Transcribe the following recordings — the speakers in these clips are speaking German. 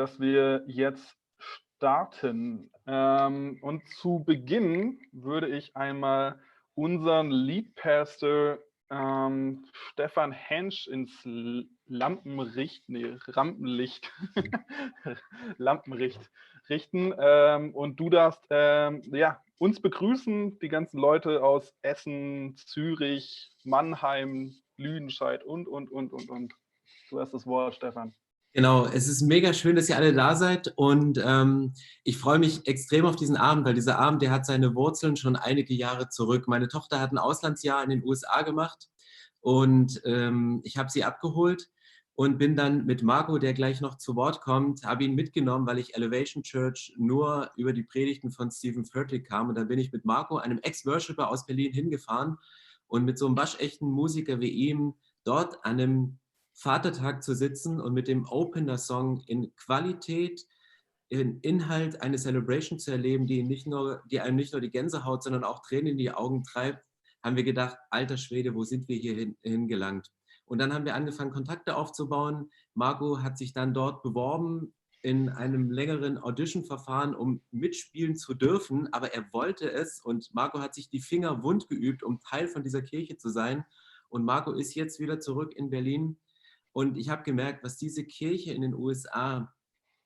dass wir jetzt starten. Und zu Beginn würde ich einmal unseren Lead-Pastor Stefan Hensch ins Lampenlicht, nee, Rampenlicht, Lampenlicht richten. Und du darfst ja, uns begrüßen, die ganzen Leute aus Essen, Zürich, Mannheim, Lüdenscheid und. Du hast das Wort, Stefan. Genau, es ist mega schön, dass ihr alle da seid und ich freue mich extrem auf diesen Abend, weil dieser Abend, der hat seine Wurzeln schon einige Jahre zurück. Meine Tochter hat ein Auslandsjahr in den USA gemacht und ich habe sie abgeholt und bin dann mit Marco, der gleich noch zu Wort kommt, habe ihn mitgenommen, weil ich Elevation Church nur über die Predigten von Stephen Furtick kam und dann bin ich mit Marco, einem Ex-Worshipper aus Berlin, hingefahren und mit so einem waschechten Musiker wie ihm dort an einem Vatertag zu sitzen und mit dem Opener-Song in Qualität, in Inhalt eine Celebration zu erleben, die einem nicht nur die Gänsehaut, sondern auch Tränen in die Augen treibt, haben wir gedacht, alter Schwede, wo sind wir hier hingelangt? Und dann haben wir angefangen, Kontakte aufzubauen. Marco hat sich dann dort beworben in einem längeren Audition-Verfahren, um mitspielen zu dürfen, aber er wollte es und Marco hat sich die Finger wund geübt, um Teil von dieser Kirche zu sein. Und Marco ist jetzt wieder zurück in Berlin. Und ich habe gemerkt, was diese Kirche in den USA,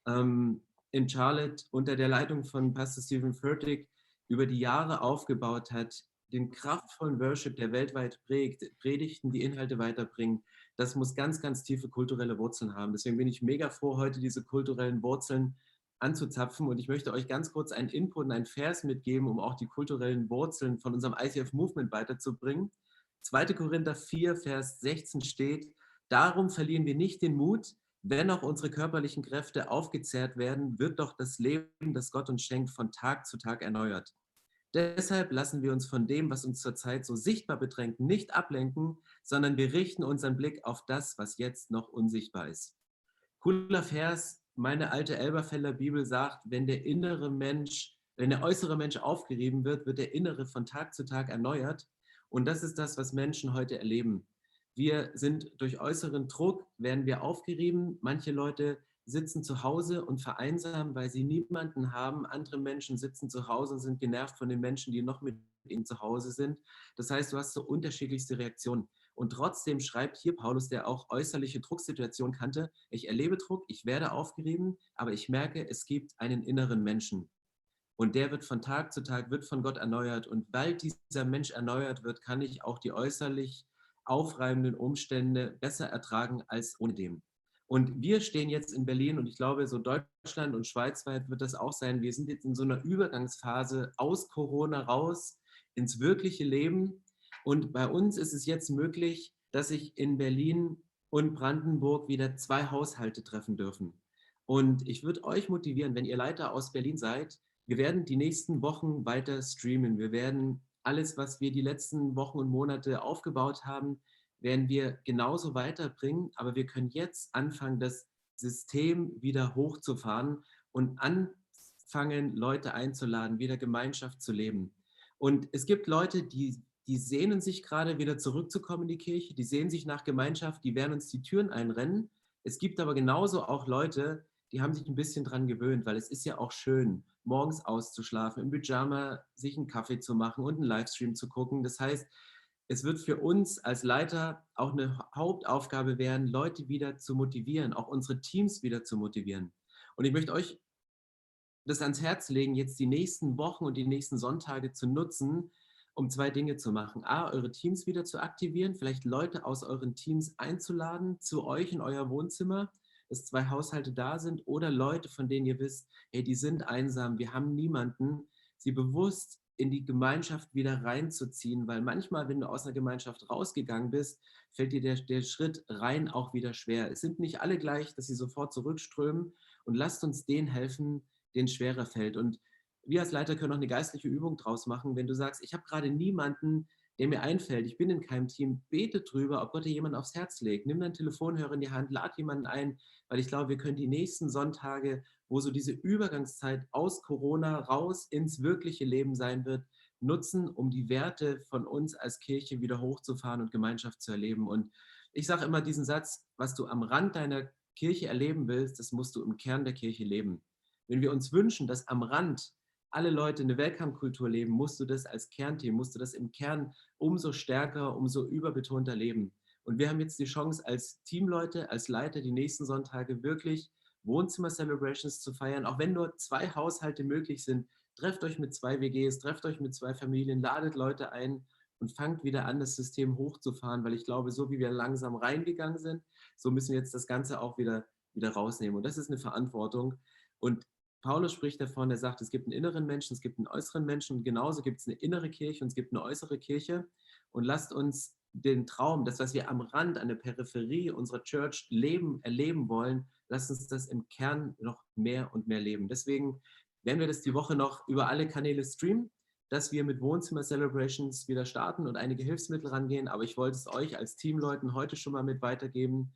in Charlotte unter der Leitung von Pastor Stephen Furtick über die Jahre aufgebaut hat, den kraftvollen Worship, der weltweit prägt, Predigten, die Inhalte weiterbringen, das muss ganz, ganz tiefe kulturelle Wurzeln haben. Deswegen bin ich mega froh, heute diese kulturellen Wurzeln anzuzapfen. Und ich möchte euch ganz kurz einen Input und einen Vers mitgeben, um auch die kulturellen Wurzeln von unserem ICF-Movement weiterzubringen. 2. Korinther 4, Vers 16 steht: Darum verlieren wir nicht den Mut, wenn auch unsere körperlichen Kräfte aufgezehrt werden, wird doch das Leben, das Gott uns schenkt, von Tag zu Tag erneuert. Deshalb lassen wir uns von dem, was uns zurzeit so sichtbar bedrängt, nicht ablenken, sondern wir richten unseren Blick auf das, was jetzt noch unsichtbar ist. Cooler Vers, meine alte Elberfelder Bibel sagt, wenn der äußere Mensch aufgerieben wird, wird der innere von Tag zu Tag erneuert. Und das ist das, was Menschen heute erleben. Wir sind durch äußeren Druck, werden wir aufgerieben. Manche Leute sitzen zu Hause und vereinsamen, weil sie niemanden haben. Andere Menschen sitzen zu Hause und sind genervt von den Menschen, die noch mit ihnen zu Hause sind. Das heißt, du hast so unterschiedlichste Reaktionen. Und trotzdem schreibt hier Paulus, der auch äußerliche Drucksituationen kannte: Ich erlebe Druck, ich werde aufgerieben, aber ich merke, es gibt einen inneren Menschen. Und der wird von Tag zu Tag, wird von Gott erneuert. Und weil dieser Mensch erneuert wird, kann ich auch die äußerlich aufreibenden Umstände besser ertragen als ohne dem. Und wir stehen jetzt in Berlin und ich glaube, so Deutschland und schweizweit wird das auch sein. Wir sind jetzt in so einer Übergangsphase aus Corona raus ins wirkliche Leben. Und bei uns ist es jetzt möglich, dass sich in Berlin und Brandenburg wieder 2 Haushalte treffen dürfen. Und ich würde euch motivieren, wenn ihr Leiter aus Berlin seid, wir werden die nächsten Wochen weiter streamen. Wir werden alles, was wir die letzten Wochen und Monate aufgebaut haben, werden wir genauso weiterbringen. Aber wir können jetzt anfangen, das System wieder hochzufahren und anfangen, Leute einzuladen, wieder Gemeinschaft zu leben. Und es gibt Leute, die sehnen sich gerade wieder zurückzukommen in die Kirche, die sehnen sich nach Gemeinschaft, die werden uns die Türen einrennen. Es gibt aber genauso auch Leute, die haben sich ein bisschen dran gewöhnt, weil es ist ja auch schön, morgens auszuschlafen, im Pyjama sich einen Kaffee zu machen und einen Livestream zu gucken. Das heißt, es wird für uns als Leiter auch eine Hauptaufgabe werden, Leute wieder zu motivieren, auch unsere Teams wieder zu motivieren. Und ich möchte euch das ans Herz legen, jetzt die nächsten Wochen und die nächsten Sonntage zu nutzen, um 2 Dinge zu machen. A, eure Teams wieder zu aktivieren, vielleicht Leute aus euren Teams einzuladen zu euch in euer Wohnzimmer, dass 2 Haushalte da sind, oder Leute, von denen ihr wisst, hey, die sind einsam, wir haben niemanden, sie bewusst in die Gemeinschaft wieder reinzuziehen, weil manchmal, wenn du aus einer Gemeinschaft rausgegangen bist, fällt dir der Schritt rein auch wieder schwer. Es sind nicht alle gleich, dass sie sofort zurückströmen, und lasst uns denen helfen, denen es schwerer fällt. Und wir als Leiter können auch eine geistliche Übung draus machen. Wenn du sagst, ich habe gerade niemanden, der mir einfällt, ich bin in keinem Team, bete drüber, ob Gott dir jemanden aufs Herz legt. Nimm deinen Telefonhörer in die Hand, lad jemanden ein, weil ich glaube, wir können die nächsten Sonntage, wo so diese Übergangszeit aus Corona raus ins wirkliche Leben sein wird, nutzen, um die Werte von uns als Kirche wieder hochzufahren und Gemeinschaft zu erleben. Und ich sage immer diesen Satz: Was du am Rand deiner Kirche erleben willst, das musst du im Kern der Kirche leben. Wenn wir uns wünschen, dass am Rand alle Leute eine Welcome-Kultur leben, musst du das als Kernteam, musst du das im Kern umso stärker, umso überbetonter leben. Und wir haben jetzt die Chance, als Teamleute, als Leiter, die nächsten Sonntage wirklich Wohnzimmer-Celebrations zu feiern, auch wenn nur 2 Haushalte möglich sind. Trefft euch mit 2 WGs, trefft euch mit 2 Familien, ladet Leute ein und fangt wieder an, das System hochzufahren, weil ich glaube, so wie wir langsam reingegangen sind, so müssen wir jetzt das Ganze auch wieder rausnehmen. Und das ist eine Verantwortung. Und Paulus spricht davon, er sagt, es gibt einen inneren Menschen, es gibt einen äußeren Menschen und genauso gibt es eine innere Kirche und es gibt eine äußere Kirche. Und lasst uns den Traum, das, was wir am Rand, an der Peripherie unserer Church erleben wollen, lasst uns das im Kern noch mehr und mehr leben. Deswegen werden wir das die Woche noch über alle Kanäle streamen, dass wir mit Wohnzimmer-Celebrations wieder starten und einige Hilfsmittel rangehen. Aber ich wollte es euch als Teamleuten heute schon mal mit weitergeben.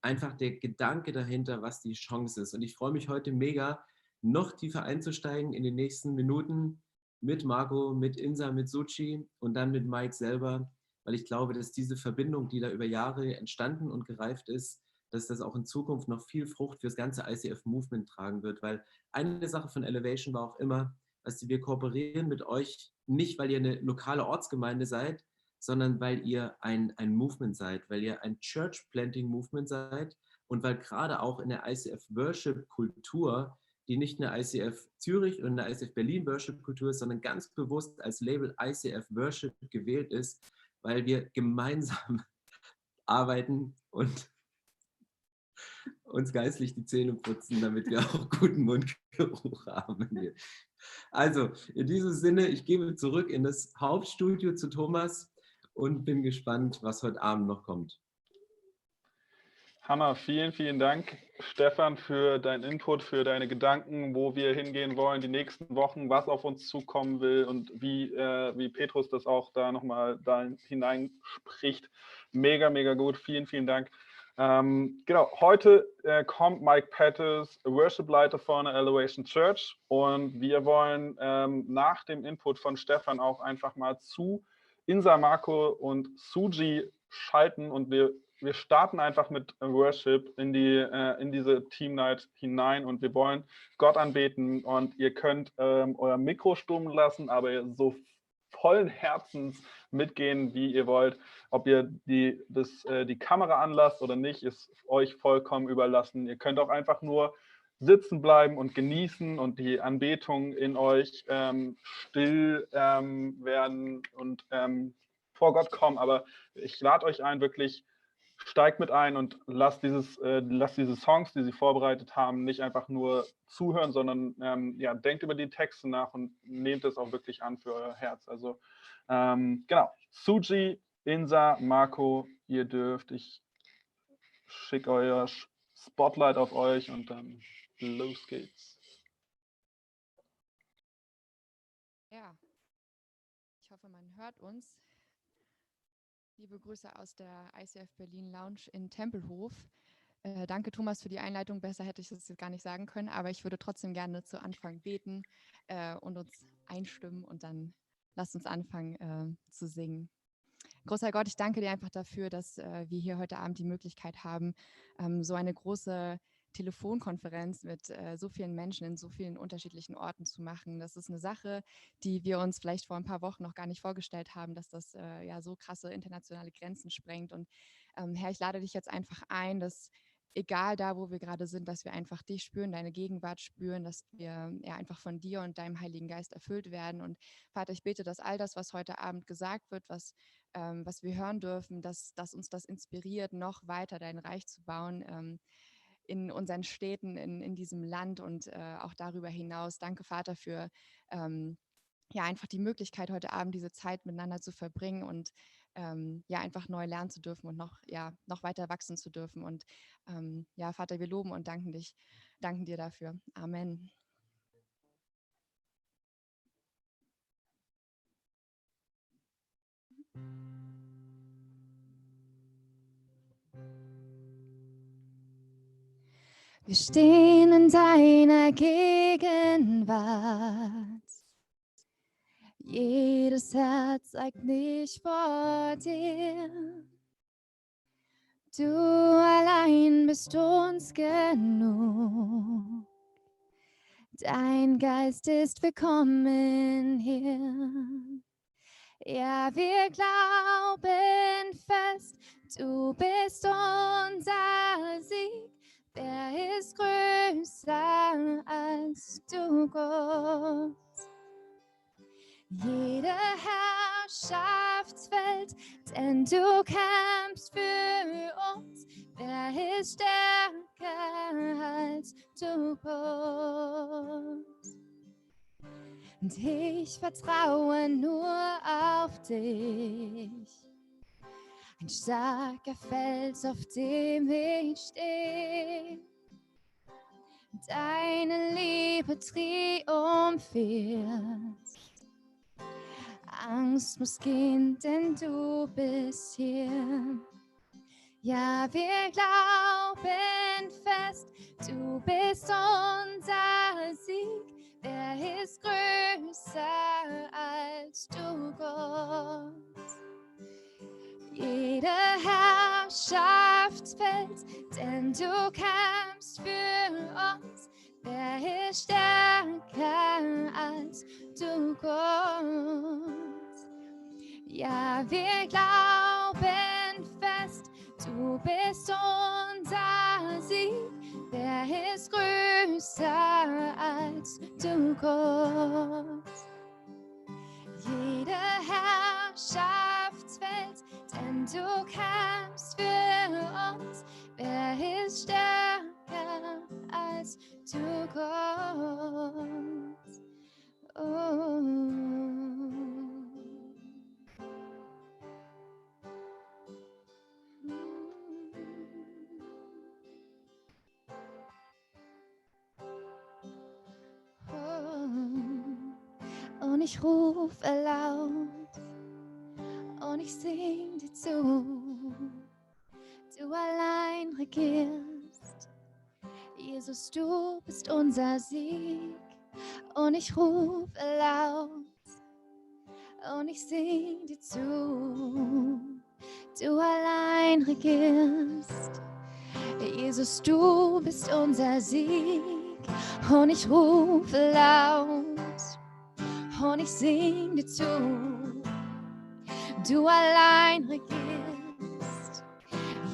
Einfach der Gedanke dahinter, was die Chance ist. Und ich freue mich heute mega, noch tiefer einzusteigen in den nächsten Minuten mit Marco, mit Insa, mit Suchi und dann mit Mike selber, weil ich glaube, dass diese Verbindung, die da über Jahre entstanden und gereift ist, dass das auch in Zukunft noch viel Frucht für das ganze ICF-Movement tragen wird, weil eine Sache von Elevation war auch immer, dass wir kooperieren mit euch, nicht weil ihr eine lokale Ortsgemeinde seid, sondern weil ihr ein Movement seid, weil ihr ein Church-Planting-Movement seid und weil gerade auch in der ICF-Worship-Kultur, die nicht eine ICF Zürich und eine ICF Berlin Worship-Kultur ist, sondern ganz bewusst als Label ICF Worship gewählt ist, weil wir gemeinsam arbeiten und uns geistlich die Zähne putzen, damit wir auch guten Mundgeruch haben. Also, in diesem Sinne, ich gebe zurück in das Hauptstudio zu Thomas und bin gespannt, was heute Abend noch kommt. Hammer, vielen, vielen Dank, Stefan, für deinen Input, für deine Gedanken, wo wir hingehen wollen die nächsten Wochen, was auf uns zukommen will und wie Petrus das auch da nochmal da hineinspricht. Mega, mega gut, vielen, vielen Dank. Genau, heute kommt Mike Pettus, Worship-Leiter von der Elevation Church, und wir wollen nach dem Input von Stefan auch einfach mal zu Insa, Marco und Suji schalten, und wir starten einfach mit Worship in diese Team Night hinein, und wir wollen Gott anbeten, und ihr könnt euer Mikro stumm lassen, aber so vollen Herzens mitgehen, wie ihr wollt. Ob ihr die Kamera anlasst oder nicht, ist euch vollkommen überlassen. Ihr könnt auch einfach nur sitzen bleiben und genießen und die Anbetung in euch still werden und vor Gott kommen. Aber ich lade euch ein, wirklich steigt mit ein und lasst diese Songs, die sie vorbereitet haben, nicht einfach nur zuhören, sondern denkt über die Texte nach und nehmt es auch wirklich an für euer Herz. Also genau, Suji, Insa, Marco, ihr dürft. Ich schicke euer Spotlight auf euch und dann los geht's. Ja, ich hoffe, man hört uns. Liebe Grüße aus der ICF Berlin Lounge in Tempelhof. Danke, Thomas, für die Einleitung. Besser hätte ich das jetzt gar nicht sagen können, aber ich würde trotzdem gerne zu Anfang beten und uns einstimmen, und dann lasst uns anfangen zu singen. Großer Gott, ich danke dir einfach dafür, dass wir hier heute Abend die Möglichkeit haben, so eine große Telefonkonferenz mit so vielen Menschen in so vielen unterschiedlichen Orten zu machen. Das ist eine Sache, die wir uns vielleicht vor ein paar Wochen noch gar nicht vorgestellt haben, dass das so krasse internationale Grenzen sprengt. Und Herr, ich lade dich jetzt einfach ein, dass egal da, wo wir gerade sind, dass wir einfach dich spüren, deine Gegenwart spüren, dass wir einfach von dir und deinem Heiligen Geist erfüllt werden. Und Vater, ich bete, dass all das, was heute Abend gesagt wird, was wir hören dürfen, dass uns das inspiriert, noch weiter dein Reich zu bauen, in unseren Städten, in diesem Land und auch darüber hinaus. Danke, Vater, für einfach die Möglichkeit, heute Abend diese Zeit miteinander zu verbringen und einfach neu lernen zu dürfen und noch weiter wachsen zu dürfen. Und Vater, wir loben und danken dir dafür. Amen. Wir stehen in deiner Gegenwart. Jedes Herz zeigt mich vor dir. Du allein bist uns genug. Dein Geist ist willkommen hier. Ja, wir glauben fest, du bist unser Sieg. Wer ist größer als du, Gott? Jede Herrschaft fällt, denn du kämpfst für uns. Wer ist stärker als du, Gott? Und ich vertraue nur auf dich. Ein starker Fels, auf dem ich stehe. Deine Liebe triumphiert. Angst muss gehen, denn du bist hier. Ja, wir glauben fest, du bist unser Sieg. Wer ist größer als du, Gott? Jede Herrschaft fällt, denn du kämpfst für uns. Wer ist stärker als du, Gott? Ja, wir glauben fest, du bist unser Sieg. Wer ist größer als du, Gott? Jede Herrschaft fällt, denn du kämpfst für uns. Wer ist stärker als du, Gott? Oh. Und ich rufe laut und ich sing dir zu. Du allein regierst, Jesus, du bist unser Sieg. Und ich rufe laut und ich sing dir zu. Du allein regierst, Jesus, du bist unser Sieg. Und ich rufe laut und ich sing dir zu. Du allein regierst,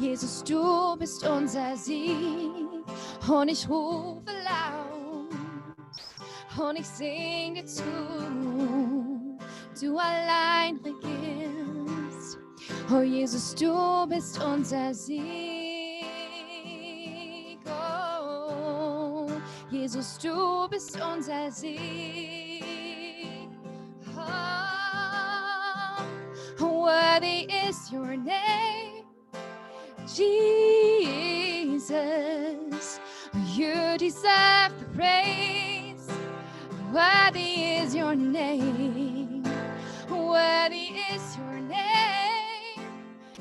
Jesus, du bist unser Sieg. Und ich rufe laut und ich sing dir zu. Du allein regierst, oh Jesus, du bist unser Sieg. Oh, Jesus, du bist unser Sieg. Oh, worthy is your name, Jesus. You deserve the praise. Worthy is your name. Worthy is your name,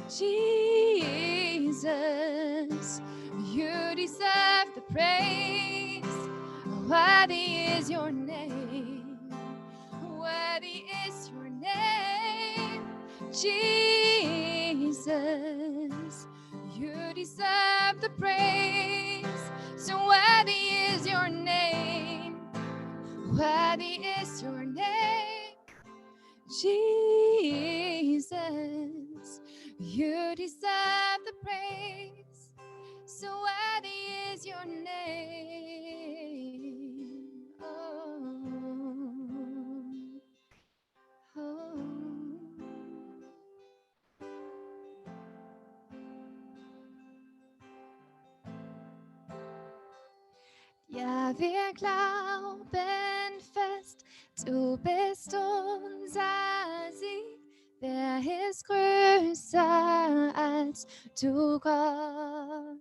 Jesus. You deserve the praise. Worthy is your name. Worthy is your name, Jesus. You deserve the praise. So worthy is your name. Worthy is your name, Jesus. You deserve the praise. So worthy is your name. Oh, oh. Ja, wir glauben fest, du bist unser Sieg. Wer ist größer als du, Gott?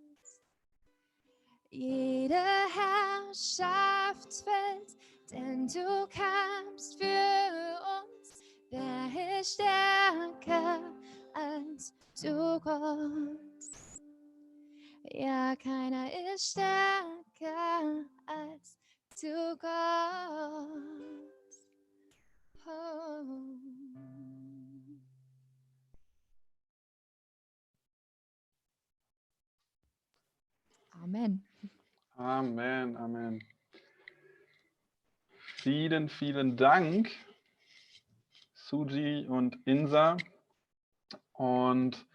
Jede Herrschaft fällt, denn du kämpfst für uns. Wer ist stärker als du, Gott? Ja, keiner ist stärker als du, Gott. Oh. Amen, Amen. Vielen, vielen Dank, Suji und Insa. Und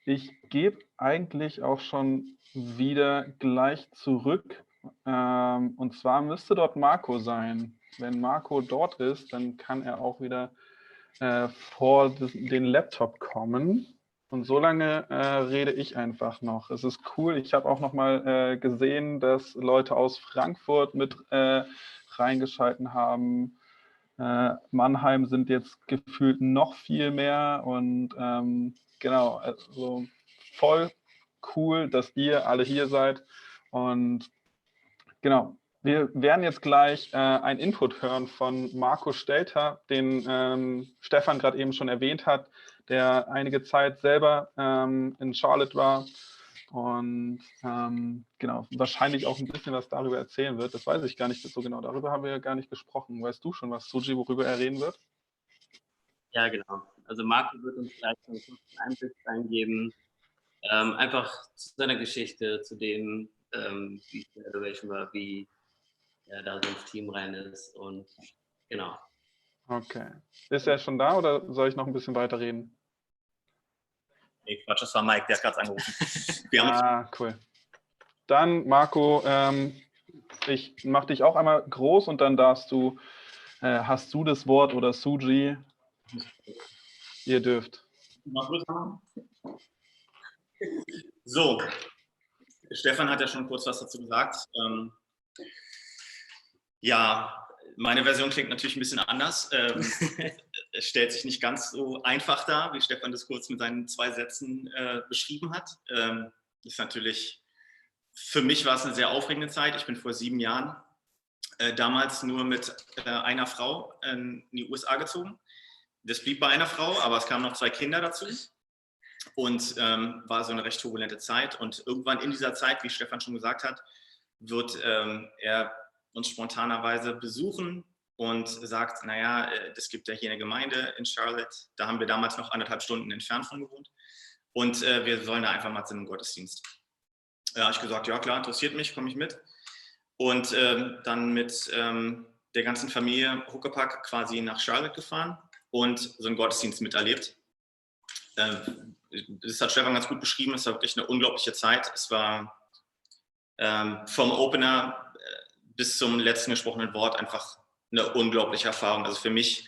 ich gebe eigentlich auch schon wieder gleich zurück. Und zwar müsste dort Marco sein. Wenn Marco dort ist, dann kann er auch wieder vor den Laptop kommen. Und solange rede ich einfach noch. Es ist cool. Ich habe auch noch mal gesehen, dass Leute aus Frankfurt mit reingeschalten haben. Mannheim sind jetzt gefühlt noch viel mehr. Und genau, also voll cool, dass ihr alle hier seid. Und genau, wir werden jetzt gleich einen Input hören von Marco Stelter, den Stefan gerade eben schon erwähnt hat, der einige Zeit selber in Charlotte war und genau, wahrscheinlich auch ein bisschen was darüber erzählen wird. Das weiß ich gar nicht so genau. Darüber haben wir ja gar nicht gesprochen. Weißt du schon was, Suji, worüber er reden wird? Ja, genau. Also Marco wird uns gleich so einen kurzen Einblick reingeben, einfach zu seiner Geschichte, zu dem, wie die Graduation war, wie er da so ins Team rein ist und genau. Okay. Ist er schon da oder soll ich noch ein bisschen weiter reden? Nee, Quatsch, das war Mike, der hat gerade angerufen. Cool. Dann, Marco, ich mache dich auch einmal groß und dann hast du das Wort oder Suji. Ihr dürft. So, Stefan hat ja schon kurz was dazu gesagt. Ja, meine Version klingt natürlich ein bisschen anders. Es stellt sich nicht ganz so einfach dar, wie Stefan das kurz mit seinen 2 Sätzen beschrieben hat. Ist natürlich, für mich war es eine sehr aufregende Zeit. Ich bin vor 7 Jahren damals nur mit einer Frau in die USA gezogen. Das blieb bei einer Frau, aber es kamen noch 2 Kinder dazu. Und war so eine recht turbulente Zeit. Und irgendwann in dieser Zeit, wie Stefan schon gesagt hat, wird er uns spontanerweise besuchen und sagt, naja, es gibt ja hier eine Gemeinde in Charlotte, da haben wir damals noch 1,5 Stunden entfernt von gewohnt und wir sollen da einfach mal zu einem Gottesdienst. Da habe ich gesagt, ja klar, interessiert mich, komme ich mit. Und dann mit der ganzen Familie Huckepack quasi nach Charlotte gefahren und so einen Gottesdienst miterlebt. Das hat Stefan ganz gut beschrieben, es war wirklich eine unglaubliche Zeit. Es war vom Opener bis zum letzten gesprochenen Wort einfach eine unglaubliche Erfahrung. Also für mich,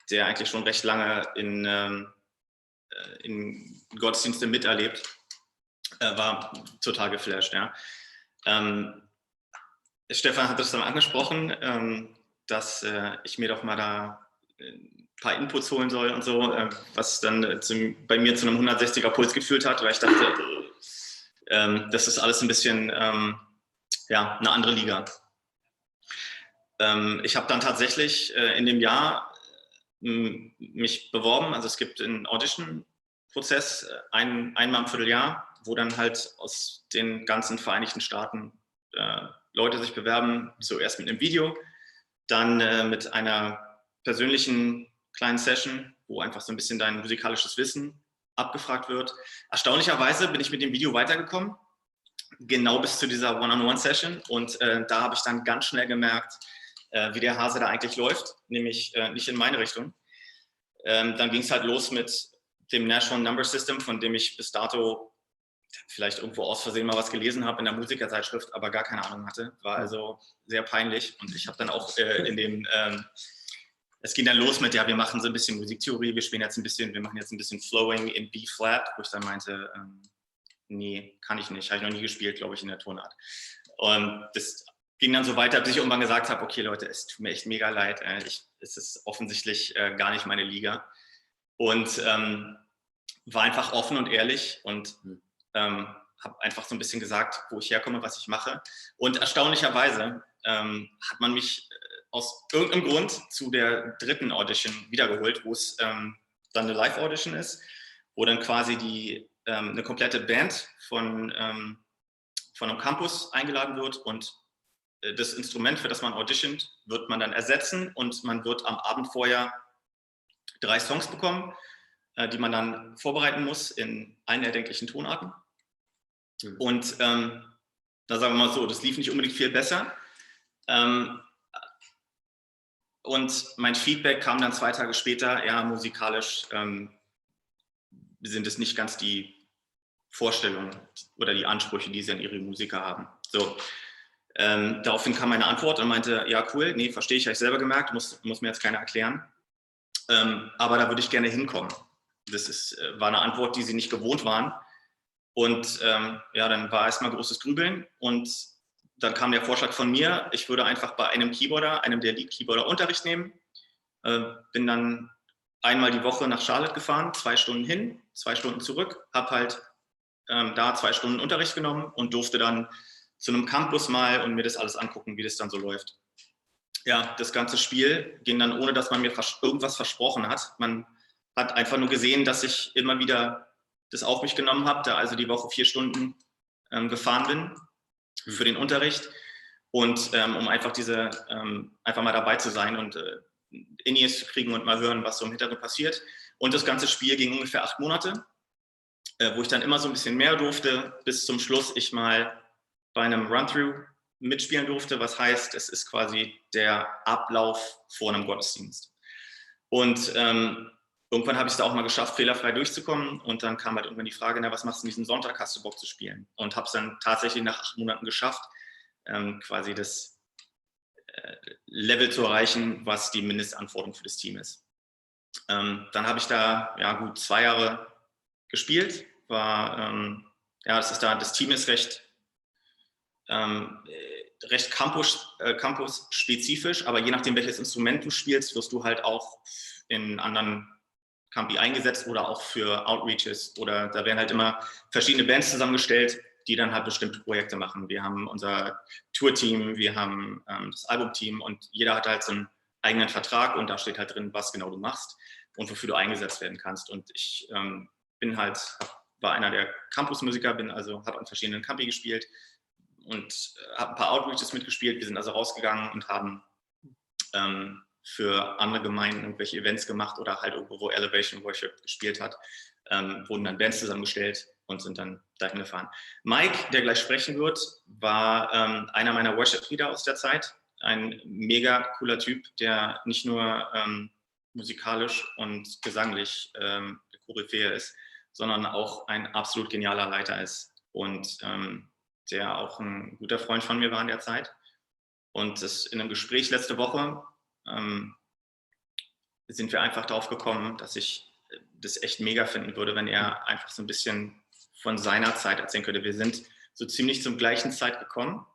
der eigentlich schon recht lange in Gottesdienste miterlebt, war total geflasht. Ja. Stefan hat das dann angesprochen, dass ich mir doch mal da ein paar Inputs holen soll und so, was dann bei mir zu einem 160er Puls geführt hat, weil ich dachte, das ist alles ein bisschen ja, eine andere Liga. Ich habe dann tatsächlich in dem Jahr mich beworben. Also es gibt einen Audition-Prozess einmal im Vierteljahr, wo dann halt aus den ganzen Vereinigten Staaten Leute sich bewerben, zuerst mit einem Video, dann mit einer persönlichen kleinen Session, wo einfach so ein bisschen dein musikalisches Wissen abgefragt wird. Erstaunlicherweise bin ich mit dem Video weitergekommen, genau bis zu dieser One-on-One-Session und da habe ich dann ganz schnell gemerkt, wie der Hase da eigentlich läuft, nämlich nicht in meine Richtung. Dann ging es halt los mit dem National Number System, von dem ich bis dato vielleicht irgendwo aus Versehen mal was gelesen habe in der Musikerzeitschrift, aber gar keine Ahnung hatte. War also sehr peinlich und ich habe dann auch es ging dann los mit, ja, wir machen so ein bisschen Musiktheorie, wir machen jetzt ein bisschen Flowing in B-Flat, wo ich dann meinte, nee, kann ich nicht, habe ich noch nie gespielt, glaube ich, in der Tonart. Und das ging dann so weiter, bis ich irgendwann gesagt habe, okay Leute, es tut mir echt mega leid, es ist offensichtlich gar nicht meine Liga. Und war einfach offen und ehrlich und habe einfach so ein bisschen gesagt, wo ich herkomme, was ich mache. Und erstaunlicherweise hat man mich aus irgendeinem Grund zu der 3. Audition wiedergeholt, wo es dann eine Live-Audition ist, wo dann quasi eine komplette Band von einem Campus eingeladen wird und das Instrument, für das man auditiont, wird man dann ersetzen und man wird am Abend vorher 3 Songs bekommen, die man dann vorbereiten muss in allen erdenklichen Tonarten. Und da sagen wir mal so, das lief nicht unbedingt viel besser. Und mein Feedback kam dann 2 Tage später, ja, musikalisch sind es nicht ganz die Vorstellungen oder die Ansprüche, die sie an ihre Musiker haben. So, daraufhin kam meine Antwort und meinte, ja cool, nee, verstehe ich, habe ich selber gemerkt, muss mir jetzt keiner erklären. Aber da würde ich gerne hinkommen. Das war eine Antwort, die sie nicht gewohnt waren. Und ja, dann war erstmal großes Grübeln und dann kam der Vorschlag von mir, ich würde einfach bei einem der Lead-Keyboarder Unterricht nehmen. Bin dann einmal die Woche nach Charlotte gefahren, 2 Stunden hin, 2 Stunden zurück, habe halt da 2 Stunden Unterricht genommen und durfte dann zu einem Campus mal und mir das alles angucken, wie das dann so läuft. Ja, das ganze Spiel ging dann, ohne dass man mir irgendwas versprochen hat. Man hat einfach nur gesehen, dass ich immer wieder das auf mich genommen habe, da also die Woche 4 Stunden gefahren bin für den Unterricht und um einfach einfach mal dabei zu sein und In-Ears zu kriegen und mal hören, was so im Hintergrund passiert. Und das ganze Spiel ging ungefähr 8 Monate, wo ich dann immer so ein bisschen mehr durfte, bis zum Schluss ich mal bei einem Run-Through mitspielen durfte, was heißt, es ist quasi der Ablauf vor einem Gottesdienst. Und irgendwann habe ich es da auch mal geschafft, fehlerfrei durchzukommen und dann kam halt irgendwann die Frage, na, was machst du diesen Sonntag, hast du Bock zu spielen? Und habe es dann tatsächlich nach 8 Monaten geschafft, quasi das Level zu erreichen, was die Mindestanforderung für das Team ist. Dann habe ich da ja gut 2 Jahre gespielt, das Team ist recht Campus-spezifisch, aber je nachdem, welches Instrument du spielst, wirst du halt auch in anderen Campi eingesetzt oder auch für Outreaches oder da werden halt immer verschiedene Bands zusammengestellt, die dann halt bestimmte Projekte machen. Wir haben unser Tour-Team, wir haben das Album-Team und jeder hat halt so einen eigenen Vertrag und da steht halt drin, was genau du machst und wofür du eingesetzt werden kannst. Und ich war einer der Campus-Musiker, habe an verschiedenen Campi gespielt und habe ein paar Outreaches mitgespielt. Wir sind also rausgegangen und haben für andere Gemeinden irgendwelche Events gemacht oder halt irgendwo, wo Elevation Worship gespielt hat, wurden dann Bands zusammengestellt und sind dann dahin gefahren. Mike, der gleich sprechen wird, war einer meiner Worship-Leader aus der Zeit. Ein mega cooler Typ, der nicht nur musikalisch und gesanglich der Koryphäe ist, sondern auch ein absolut genialer Leiter ist und der auch ein guter Freund von mir war in der Zeit. Und das in einem Gespräch letzte Woche sind wir einfach darauf gekommen, dass ich das echt mega finden würde, wenn er einfach so ein bisschen von seiner Zeit erzählen könnte. Wir sind so ziemlich zum gleichen Zeit gekommen.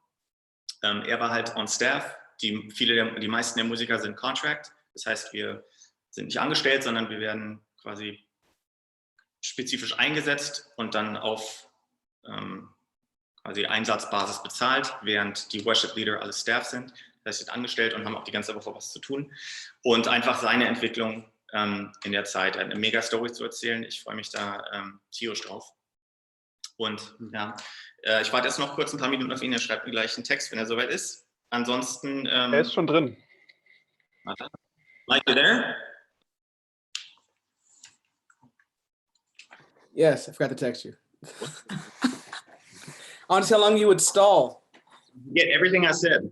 Er war halt on staff. Die meisten der Musiker sind Contract. Das heißt, wir sind nicht angestellt, sondern wir werden quasi spezifisch eingesetzt und dann auf quasi Einsatzbasis bezahlt, während die Worship Leader alle Staff sind. Das heißt, sie sind angestellt und haben auch die ganze Woche was zu tun. Und einfach seine Entwicklung in der Zeit, eine mega Story zu erzählen. Ich freue mich da tierisch drauf. Und ja, ich warte jetzt noch kurz ein paar Minuten auf ihn. Er schreibt mir gleich einen Text, wenn er soweit ist. Ansonsten. Er ist schon drin. Warte. Like you there? Yes, I forgot to text you. I want to see how long you would stall. Get everything I said.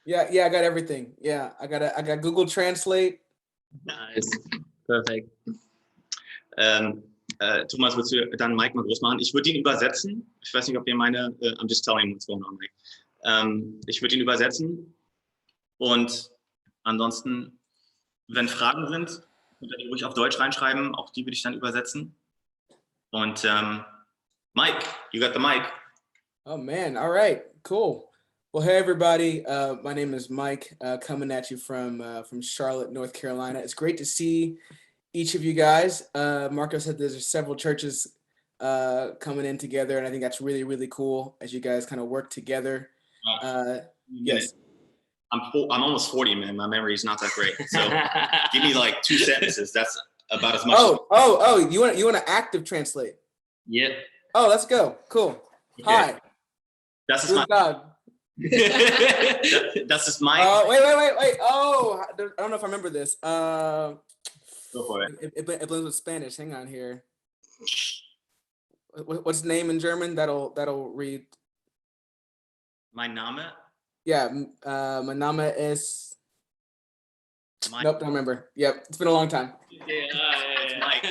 Yeah, I got everything. Yeah, I got Google Translate. Nice. Perfekt. Thomas, willst du dann Mike mal groß machen? Ich würde ihn übersetzen. Ich weiß nicht, ob ihr I'm just telling you what's going on, Mike. Ich würde ihn übersetzen. Und ansonsten, wenn Fragen sind, könnt ihr die ruhig auf Deutsch reinschreiben. Auch die würde ich dann übersetzen. Und Mike, you got the mic. Oh man, all right, cool. Well, hey everybody, my name is Mike, coming at you from Charlotte, North Carolina. It's great to see each of you guys. Marco said there's several churches coming in together, and I think that's really, really cool as you guys kind of work together. Yes. I'm almost 40, man. My memory is not that great. So give me like 2 sentences. That's about as much. Oh, you want to active translate? Yeah. Oh, let's go. Cool. Okay. Hi. Das ist Das ist Mike. Wait. Oh, I don't know if I remember this. Go for it. It blends with Spanish. Hang on here. What's name in German? That'll read. Mein Name, Yeah, my Name is. Mike. Nope, don't remember. Yep, it's been a long time. Mike.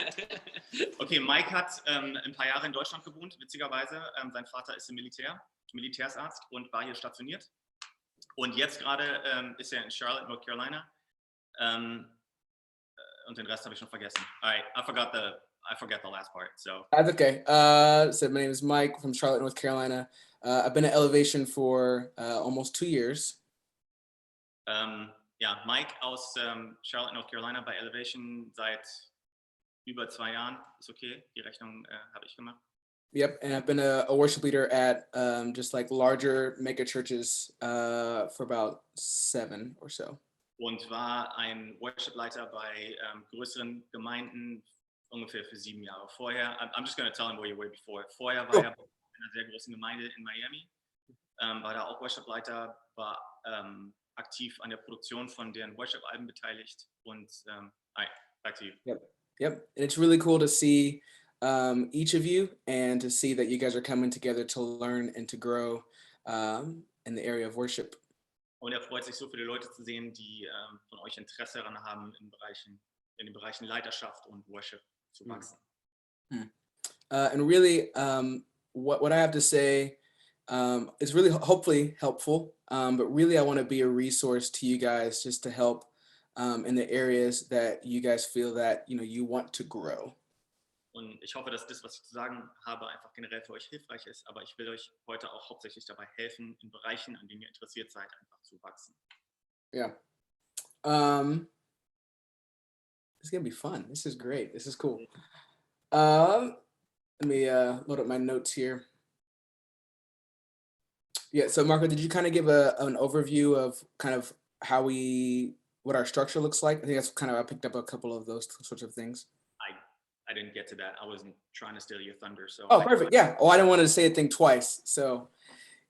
Okay, Mike hat ein paar Jahre in Deutschland gewohnt, witzigerweise. Sein Vater ist im Militärsarzt und war hier stationiert. Und jetzt gerade ist er in Charlotte, North Carolina. Und den Rest habe ich schon vergessen. Alright, I forgot the last part. So That's okay. So my name is Mike from Charlotte, North Carolina. I've been at Elevation for almost 2 years. Ja, Mike aus Charlotte, North Carolina bei Elevation seit über 2 Jahren. Ist okay, die Rechnung habe ich gemacht. Yep, and I've been a worship leader at just like larger mega churches for about 7 or so. Und war ein Worship-Leiter bei größeren Gemeinden ungefähr für 7 Jahre. Vorher, I'm just going to tell him where you were before. Vorher war er bei einer sehr großen Gemeinde in Miami, war da auch Worship-Leiter, war aktiv an der Produktion von deren Worship-Alben beteiligt und back to you. Yep, and it's really cool to see each of you and to see that you guys are coming together to learn and to grow in the area of worship. Und freut sich, so viele Leute zu sehen, die von euch Interesse daran haben, in den Bereichen Leiterschaft und Worship zu wachsen. And really, what I have to say is really hopefully helpful, but really I want to be a resource to you guys just to help in the areas that you guys feel that you want to grow. Und ich hoffe, dass das, was ich zu sagen habe, einfach generell für euch hilfreich ist. Aber ich will euch heute auch hauptsächlich dabei helfen, in Bereichen, an denen ihr interessiert seid, einfach zu wachsen. Yeah. It's gonna be fun. This is great. This is cool. Let me load up my notes here. Yeah. So Marco, did you kind of give an overview of kind of what our structure looks like? I think that's kind of, I picked up a couple of those sorts of things. I didn't get to that. I wasn't trying to steal your thunder. So perfect. Yeah. Oh, I didn't want to say a thing twice. So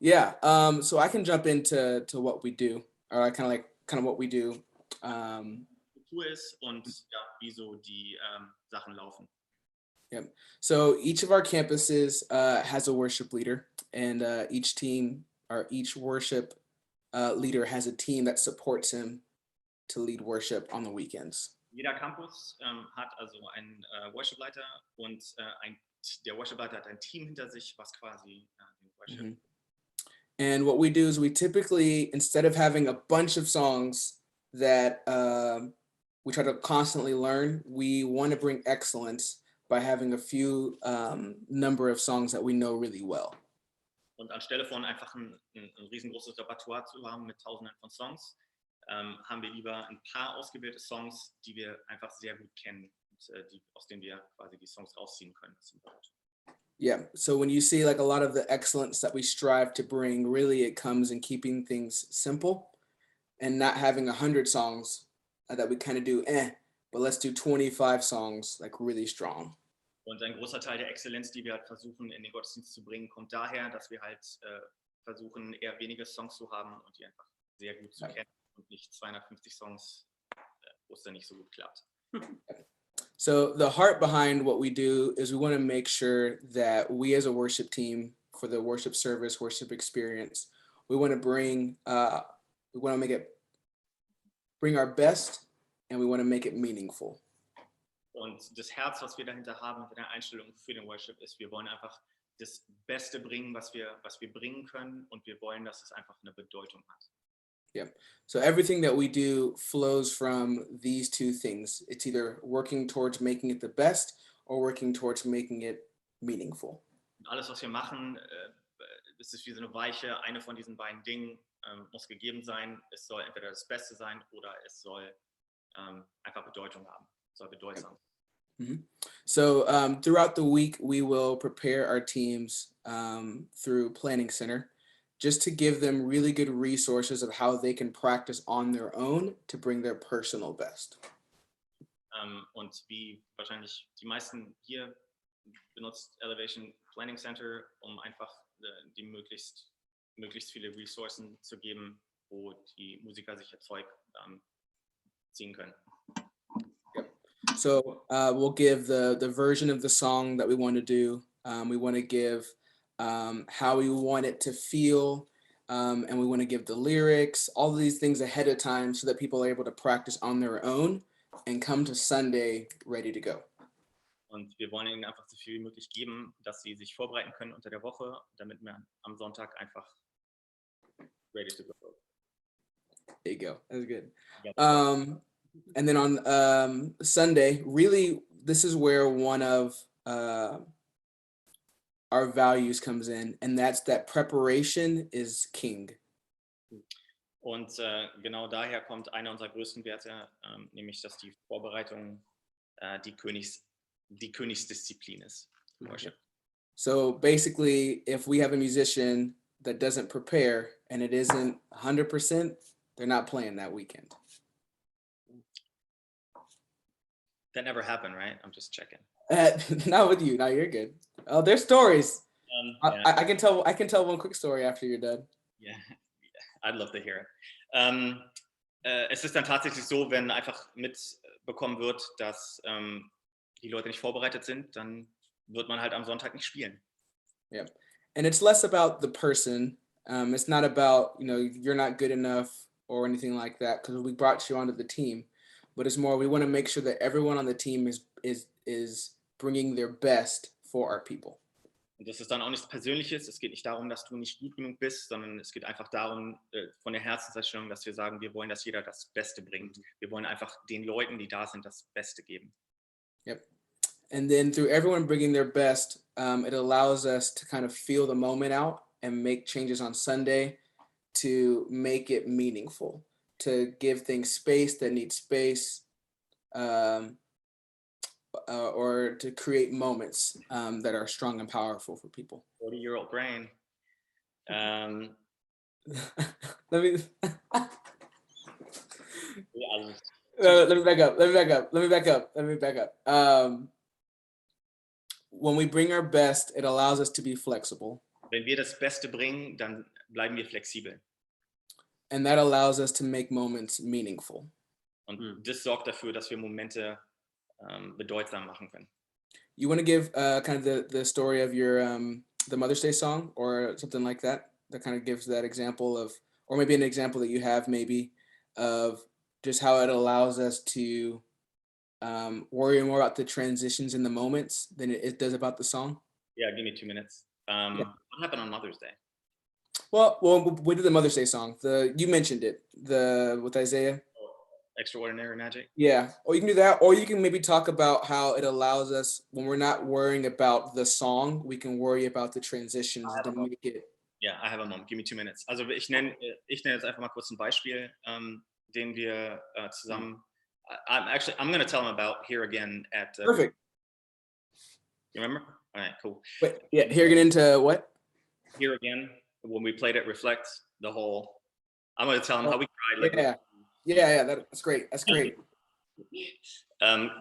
yeah. So I can jump into what we do, or kind of what we do. Kultur ist und ja, wie so die Sachen laufen. Yep. So each of our campuses has a worship leader, and each team or each worship leader has a team that supports him to lead worship on the weekends. Jeder Campus hat also einen Worship-Leiter und der Worship-Leiter hat ein Team hinter sich, was quasi den Worship. And what we do is we typically, instead of having a bunch of songs that we try to constantly learn, we want to bring excellence by having a few number of songs that we know really well. Und anstelle von einfach ein riesengroßes Repertoire zu haben mit Tausenden von Songs, haben wir lieber ein paar ausgewählte Songs, die wir einfach sehr gut kennen und aus denen wir quasi die Songs rausziehen können. Yeah, so when you see like a lot of the excellence that we strive to bring, really it comes in keeping things simple and not having 100 songs that we kind of do, but let's do 25 songs like really strong. Und ein großer Teil der Exzellenz, die wir halt versuchen in den Gottesdienst zu bringen, kommt daher, dass wir halt versuchen, eher wenige Songs zu haben und die einfach sehr gut zu kennen und nicht 250 Songs, wo es dann nicht so gut klappt. So the heart behind what we do is we want to make sure that we as a worship team, for the worship service, worship experience, we want to bring our best, and we want to make it meaningful. Und das Herz, was wir dahinter haben, mit der Einstellung für den Worship, ist, wir wollen einfach das Beste bringen, was wir bringen können, und wir wollen, dass es einfach eine Bedeutung hat. Yeah. So everything that we do flows from these two things. It's either working towards making it the best or working towards making it meaningful. Und alles, was wir machen, das ist wie so eine Weiche. Eine von diesen beiden Dingen muss gegeben sein. Es soll entweder das Beste sein oder es soll einfach Bedeutung haben. Es soll bedeutsam. Mm-hmm. So throughout the week, we will prepare our teams through Planning Center, just to give them really good resources of how they can practice on their own to bring their personal best. Und wie wahrscheinlich die meisten hier benutzt Elevation Planning Center, um einfach die möglichst viele Ressourcen zu geben, wo die Musiker sich ihr Zeug ziehen können. Yep. So we'll give the version of the song that we want to do. We want to give how we want it to feel. and we want to give the lyrics, all of these things ahead of time so that people are able to practice on their own and come to Sunday ready to go. Und wir wollen ihnen einfach so viel wie möglich geben, dass sie sich vorbereiten können unter der Woche, damit wir am Sonntag einfach ready to go. There you go. That's good. Yeah. And then on Sunday, really, this is where one of our values comes in, and that's that preparation is king. Und genau daher kommt einer unserer größten Werte, nämlich, dass die Vorbereitung die Königsdisziplin ist im Worship. So basically, if we have a musician that doesn't prepare and it isn't 100%, they're not playing that weekend. That never happened, right? I'm just checking. Not with you. No, you're good. Oh, there's stories. Yeah. I can tell one quick story after you're done. Yeah, I'd love to hear it. Es ist dann tatsächlich so, wenn einfach mitbekommen wird, dass die Leute nicht vorbereitet sind, dann wird man halt am Sonntag nicht spielen. Yeah, and it's less about the person. It's not about, you're not good enough or anything like that, because we brought you onto the team. But it's more, we want to make sure that everyone on the team is bringing their best for our people. Und das ist dann auch nichts Persönliches. Es geht nicht darum, dass du nicht gut genug bist, sondern es geht einfach darum, von der Herzenseinstellung, dass wir sagen, wir wollen, dass jeder das Beste bringt. Wir wollen einfach den Leuten, die da sind, das Beste geben. Yep. And then through everyone bringing their best, it allows us to kind of feel the moment out and make changes on Sunday to make it meaningful, to give things space that need space, or to create moments that are strong and powerful for people. 40-year-old brain. Let me Ja, let me back up. When we bring our best, it allows us to be flexible. wenn wir das Beste bringen, dann bleiben wir flexibel. And that allows us to make moments meaningful. Und das sorgt dafür, dass wir Momente bedeutsam machen können. You want to give kind of the story of your the Mother's Day song or something like that kind of gives that example of, or maybe an example that you have maybe of just how it allows us to worry more about the transitions in the moments than it does about the song? Yeah, give me 2 minutes. What happened on Mother's Day? Well, we did the Mother's Day song. You mentioned it, with Isaiah. Extraordinary Magic? Yeah, or you can do that, or you can maybe talk about how it allows us, when we're not worrying about the song, we can worry about the transitions to make it. Yeah, I have a moment. Give me 2 minutes. Also ich nenne jetzt einfach mal kurz ein Beispiel, den wir zusammen. I'm going to tell them about Here Again at. Perfect. You remember? All right, cool. Wait, yeah, here again into what? Here Again, when we played it, Reflect the whole. I'm going to tell them how we cried. Yeah, that's great. That's great.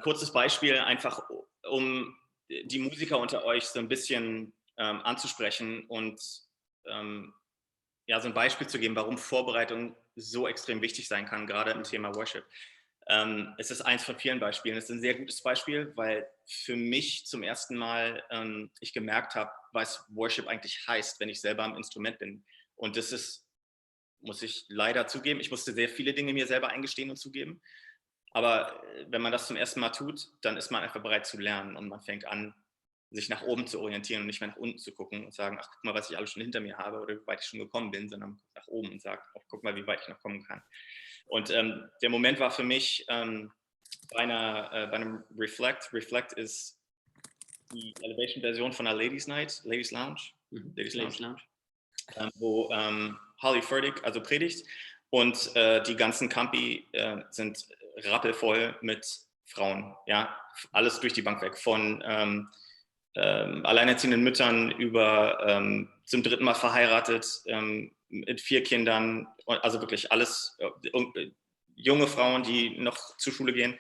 Kurzes Beispiel, einfach um die Musiker unter euch so ein bisschen anzusprechen und so ein Beispiel zu geben, warum Vorbereitung so extrem wichtig sein kann, gerade im Thema Worship. Es ist eins von vielen Beispielen. Es ist ein sehr gutes Beispiel, weil für mich zum ersten Mal ich gemerkt habe, was Worship eigentlich heißt, wenn ich selber am Instrument bin. Und das ist, muss ich leider zugeben, ich musste sehr viele Dinge mir selber eingestehen und zugeben. Aber wenn man das zum ersten Mal tut, dann ist man einfach bereit zu lernen und man fängt an, sich nach oben zu orientieren und nicht mehr nach unten zu gucken und sagen, ach, guck mal, was ich alles schon hinter mir habe oder wie weit ich schon gekommen bin, sondern nach oben und sagt, ach, guck mal, wie weit ich noch kommen kann. Und der Moment war für mich bei einem Reflect. Reflect ist die Elevation-Version von einer Ladies Lounge, wo Holly Furtick also predigt und die ganzen Campi sind rappelvoll mit Frauen, ja, alles durch die Bank weg, von alleinerziehenden Müttern über zum 3. Mal verheiratet, mit 4 Kindern, also wirklich alles, junge Frauen, die noch zur Schule gehen.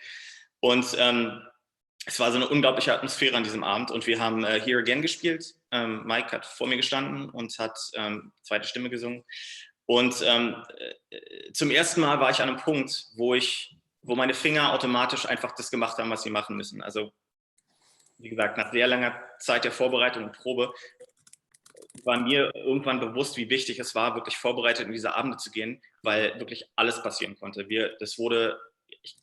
Und es war so eine unglaubliche Atmosphäre an diesem Abend und wir haben Here Again gespielt. Mike hat vor mir gestanden und hat zweite Stimme gesungen. Und zum ersten Mal war ich an einem Punkt, wo meine Finger automatisch einfach das gemacht haben, was sie machen müssen. Also wie gesagt, nach sehr langer Zeit der Vorbereitung und Probe war mir irgendwann bewusst, wie wichtig es war, wirklich vorbereitet in diese Abende zu gehen, weil wirklich alles passieren konnte. Ich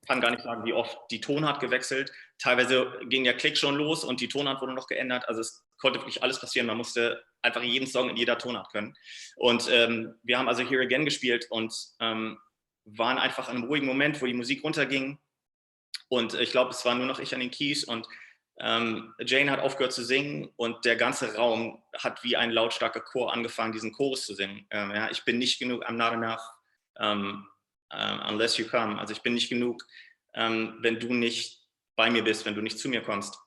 kann gar nicht sagen, wie oft die Tonart gewechselt. Teilweise ging der Klick schon los und die Tonart wurde noch geändert. Also es konnte wirklich alles passieren. Man musste einfach jeden Song in jeder Tonart können. Und wir haben also Here Again gespielt und waren einfach in einem ruhigen Moment, wo die Musik runterging. Und ich glaube, es war nur noch ich an den Keys und Jane hat aufgehört zu singen und der ganze Raum hat wie ein lautstarker Chor angefangen, diesen Chorus zu singen. Ja, ich bin nicht genug, I'm not enough, unless you come. Also ich bin nicht genug, wenn du nicht bei mir bist, wenn du nicht zu mir kommst.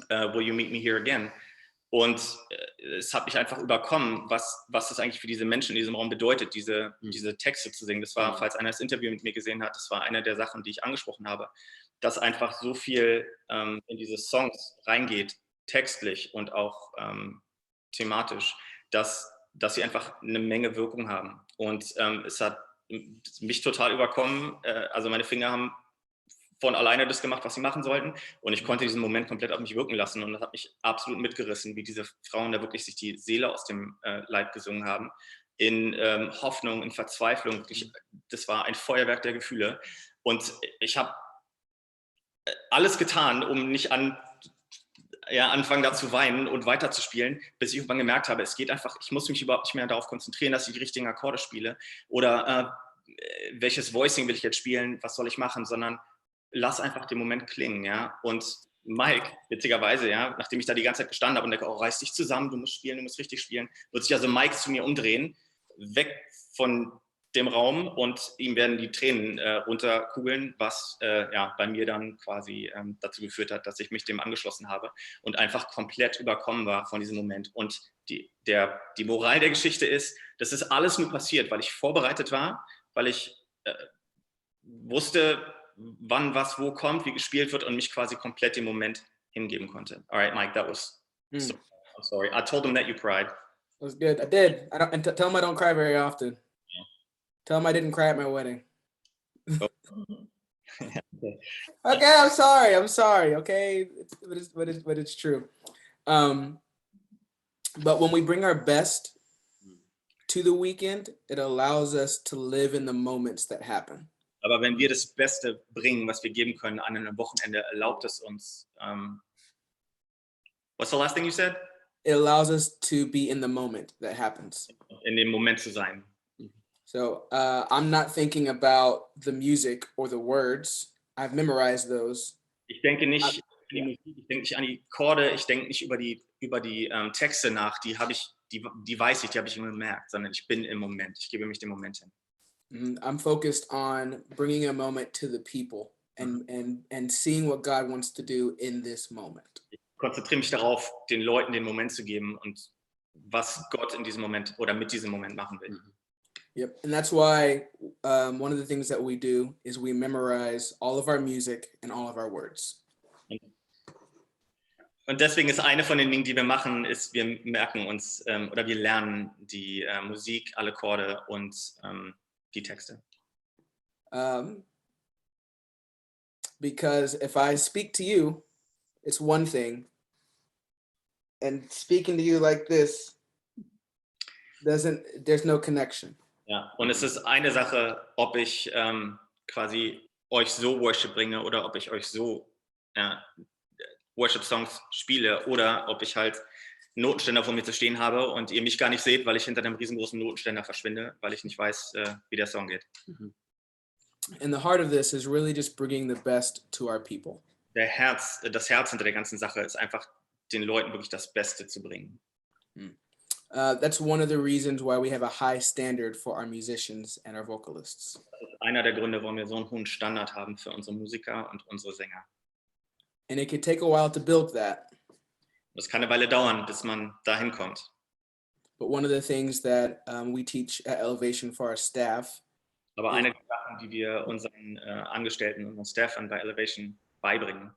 Will you meet me here again? Und es hat mich einfach überkommen, was das eigentlich für diese Menschen in diesem Raum bedeutet, diese Texte zu singen. Das war, falls einer das Interview mit mir gesehen hat, das war eine der Sachen, die ich angesprochen habe, dass einfach so viel in diese Songs reingeht, textlich und auch thematisch, dass sie einfach eine Menge Wirkung haben. Und es hat mich total überkommen. Also meine Finger haben von alleine das gemacht, was sie machen sollten. Und ich konnte diesen Moment komplett auf mich wirken lassen. Und das hat mich absolut mitgerissen, wie diese Frauen da wirklich sich die Seele aus dem Leib gesungen haben. In Hoffnung, in Verzweiflung. Das war ein Feuerwerk der Gefühle. Und ich habe alles getan, um nicht anfangen da zu weinen und weiterzuspielen, bis ich irgendwann gemerkt habe, es geht einfach, ich muss mich überhaupt nicht mehr darauf konzentrieren, dass ich die richtigen Akkorde spiele oder welches Voicing will ich jetzt spielen, was soll ich machen, sondern lass einfach den Moment klingen, ja. Und Mike, witzigerweise, ja, nachdem ich da die ganze Zeit gestanden habe und denke, oh, reiß dich zusammen, du musst spielen, du musst richtig spielen, wird sich also Mike zu mir umdrehen, weg von dem Raum und ihm werden die Tränen runterkugeln, was bei mir dann quasi dazu geführt hat, dass ich mich dem angeschlossen habe und einfach komplett überkommen war von diesem Moment. Und die Moral der Geschichte ist, das ist alles nur passiert, weil ich vorbereitet war, weil ich wusste, wann was wo kommt, wie gespielt wird und mich quasi komplett dem Moment hingeben konnte. All right, Mike, that was so, I'm sorry. I told him that you cried. That was good. I did. Tell him I don't cry very often. Yeah. Tell him I didn't cry at my wedding. Oh. Okay, I'm sorry. Okay, but it's true. But when we bring our best to the weekend, it allows us to live in the moments that happen. Aber wenn wir das Beste bringen, was wir geben können an einem Wochenende, erlaubt es uns. What's the last thing you said? It allows us to be in the moment that happens. In dem Moment zu sein. So I'm not thinking about the music or the words. I've memorized those. Ich denke nicht an die Musik, ich denke nicht an die Chorde, ich denke nicht über die Texte nach, die weiß ich, die habe ich immer gemerkt, sondern ich bin im Moment, ich gebe mich dem Moment hin. I'm focused on bringing a moment to the people and seeing what God wants to do in this moment. Ich konzentriere mich darauf, den Leuten den Moment zu geben und was Gott in diesem Moment oder mit diesem Moment machen will. Yep, and that's why one of the things that we do is we memorize all of our music and all of our words. Und deswegen ist eine von den Dingen, die wir machen, ist, wir merken uns oder wir lernen die Musik, alle Chorde und die Texte. Because if I speak to you, it's one thing, and speaking to you like this there's no connection. Ja, und es ist eine Sache, ob ich quasi euch so Worship bringe oder ob ich euch so Worship-Songs spiele oder ob ich halt Notenständer vor mir zu stehen habe und ihr mich gar nicht seht, weil ich hinter einem riesengroßen Notenständer verschwinde, weil ich nicht weiß, wie der Song geht. And the heart of this is really just bringing the best to our people. Das Herz hinter der ganzen Sache ist einfach, den Leuten wirklich das Beste zu bringen. That's one of the reasons why we have a high standard for our musicians and our vocalists. Das ist einer der Gründe, warum wir so einen hohen Standard haben für unsere Musiker und unsere Sänger. And it can take a while to build that. Das kann eine Weile dauern, bis man dahin kommt. But one of the things that we teach at Elevation for our staff. Aber eine der Sachen, die wir unseren Angestellten und unseren Staffern bei Elevation beibringen,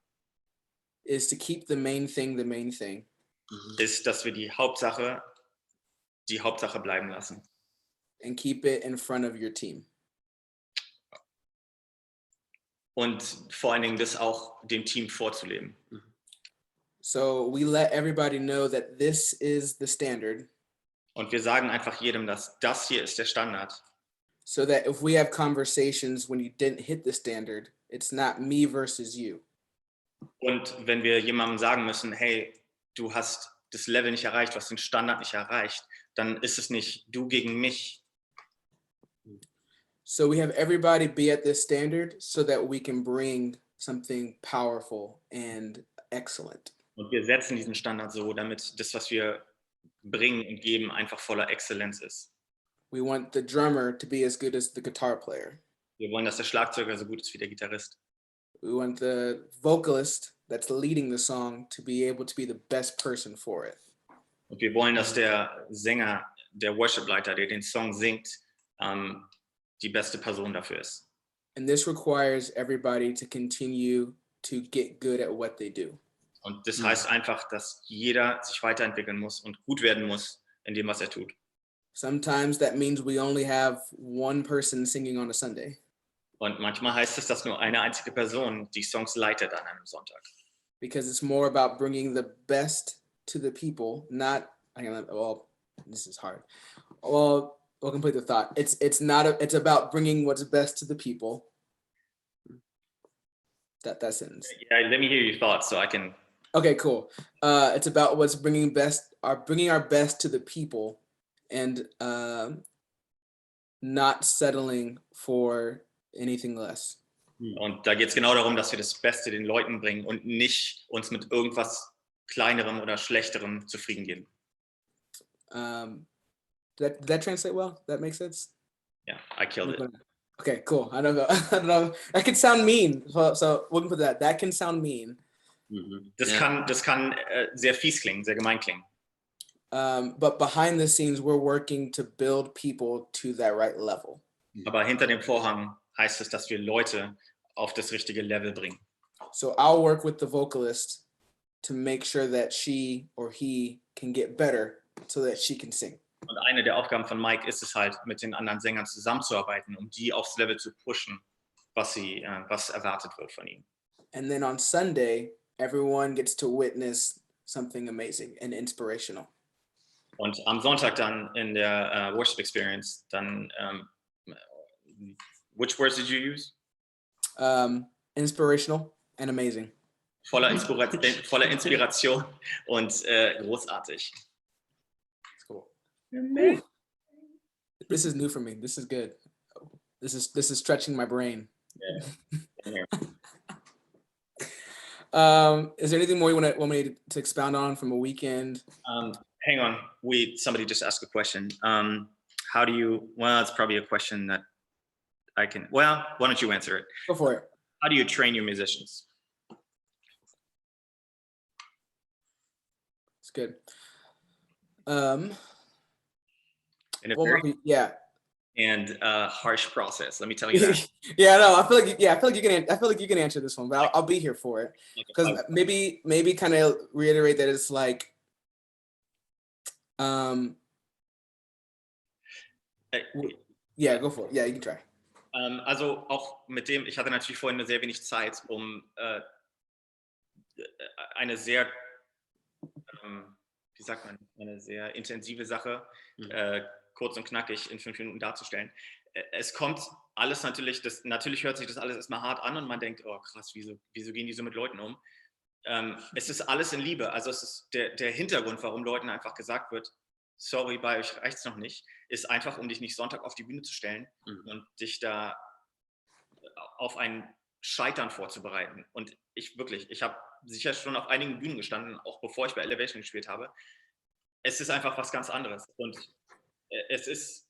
is to keep the main thing, ist, dass wir die Hauptsache bleiben lassen. And keep it in front of your team. Und vor allen Dingen das auch dem Team vorzuleben. So we let everybody know that this is the standard, Und wir sagen einfach jedem, dass das hier ist der Standard. so that if we have conversations when you didn't hit the standard, it's not me versus you. Und wenn wir jemandem sagen müssen, hey, du hast das Level nicht erreicht, du hast den Standard nicht erreicht, dann ist es nicht du gegen mich. So we have everybody be at this standard so that we can bring something powerful and excellent. Und wir setzen diesen Standard so, damit das, was wir bringen und geben, einfach voller Exzellenz ist. We want the drummer to be as good as the guitar player. Wir wollen, dass der Schlagzeuger so gut ist wie der Gitarrist. We want the vocalist that's leading the song to be able to be the best person for it. Und wir wollen, dass der Sänger, der Worship-Leiter, der den Song singt, die beste Person dafür ist. And this requires everybody to continue to get good at what they do. Und das heißt einfach, dass jeder sich weiterentwickeln muss und gut werden muss in dem, was er tut. Sometimes that means we only have one person singing on a Sunday. Und manchmal heißt es, dass nur eine einzige Person die Songs leitet an einem Sonntag. Because it's more about bringing the best to the people, not, well, this is hard. Well, we'll complete the thought. It's about bringing what's best to the people. That sentence. Yeah, let me hear your thoughts so I can. Okay, cool. It's about what's bringing our best to the people, and not settling for anything less. Und da geht es genau darum, dass wir das Beste den Leuten bringen und nicht uns mit irgendwas Kleinerem oder Schlechterem zufrieden geben. Did that translate well? That makes sense? Yeah, I killed it. Okay, cool. I don't know. That can sound mean. So we can put that. That can sound mean. Das kann sehr fies klingen, sehr gemein klingen. But behind the scenes, we're working to build people to that right level. Aber hinter dem Vorhang heißt es, dass wir Leute auf das richtige Level bringen. So I'll work with the vocalist to make sure that she or he can get better so that she can sing. Und eine der Aufgaben von Mike ist es halt, mit den anderen Sängern zusammenzuarbeiten, um die aufs Level zu pushen, was erwartet wird von ihnen. And then on Sunday, everyone gets to witness something amazing and inspirational. Und am Sonntag dann in der Worship Experience, dann, which words did you use? Inspirational and amazing. Voller Inspiration und großartig. That's cool. This is new for me. This is good. This is stretching my brain. Yeah. Is there anything more you want me to expound on from a weekend? Hang on. Somebody just asked a question. How do you? Well, it's probably a question that I can. Well, why don't you answer it? Go for it. How do you train your musicians? It's good. In a well, very yeah. and harsh process. Let me tell you that. Yeah, no, I feel like you can answer this one, but I'll be here for it. Because maybe kind of reiterate that it's like yeah, go for it. Yeah, you can try. Also auch mit dem, ich hatte natürlich vorhin nur sehr wenig Zeit, um eine sehr, wie sagt man, eine sehr intensive Sache kurz und knackig in 5 Minuten darzustellen. Es kommt alles natürlich hört sich das alles erstmal hart an und man denkt, oh krass, wieso gehen die so mit Leuten um? Es ist alles in Liebe, also es ist der Hintergrund, warum Leuten einfach gesagt wird, sorry, bei euch reicht's noch nicht, ist einfach, um dich nicht Sonntag auf die Bühne zu stellen und dich da auf ein Scheitern vorzubereiten. Und ich habe sicher schon auf einigen Bühnen gestanden, auch bevor ich bei Elevation gespielt habe. Es ist einfach was ganz anderes. Und es ist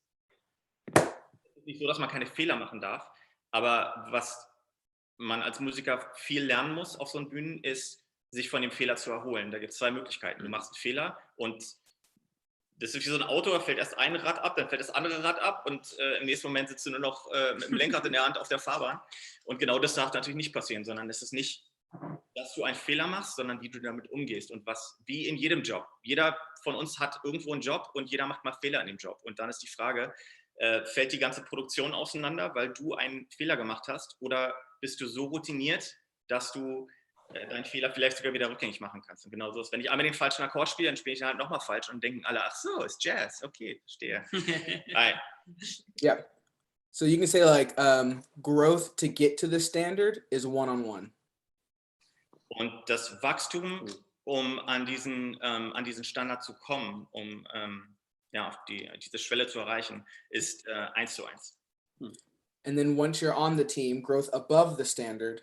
nicht so, dass man keine Fehler machen darf, aber was man als Musiker viel lernen muss auf so einen Bühnen, ist, sich von dem Fehler zu erholen. Da gibt es 2 Möglichkeiten. Du machst einen Fehler und das ist wie so ein Auto, da fällt erst ein Rad ab, dann fällt das andere Rad ab und im nächsten Moment sitzt du nur noch mit dem Lenkrad in der Hand auf der Fahrbahn. Und genau das darf natürlich nicht passieren, sondern es ist nicht, dass du einen Fehler machst, sondern wie du damit umgehst. Und wie in jedem Job. Jeder von uns hat irgendwo einen Job und jeder macht mal Fehler in dem Job. Und dann ist die Frage, fällt die ganze Produktion auseinander, weil du einen Fehler gemacht hast? Oder bist du so routiniert, dass du deinen Fehler vielleicht sogar wieder rückgängig machen kannst. Und genau so ist, wenn ich einmal den falschen Akkord spiele, dann spiele ich halt nochmal falsch und denken alle, ach so, ist Jazz, okay, verstehe. Right. Yeah. So you can say like growth to get to the standard is one-on-one. Und das Wachstum, um an diesen Standard zu kommen, um auf diese Schwelle zu erreichen, ist 1:1. And then once you're on the team, growth above the standard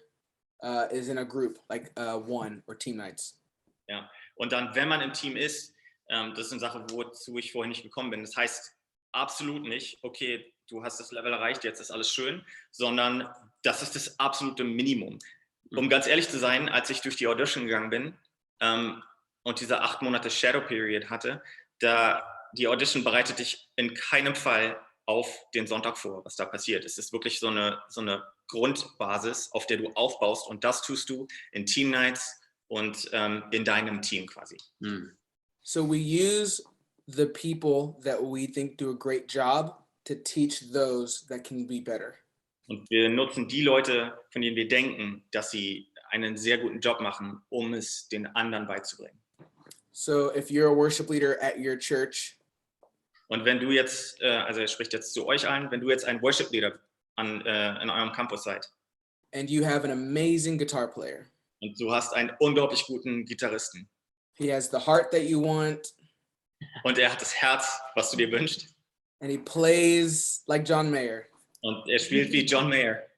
is in a group, like one or team nights. Ja. Und dann, wenn man im Team ist, das ist eine Sache, wozu ich vorhin nicht gekommen bin. Das heißt absolut nicht, okay, du hast das Level erreicht, jetzt ist alles schön, sondern das ist das absolute Minimum. Um ganz ehrlich zu sein, als ich durch die Audition gegangen bin und diese 8 Monate Shadow Period hatte, die Audition bereitet dich in keinem Fall auf den Sonntag vor, was da passiert. Es ist wirklich so eine Grundbasis, auf der du aufbaust, und das tust du in Team Nights und in deinem Team quasi. So we use the people that we think do a great job to teach those that can be better. Und wir nutzen die Leute, von denen wir denken, dass sie einen sehr guten Job machen, um es den anderen beizubringen. So if you're a worship leader at your church, und wenn du jetzt, also er spricht jetzt zu euch allen, wenn du jetzt ein Worship Leader in eurem Campus seid and you have an amazing guitar player, und du hast einen unglaublich guten Gitarristen he has the heart that you want, und er hat das Herz, was du dir wünschst, and he plays like John Mayer, und er spielt wie John Mayer,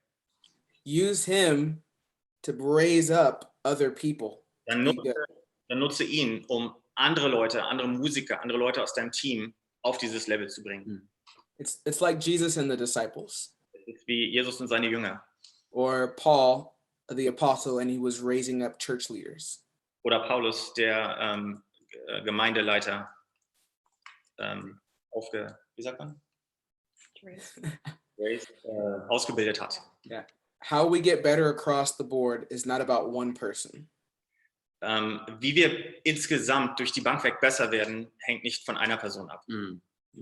use him to raise up other people. dann nutze ihn, um andere Leute, andere Musiker, andere Leute aus deinem Team auf dieses Level zu bringen. It's like Jesus and the disciples. Es ist wie Jesus und seine Jünger. Or Paul, the apostle, and he was raising up church leaders. Oder Paulus, der Gemeindeleiter wie sagt man? Ausgebildet hat. Yeah. How we get better across the board is not about one person. Wie wir insgesamt durch die Bank weg besser werden, hängt nicht von einer Person ab.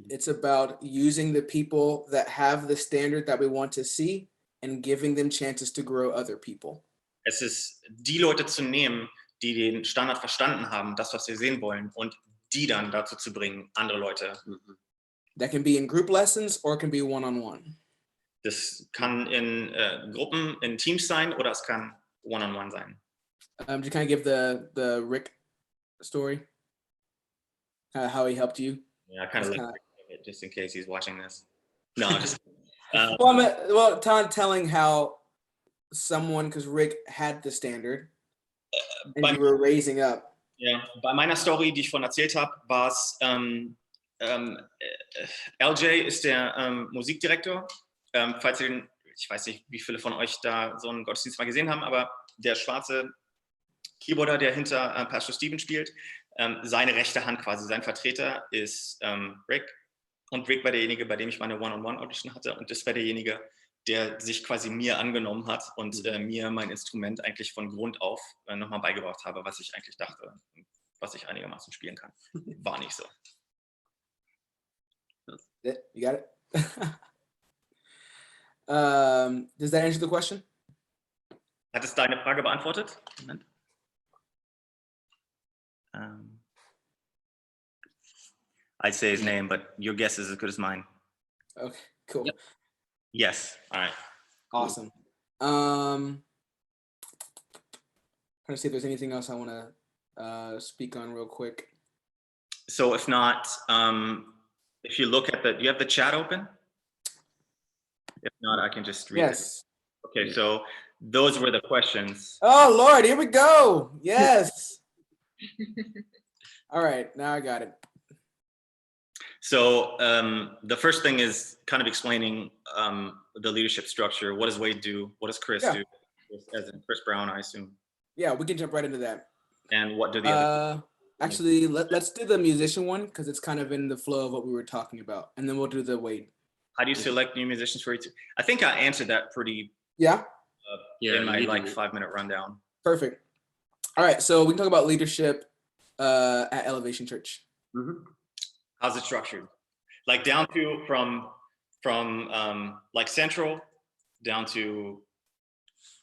It's about using the people that have the standard that we want to see and giving them chances to grow other people. Es ist, die Leute zu nehmen, die den Standard verstanden haben, das, was wir sehen wollen, und die dann dazu zu bringen, andere Leute. That can be in group lessons or it can be one-on-one. Das kann in Gruppen, in Teams sein, oder es kann one-on-one sein. Do you kind of give the Rick story? How he helped you? Yeah, kind of like it, just in case he's watching this. No, just telling how someone, because Rick had the standard and you were raising up. Ja, bei meiner Story, die ich vorhin erzählt habe, war es LJ ist der Musikdirektor. Falls ihr ich weiß nicht, wie viele von euch da so einen Gottesdienst mal gesehen haben, aber der schwarze Keyboarder, der hinter Pastor Steven spielt, seine rechte Hand quasi, sein Vertreter ist Rick. Und Rick war derjenige, bei dem ich meine One-on-One-Audition hatte. Und das war derjenige, der sich quasi mir angenommen hat und mir mein Instrument eigentlich von Grund auf nochmal beigebracht habe, was ich eigentlich dachte, was ich einigermaßen spielen kann. War nicht so. You got it? Does that answer the question? Hat es deine Frage beantwortet? Moment. I'd say his name, but your guess is as good as mine. Okay, cool. Yep. Yes. All right. Awesome. Trying to see if there's anything else I want to speak on real quick. So if not, if you look at do you have the chat open? If not, I can just read it. Okay, so those were the questions. Oh, Lord, here we go. Yes. All right, now I got it. So the first thing is kind of explaining the leadership structure. What does Wade do? What does Chris do? As in Chris Brown, I assume. Yeah, we can jump right into that. And what do the other? Actually, let's do the musician one because it's kind of in the flow of what we were talking about, and then we'll do the Wade. How do you select new musicians for each? I think I answered that pretty. Yeah. In my 5-minute rundown. Perfect. All right, so we can talk about leadership at Elevation Church. Mm-hmm. How's it structured? Like down to from like central down to,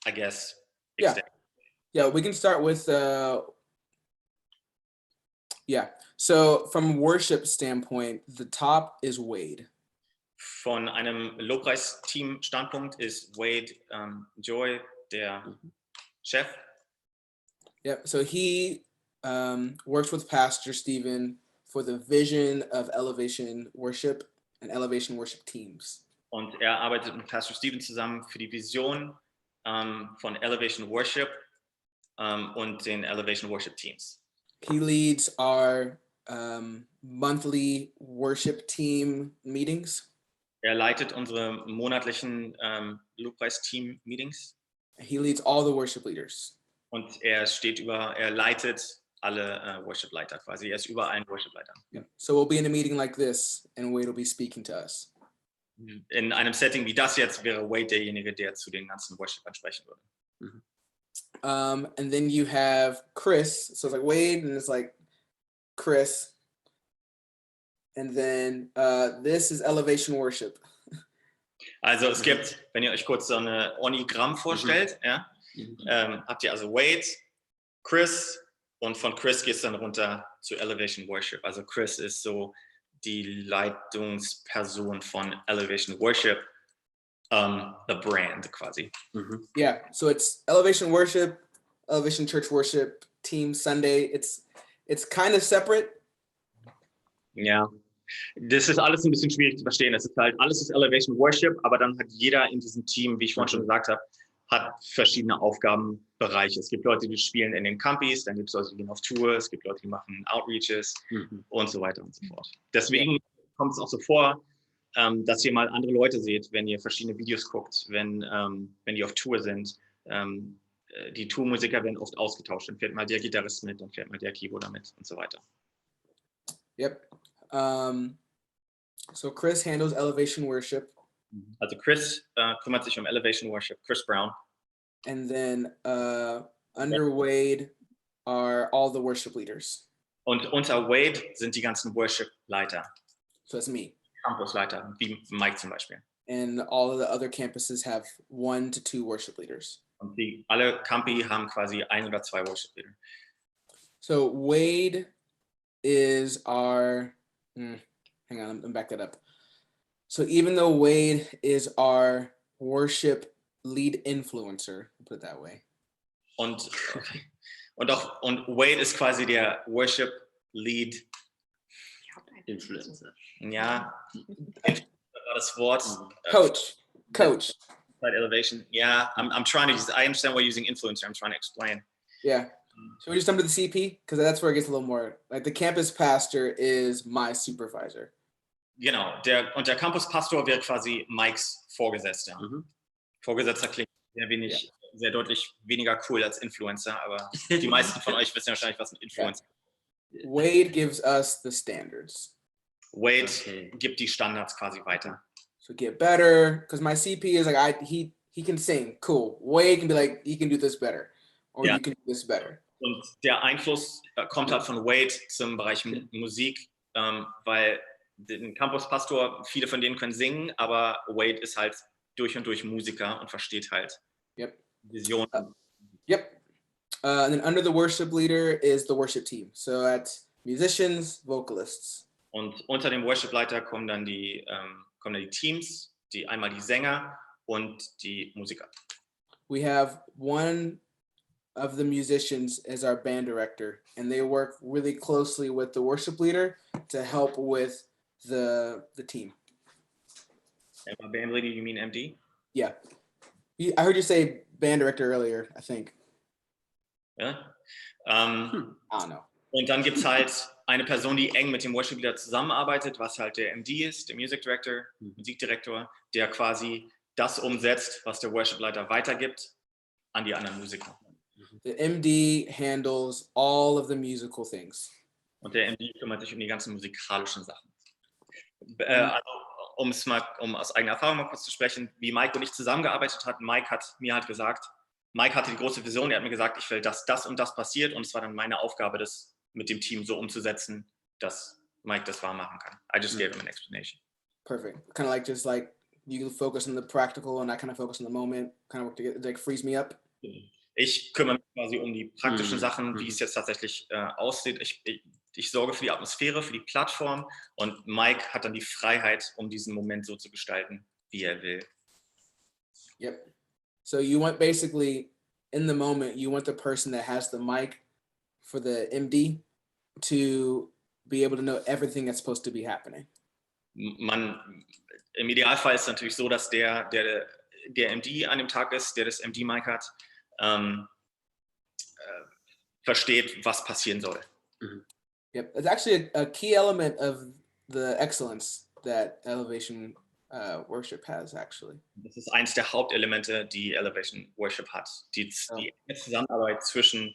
I guess. Yeah. Yeah, we can start with so from worship standpoint, the top is Wade. Von einem Lobpreisteam-Standpunkt ist Wade Joy der Chef. Yep. So he works with Pastor Stephen for the vision of Elevation Worship and Elevation Worship teams. Und er arbeitet mit Pastor Stephen zusammen für die Vision von Elevation Worship und den Elevation Worship Teams. He leads our monthly worship team meetings. Er leitet unsere monatlichen Lobpreisteam-Meetings. He leads all the worship leaders. Und er leitet alle Worship-Leiter quasi. Er ist über allen Worship-Leitern. Yeah. So we'll be in a meeting like this, and Wade will be speaking to us. In einem Setting wie das jetzt wäre Wade derjenige, der zu den ganzen Worshipern sprechen würde. Mhm. And then you have Chris. So it's like Wade, and it's like Chris. And then this is Elevation Worship. Also es gibt, wenn ihr euch kurz so eine Onigramm vorstellt, ja, habt ihr also Wade, Chris und von Chris geht es dann runter zu Elevation Worship. Also Chris ist so die Leitungsperson von Elevation Worship, the brand quasi. Yeah, so it's Elevation Worship, Elevation Church Worship, Team Sunday. It's kind of separate. Ja, das ist alles ein bisschen schwierig zu verstehen. Es ist halt, alles ist Elevation Worship, aber dann hat jeder in diesem Team, wie ich vorhin schon gesagt habe, hat verschiedene Aufgabenbereiche. Es gibt Leute, die spielen in den Campis, dann gibt es Leute, die gehen auf Tour, es gibt Leute, die machen Outreaches und so weiter und so fort. Deswegen kommt es auch so vor, dass ihr mal andere Leute seht, wenn ihr verschiedene Videos guckt, wenn die auf Tour sind. Die Tourmusiker werden oft ausgetauscht. Dann fährt mal der Gitarrist mit, dann fährt mal der Keyboarder mit und so weiter. Yep. So Chris handles Elevation Worship. Also Chris kümmert sich um Elevation Worship, Chris Brown. And then under Wade are all the worship leaders. Und unter Wade sind die ganzen Worship-Leiter. So that's me. Campusleiter, wie Mike zum Beispiel. And all of the other campuses have 1 to 2 worship leaders. Und alle Campi haben quasi 1 oder 2 Worship-Leader. So Wade is our, hang on, let me back that up. So even though Wade is our worship lead influencer, we'll put it that way. Und Wade ist quasi der Worship Lead Influencer. Ja, war das Wort. Coach. Side elevation. Yeah, I'm trying to use, I understand why you're using influencer. I'm trying to explain. Yeah. So we just jump to the CP? Because that's where it gets a little more, like the campus pastor is my supervisor. Genau, der Campuspastor wäre quasi Mikes Vorgesetzter. Vorgesetzter klingt sehr deutlich weniger cool als Influencer, aber die meisten von euch wissen ja wahrscheinlich, was ein Influencer ist. Wade gives us the standards. Wade gibt die Standards quasi weiter. So get better, because my CP is like, he can sing, cool. Wade can be like, he can do this better, or you can do this better. Und der Einfluss kommt halt von Wade zum Bereich Musik, weil den Campuspastor, viele von denen können singen, aber Wade ist halt durch und durch Musiker und versteht halt Visionen. And then under the worship leader is the worship team. So that's musicians, vocalists. Und unter dem Worship-Leiter kommen dann die Teams, einmal die Sänger und die Musiker. We have one of the musicians as our band director, and they work really closely with the worship leader to help with the team. And band leader, you mean MD? Yeah. I heard you say band director earlier, I think. Ja. I don't know. Und dann gibt es halt eine Person, die eng mit dem Worship Leader zusammenarbeitet, was halt der MD ist, der Music Director, Musikdirektor, der quasi das umsetzt, was der Worship Leiter weitergibt an die anderen Musiker. The MD handles all of the musical things. Und der MD kümmert sich um die ganzen musikalischen Sachen. Also, um aus eigener Erfahrung mal kurz zu sprechen, wie Mike und ich zusammengearbeitet hatten. Mike hat mir halt gesagt, Mike hatte die große Vision, er hat mir gesagt, ich will, dass das und das passiert, und es war dann meine Aufgabe, das mit dem Team so umzusetzen, dass Mike das wahr machen kann. I just gave him an explanation. Perfect. Kind of like just like you focus on the practical and I kind of focus on the moment, kind of work together, like frees me up. Ich kümmere mich quasi um die praktischen Sachen, wie es jetzt tatsächlich aussieht. Ich sorge für die Atmosphäre, für die Plattform und Mike hat dann die Freiheit, um diesen Moment so zu gestalten, wie er will. Yep. So you want basically, in the moment, you want the person that has the mic for the MD to be able to know everything that's supposed to be happening. Im Idealfall ist es natürlich so, dass der MD an dem Tag ist, der das MD-Mic hat, versteht, was passieren soll. Yep, it's actually a key element of the excellence that Elevation Worship has, actually. Das ist eins der Hauptelemente, die Elevation Worship hat. Die Zusammenarbeit zwischen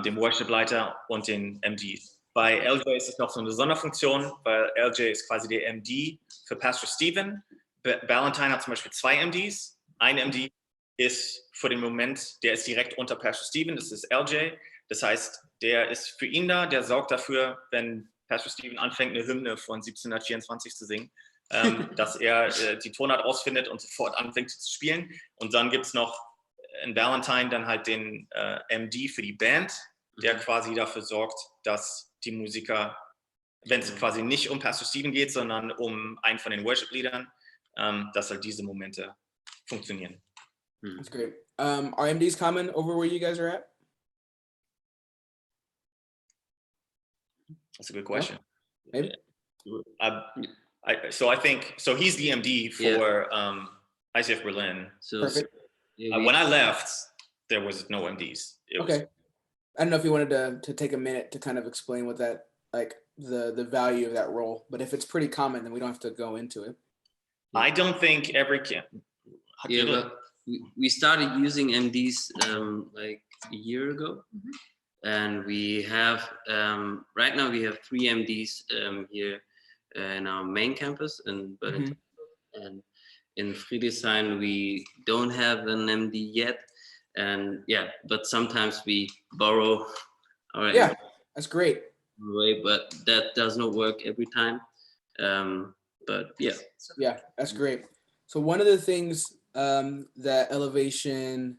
dem Worship-Leiter und den MDs. Bei LJ ist es noch so eine Sonderfunktion, weil LJ ist quasi der MD für Pastor Stephen. Valentine hat zum Beispiel 2 MDs. Ein MD ist für den Moment, der ist direkt unter Pastor Stephen, das ist LJ. Das heißt, der ist für ihn da, der sorgt dafür, wenn Pastor Stephen anfängt, eine Hymne von 1724 zu singen, dass er die Tonart ausfindet und sofort anfängt zu spielen. Und dann gibt es noch in Valentine dann halt den MD für die Band, der quasi dafür sorgt, dass die Musiker, wenn es quasi nicht um Pastor Stephen geht, sondern um einen von den Worship-Liedern, dass halt diese Momente funktionieren. That's great. Are MDs common over where you guys are at? That's a good question. Maybe. So I think, so he's the MD for ICF Berlin. So, Perfect. When I left, there was no MDs. Okay. I don't know if you wanted to take a minute to kind of explain what that, like the value of that role, but if it's pretty common, then we don't have to go into it. I don't think every camp. yeah, but we started using MDs like a year ago, and we have right now we have 3 MDs here in our main campus in Berlin, and in Friedrichshain we don't have an MD yet. And but sometimes we borrow our that's great. way, but that does not work every time. But that's great. So one of the things that Elevation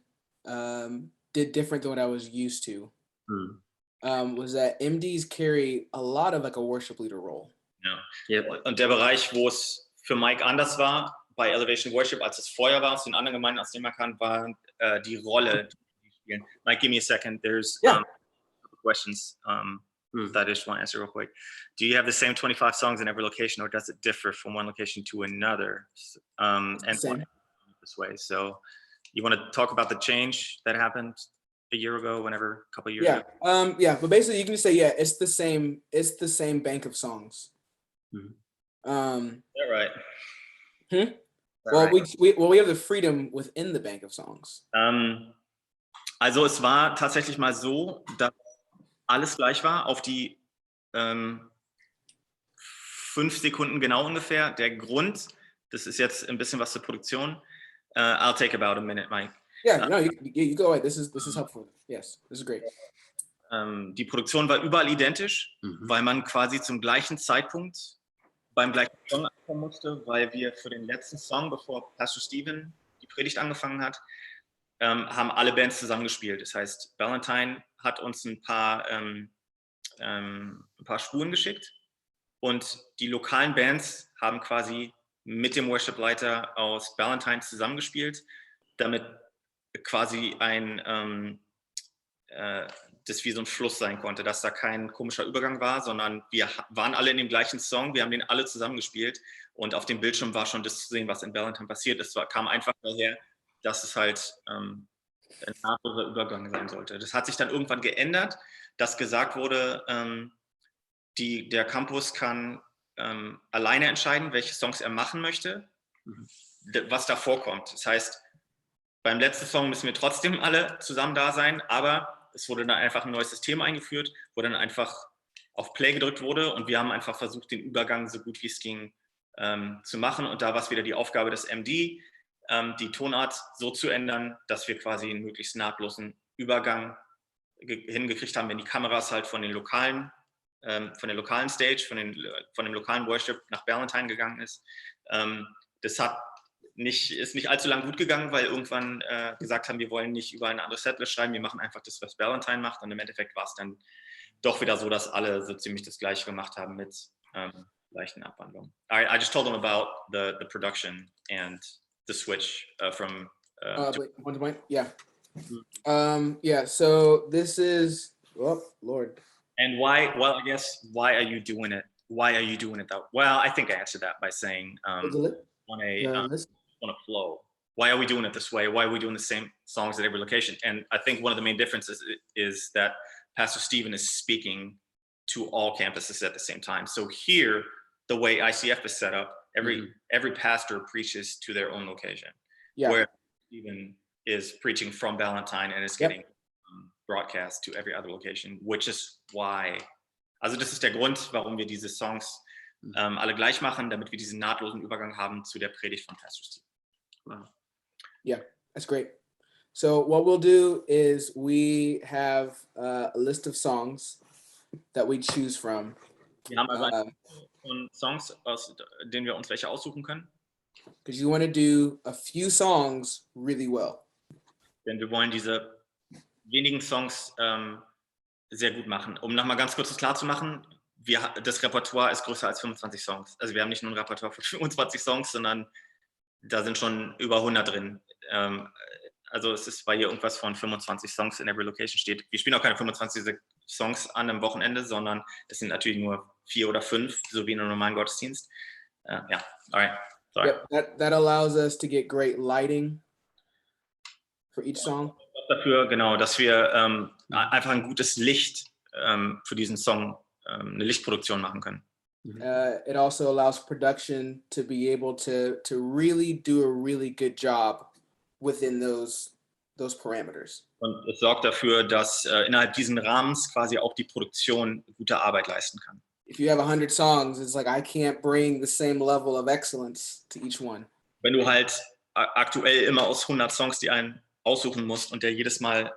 did different than what I was used to was that MDs carry a lot of like a worship leader role. Ja. Und der Bereich, wo es für Mike anders war, bei Elevation Worship, als es vorher war, aus den anderen Gemeinden, aus denen man kann, war die Rolle, die spielen. Mike, give me a second. There's questions that I just want to answer real quick. Do you have the same 25 songs in every location, or does it differ from one location to another? And this way. So you want to talk about the change that happened a year ago, a couple of years ago? But basically you can just say, it's the same bank of songs. Is that right? Well, we have the freedom within the bank of songs. Also es war tatsächlich mal so, dass alles gleich war, auf die 5 Sekunden genau ungefähr. Der Grund, das ist jetzt ein bisschen was zur Produktion. I'll take about a minute, Mike. You go ahead. This is helpful. Yes, this is great. Die Produktion war überall identisch, weil man quasi zum gleichen Zeitpunkt beim gleichen Song anfangen musste, weil wir für den letzten Song, bevor Pastor Stephen die Predigt angefangen hat, haben alle Bands zusammengespielt. Das heißt, Valentine hat uns ein paar Spuren geschickt und die lokalen Bands haben quasi mit dem Worship-Leiter aus Valentine zusammengespielt, damit quasi das wie so ein Fluss sein konnte, dass da kein komischer Übergang war, sondern wir waren alle in dem gleichen Song, wir haben den alle zusammengespielt und auf dem Bildschirm war schon das zu sehen, was in Valentine passiert ist. Kam einfach daher, dass es halt ein nahtloser Übergang sein sollte. Das hat sich dann irgendwann geändert, dass gesagt wurde, der Campus kann alleine entscheiden, welche Songs er machen möchte, was da vorkommt. Das heißt, beim letzten Song müssen wir trotzdem alle zusammen da sein, aber es wurde dann einfach ein neues System eingeführt, wo dann einfach auf Play gedrückt wurde und wir haben einfach versucht, den Übergang so gut wie es ging zu machen. Und da war es wieder die Aufgabe des MD, die Tonart so zu ändern, dass wir quasi einen möglichst nahtlosen Übergang hingekriegt haben, wenn die Kameras halt von der lokalen Stage, von dem lokalen Worship nach Valentine gegangen ist. Das hat ist nicht allzu lang gut gegangen, weil irgendwann gesagt haben, wir wollen nicht über eine andere Setlist schreiben, wir machen einfach das, was Valentine macht. Und im Endeffekt war es dann doch wieder so, dass alle so ziemlich das Gleiche gemacht haben mit leichten Abwandlungen. I just told them about the production and the switch from Wait, yeah. Yeah, so this is, oh, Lord. And why, well, I guess, why are you doing it? Why are you doing it that? Well, I think I answered that by saying on a flow. Why are we doing it this way? Why are we doing the same songs at every location? And I think one of the main differences is that Pastor Stephen is speaking to all campuses at the same time. So here, the way ICF is set up, every pastor preaches to their own location. Yeah. Where Stephen is preaching from Valentine and is getting broadcast to every other location, which is why, also das ist der Grund, warum wir diese Songs alle gleich machen, damit wir diesen nahtlosen Übergang haben zu der Predigt von Pastor Steve. Wow. Yeah, that's great. So what we'll do is we have a list of songs that we choose from. Wir haben also Songs, aus denen wir uns welche aussuchen können. Because you want to do a few songs really well. Denn wir wollen diese wenigen Songs sehr gut machen. Um nochmal ganz kurz das klar zu machen, das Repertoire ist größer als 25 Songs. Also wir haben nicht nur ein Repertoire von 25 Songs, sondern da sind schon über 100 drin. Also es ist, weil hier irgendwas von 25 Songs in every location steht. Wir spielen auch keine 25 Songs an einem Wochenende, sondern es sind natürlich nur 4 oder 5, so wie in einem normalen Gottesdienst. Ja, alright. Sorry. Yep, that allows us to get great lighting for each song. Dafür, genau, dass wir einfach ein gutes Licht für diesen Song, eine Lichtproduktion machen können. It also allows production to be able to really do a really good job within those parameters. Und es sorgt dafür, dass innerhalb diesen Rahmens quasi auch die Produktion gute Arbeit leisten kann. If you have 100 songs, it's like I can't bring the same level of excellence to each one. Wenn du halt aktuell immer aus 100 Songs die einen aussuchen musst und der jedes Mal,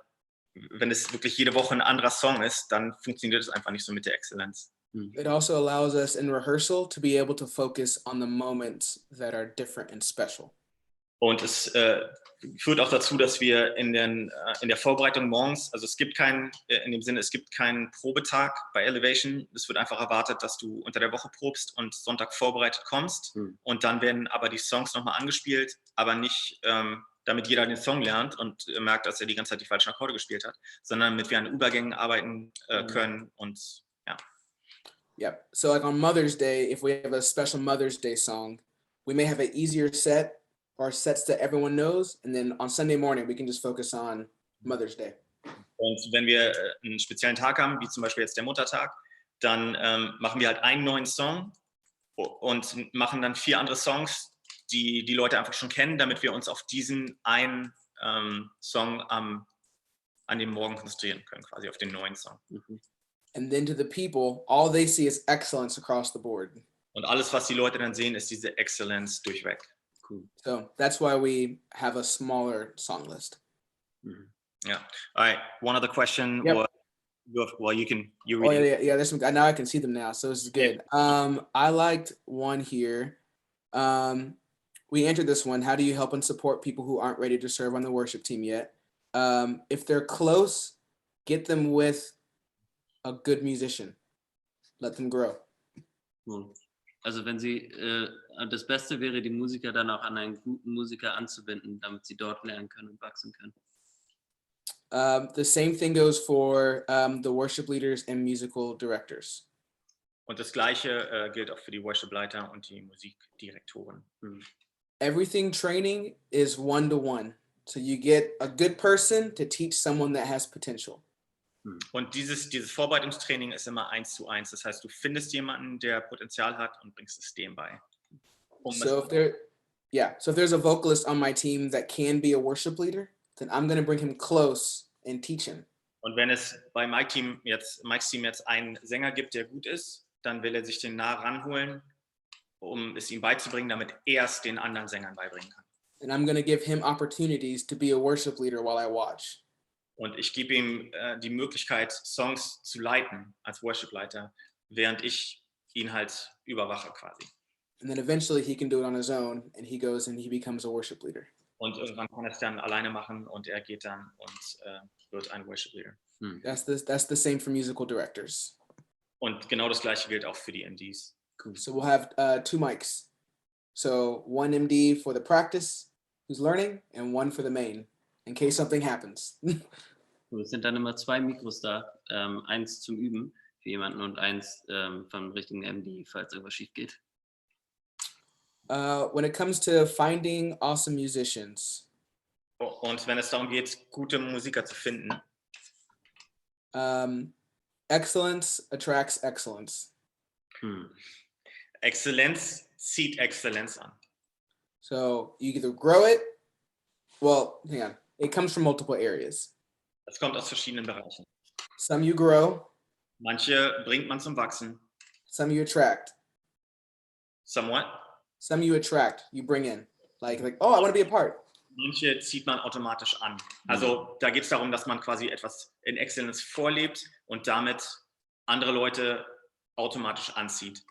wenn es wirklich jede Woche ein anderer Song ist, dann funktioniert es einfach nicht so mit der Exzellenz. It also allows us in rehearsal to be able to focus on the moments that are different and special. Und es führt auch dazu, dass wir in der Vorbereitung morgens, also es gibt keinen Probetag bei Elevation. Es wird einfach erwartet, dass du unter der Woche probst und Sonntag vorbereitet kommst. Und dann werden aber die Songs nochmal angespielt, aber nicht, damit jeder den Song lernt und merkt, dass er die ganze Zeit die falschen Akkorde gespielt hat, sondern damit wir an Übergängen arbeiten können und ja. Yeah. So like on Mother's Day, if we have a special Mother's Day song, we may have an easier set or sets that everyone knows. And then on Sunday morning, we can just focus on Mother's Day. Und wenn wir einen speziellen Tag haben, wie zum Beispiel jetzt der Muttertag, dann machen wir halt einen neuen Song und machen dann 4 andere Songs, die die Leute einfach schon kennen, damit wir uns auf diesen einen Song an dem Morgen konzentrieren können, quasi auf den neuen Song. And then to the people, all they see is excellence across the board. Und alles, was die Leute dann sehen, ist diese Exzellenz durchweg. Cool. So that's why we have a smaller song list. Yeah. All right. One other question. Yep. Well, you read it. Yeah. This one, now I can see them now, so this is good. I liked one here. We entered this one. How do you help and support people who aren't ready to serve on the worship team yet? If they're close, get them with a good musician. Let them grow. Also wenn sie, das Beste wäre, die Musiker dann auch an einen guten Musiker anzubinden, damit sie dort lernen können und wachsen können. The same thing goes for the worship leaders and musical directors. Und das Gleiche gilt auch für die Worship-Leiter und die Musikdirektoren. Everything training is one-to-one. So you get a good person to teach someone that has potential. Und dieses Vorbereitungstraining ist immer 1:1. Das heißt, du findest jemanden, der Potenzial hat und bringst es dem bei. So if there's a vocalist on my team that can be a worship leader, then I'm going to bring him close and teach him. Und wenn es bei Mikes Team jetzt einen Sänger gibt, der gut ist, dann will er sich den nah ranholen, um es ihm beizubringen, damit er es den anderen Sängern beibringen kann. And I'm going to give him opportunities to be a worship leader while I watch. Und ich gebe ihm die Möglichkeit, Songs zu leiten als Worship-Leiter, während ich ihn halt überwache quasi. And then eventually he can do it on his own, and he goes and he becomes a worship leader. Und irgendwann kann er es dann alleine machen und er geht dann und wird ein Worship Leader. That's the same for musical directors. Und genau das Gleiche gilt auch für die MDs. Cool. So we'll have 2 mics. So one MD for the practice, who's learning, and one for the main, in case something happens. So, es sind dann immer 2 Mikros da, eins zum Üben für jemanden und eins vom richtigen MD, falls irgendwas schief geht. When it comes to finding awesome musicians, Und wenn es darum geht, gute Musiker zu finden, excellence attracts excellence. Exzellenz zieht Exzellenz an. So you either grow it, well, hang on, it comes from multiple areas. Das kommt aus verschiedenen Bereichen. Some you grow, Manche bringt man zum Wachsen. some you attract. Somewhat. Some you attract, you bring in. Like, oh, I want to be a part. Manche zieht man automatisch an. Also da geht es darum, dass man quasi etwas in Exzellenz vorlebt und damit andere Leute automatisch anzieht.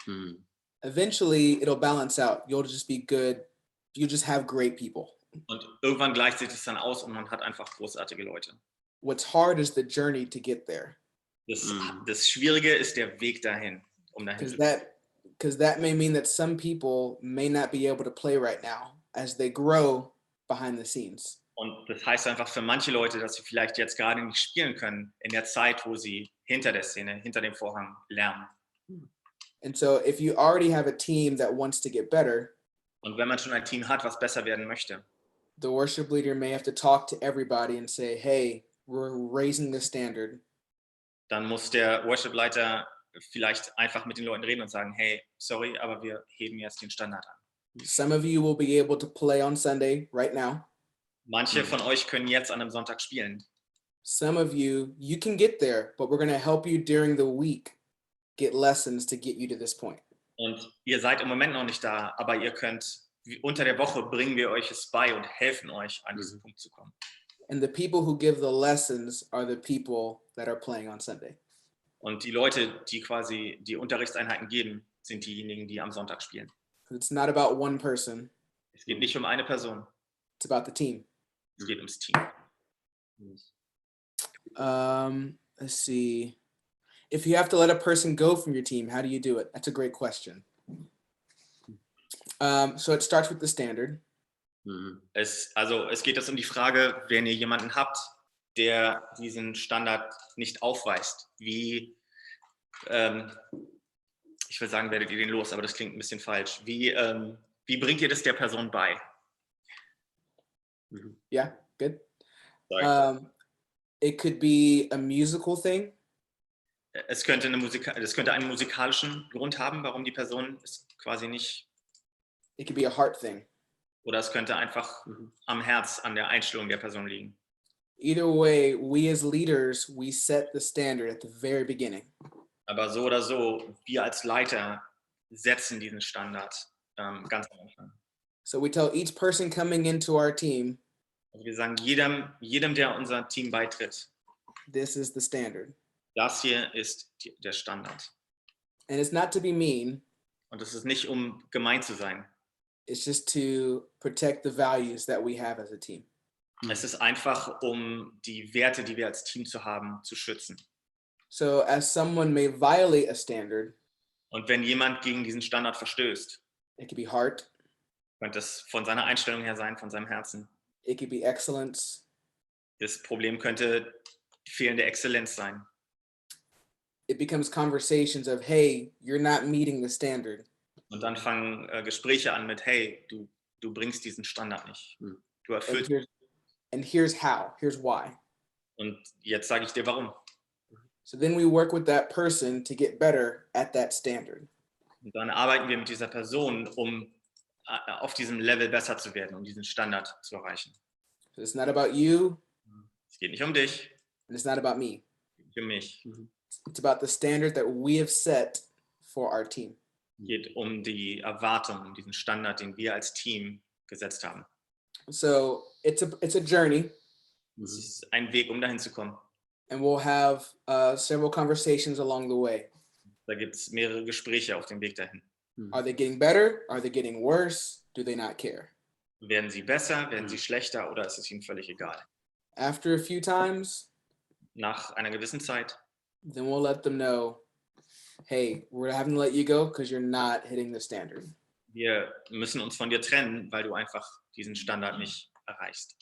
Eventually, it'll balance out. You'll just be good. You just have great people. Und irgendwann gleicht sich das dann aus und man hat einfach großartige Leute. What's hard is the journey to get there. Das Schwierige ist der Weg dahin, um dahin zu kommen. Because that may mean that some people may not be able to play right now as they grow behind the scenes. Und das heißt einfach für manche Leute, dass sie vielleicht jetzt gerade nicht spielen können in der Zeit, wo sie hinter der Szene, hinter dem Vorhang lernen. And so if you already have a team that wants to get better, Und wenn man schon ein Team hat, was besser werden möchte, the worship leader may have to talk to everybody and say, hey, we're raising the standard. dann muss der Worship-Leiter vielleicht einfach mit den Leuten reden und sagen, hey, sorry, aber wir heben jetzt den Standard an. Some of you will be able to play on Sunday right now. Manche von euch können jetzt an einem Sonntag spielen. Some of you, you can get there, but we're going to help you during the week get lessons to get you to this point. Und ihr seid im Moment noch nicht da, aber ihr könnt, unter der Woche bringen wir euch es bei und helfen euch, an diesen Punkt zu kommen. And the people who give the lessons are the people that are playing on Sunday. Und die Leute, die quasi die Unterrichtseinheiten geben, sind diejenigen, die am Sonntag spielen. It's not about one person, Es geht nicht um eine Person, it's about the team. es geht ums Team. Let's see. If you have to let a person go from your team, how do you do it? That's a great question. So it starts with the standard. Es geht jetzt um die Frage, wenn ihr jemanden habt, der diesen Standard nicht aufweist, wie, ich will sagen, werdet ihr den los, aber das klingt ein bisschen falsch. Wie bringt ihr das der Person bei? Yeah, good. Sorry. It could be a musical thing. Es könnte einen musikalischen Grund haben, warum die Person es quasi nicht. It could be a heart thing. Oder es könnte einfach am Herz, an der Einstellung der Person liegen. Either way, we as leaders, we set the standard at the very beginning. Aber so oder so, wir als Leiter setzen diesen Standard ganz am Anfang. So we tell each person coming into our team, Also wir sagen jedem, der unser Team beitritt, this is the standard. das hier ist der Standard. And it's not to be mean, Und es ist nicht, um gemein zu sein. it's just to protect the values that we have as a team. Es ist einfach, um die Werte, die wir als Team zu haben, zu schützen. So as someone may violate a standard, Und wenn jemand gegen diesen Standard verstößt, it could be heart, könnte es von seiner Einstellung her sein, von seinem Herzen. it could be excellence, Das Problem könnte fehlende Exzellenz sein. it becomes conversations of, hey, you're not meeting the standard. Und dann fangen Gespräche an mit, hey, du bringst diesen Standard nicht. Du erfüllst. And here's how, here's why. Und jetzt sage ich dir, warum. So then we work with that person to get better at that standard. Und dann arbeiten wir mit dieser Person, um auf diesem Level besser zu werden, um diesen Standard zu erreichen. So it's not about you, Es geht nicht um dich, and it's not about me. es geht um mich. It's about the standard that we have set for our team. Es geht um die Erwartung, um diesen Standard, den wir als Team gesetzt haben. So it's a journey, Es ist ein Weg, um dahin zu kommen. and we'll have several conversations along the way. Da gibt es mehrere Gespräche auf dem Weg dahin. Are they getting better? Are they getting worse? Do they not care? Werden sie besser, werden sie schlechter oder ist es ihnen völlig egal? After a few times, Nach einer gewissen Zeit then we'll let them know, hey, we're having to let you go because you're not hitting the standard. wir müssen uns von dir trennen, weil du einfach diesen Standard nicht erreichst.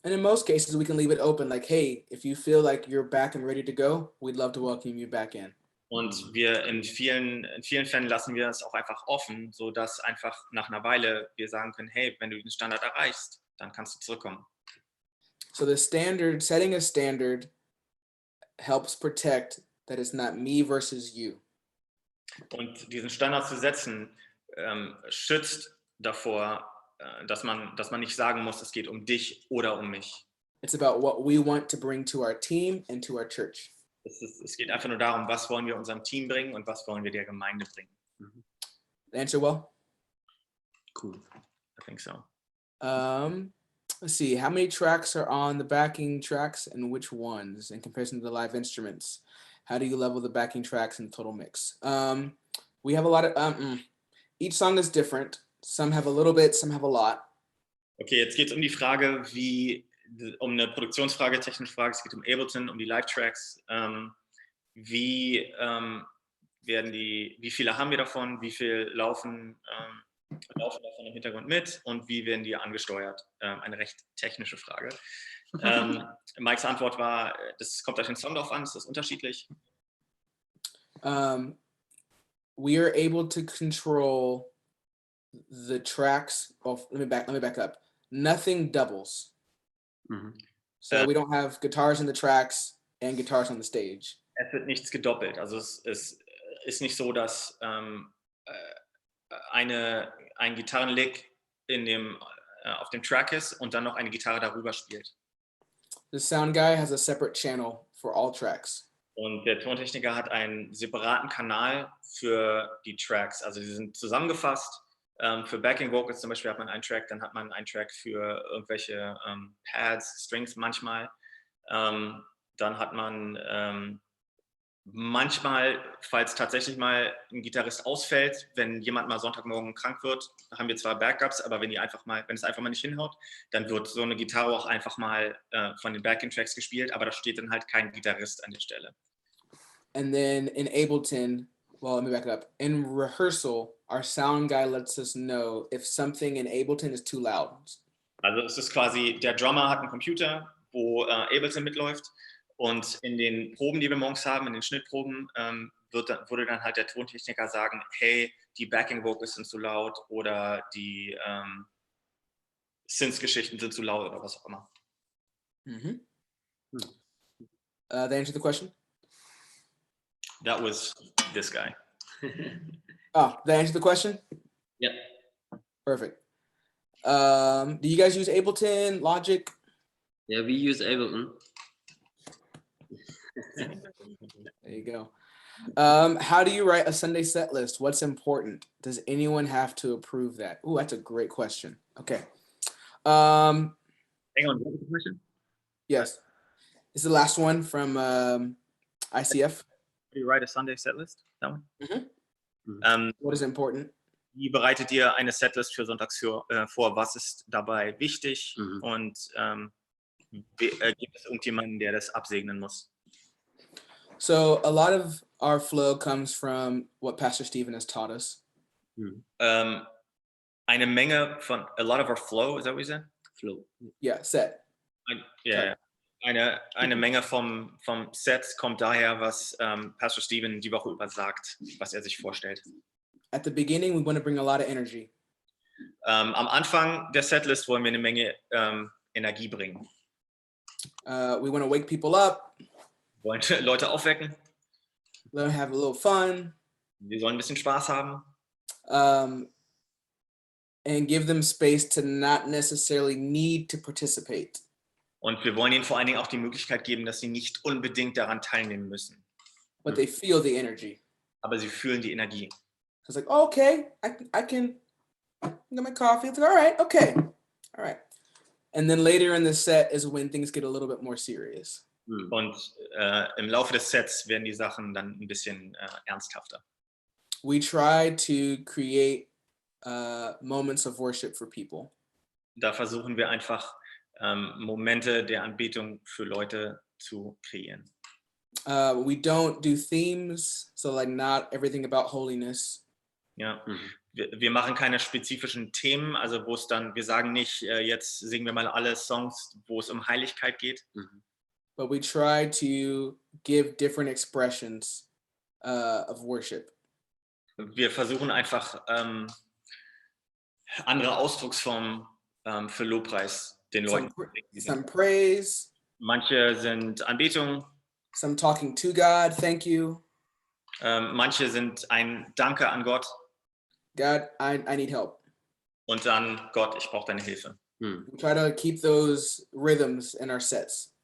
And in most cases, we can leave it open, like, hey, if you feel like you're back and ready to go, we'd love to welcome you back in. Und wir in vielen Fällen lassen wir es auch einfach offen, sodass einfach nach einer Weile wir sagen können, hey, wenn du den Standard erreichst, dann kannst du zurückkommen. So the standard, setting a standard helps protect that it's not me versus you. Und diesen Standard zu setzen, schützt davor, dass man nicht sagen muss, es geht um dich oder um mich. It's about what we want to bring to our team and to our church. Es geht einfach nur darum, was wollen wir unserem Team bringen und was wollen wir der Gemeinde bringen. Answer well? Cool. I think so. Let's see, how many tracks are on the backing tracks and which ones in comparison to the live instruments? How do you level the backing tracks in the total mix? We have a lot of, each song is different. Some have a little bit, some have a lot. Okay, jetzt geht es um die Frage, um eine Produktionsfrage, technische Frage, es geht um Ableton, um die Live-Tracks. Wie viele haben wir davon, wie viel laufen davon im Hintergrund mit und wie werden die angesteuert? Eine recht technische Frage. Mikes Antwort war, das kommt auf den Song drauf an, ist das unterschiedlich? We are able to control the tracks of, let me back up. Nothing doubles. So we don't have guitars in the tracks and guitars on the stage. Es wird nichts gedoppelt. Also es ist nicht so, dass ein Gitarrenlick auf dem Track ist und dann noch eine Gitarre darüber spielt. The sound guy has a separate channel for all tracks. Und der Tontechniker hat einen separaten Kanal für die Tracks. Also die sind zusammengefasst. Für Backing Vocals zum Beispiel hat man einen Track, dann hat man einen Track für irgendwelche Pads, Strings manchmal. Dann hat man manchmal, falls tatsächlich mal ein Gitarrist ausfällt, wenn jemand mal Sonntagmorgen krank wird, haben wir zwar Backups, aber wenn es einfach mal nicht hinhaut, dann wird so eine Gitarre auch einfach mal von den Backing Tracks gespielt, aber da steht dann halt kein Gitarrist an der Stelle. And then in Ableton, well, let me back up. In rehearsal, our sound guy lets us know if something in Ableton is too loud. Also es ist quasi, der Drummer hat einen Computer, wo Ableton mitläuft und in den Proben, die wir morgens haben, in den Schnittproben, würde dann halt der Tontechniker sagen, hey, die Backing Vocals sind zu laut oder die Synth-Geschichten sind zu laut oder was auch immer. That answer the question? That was this guy. Oh, that answer the question? Yeah. Perfect. Do you guys use Ableton, Logic? Yeah, we use Ableton. There you go. How do you write a Sunday set list? What's important? Does anyone have to approve that? Ooh, that's a great question. Okay. Hang on, what was the question? Yes. This is the last one from ICF. Do you write a Sunday set list? That one? What is important? Wie bereitet ihr eine Setlist für Sonntags vor? Was ist dabei wichtig? Und gibt es irgendjemanden, der das absegnen muss? So a lot of our flow comes from what Pastor Stephen has taught us. Eine Menge von, a lot of our flow, is that what you said? Flow. Yeah, set. Yeah. Eine Menge vom Set kommt daher, was Pastor Stephen die Woche über sagt, was er sich vorstellt. At the beginning, we want to bring a lot of energy. Am Anfang der Setlist wollen wir eine Menge Energie bringen. We want to wake people up. Wir wollen Leute aufwecken. Let them have a little fun. Wir sollen ein bisschen Spaß haben. And give them space to not necessarily need to participate. Und wir wollen ihnen vor allen Dingen auch die Möglichkeit geben, dass sie nicht unbedingt daran teilnehmen müssen. But they feel the energy. Aber sie fühlen die Energie. It's like, oh, okay, I can get my coffee. It's like, all right, okay, all right. And then later in the set is when things get a little bit more serious. Und im Laufe des Sets werden die Sachen dann ein bisschen ernsthafter. we try to create moments of worship for people. Da versuchen wir einfach Momente der Anbetung für Leute zu kreieren. We don't do themes, so like not everything about holiness. Ja, wir machen keine spezifischen Themen, also wo es dann, wir sagen nicht, jetzt singen wir mal alle Songs, wo es um Heiligkeit geht. But we try to give different expressions of worship. Wir versuchen einfach andere Ausdrucksformen für Lobpreis den Leuten. Some praise. Manche sind Anbetung. Some talking to God, thank you. Manche sind ein Danke an Gott. God, I need help. Und dann, Gott, ich brauche deine Hilfe. We try to keep those rhythms in our sets.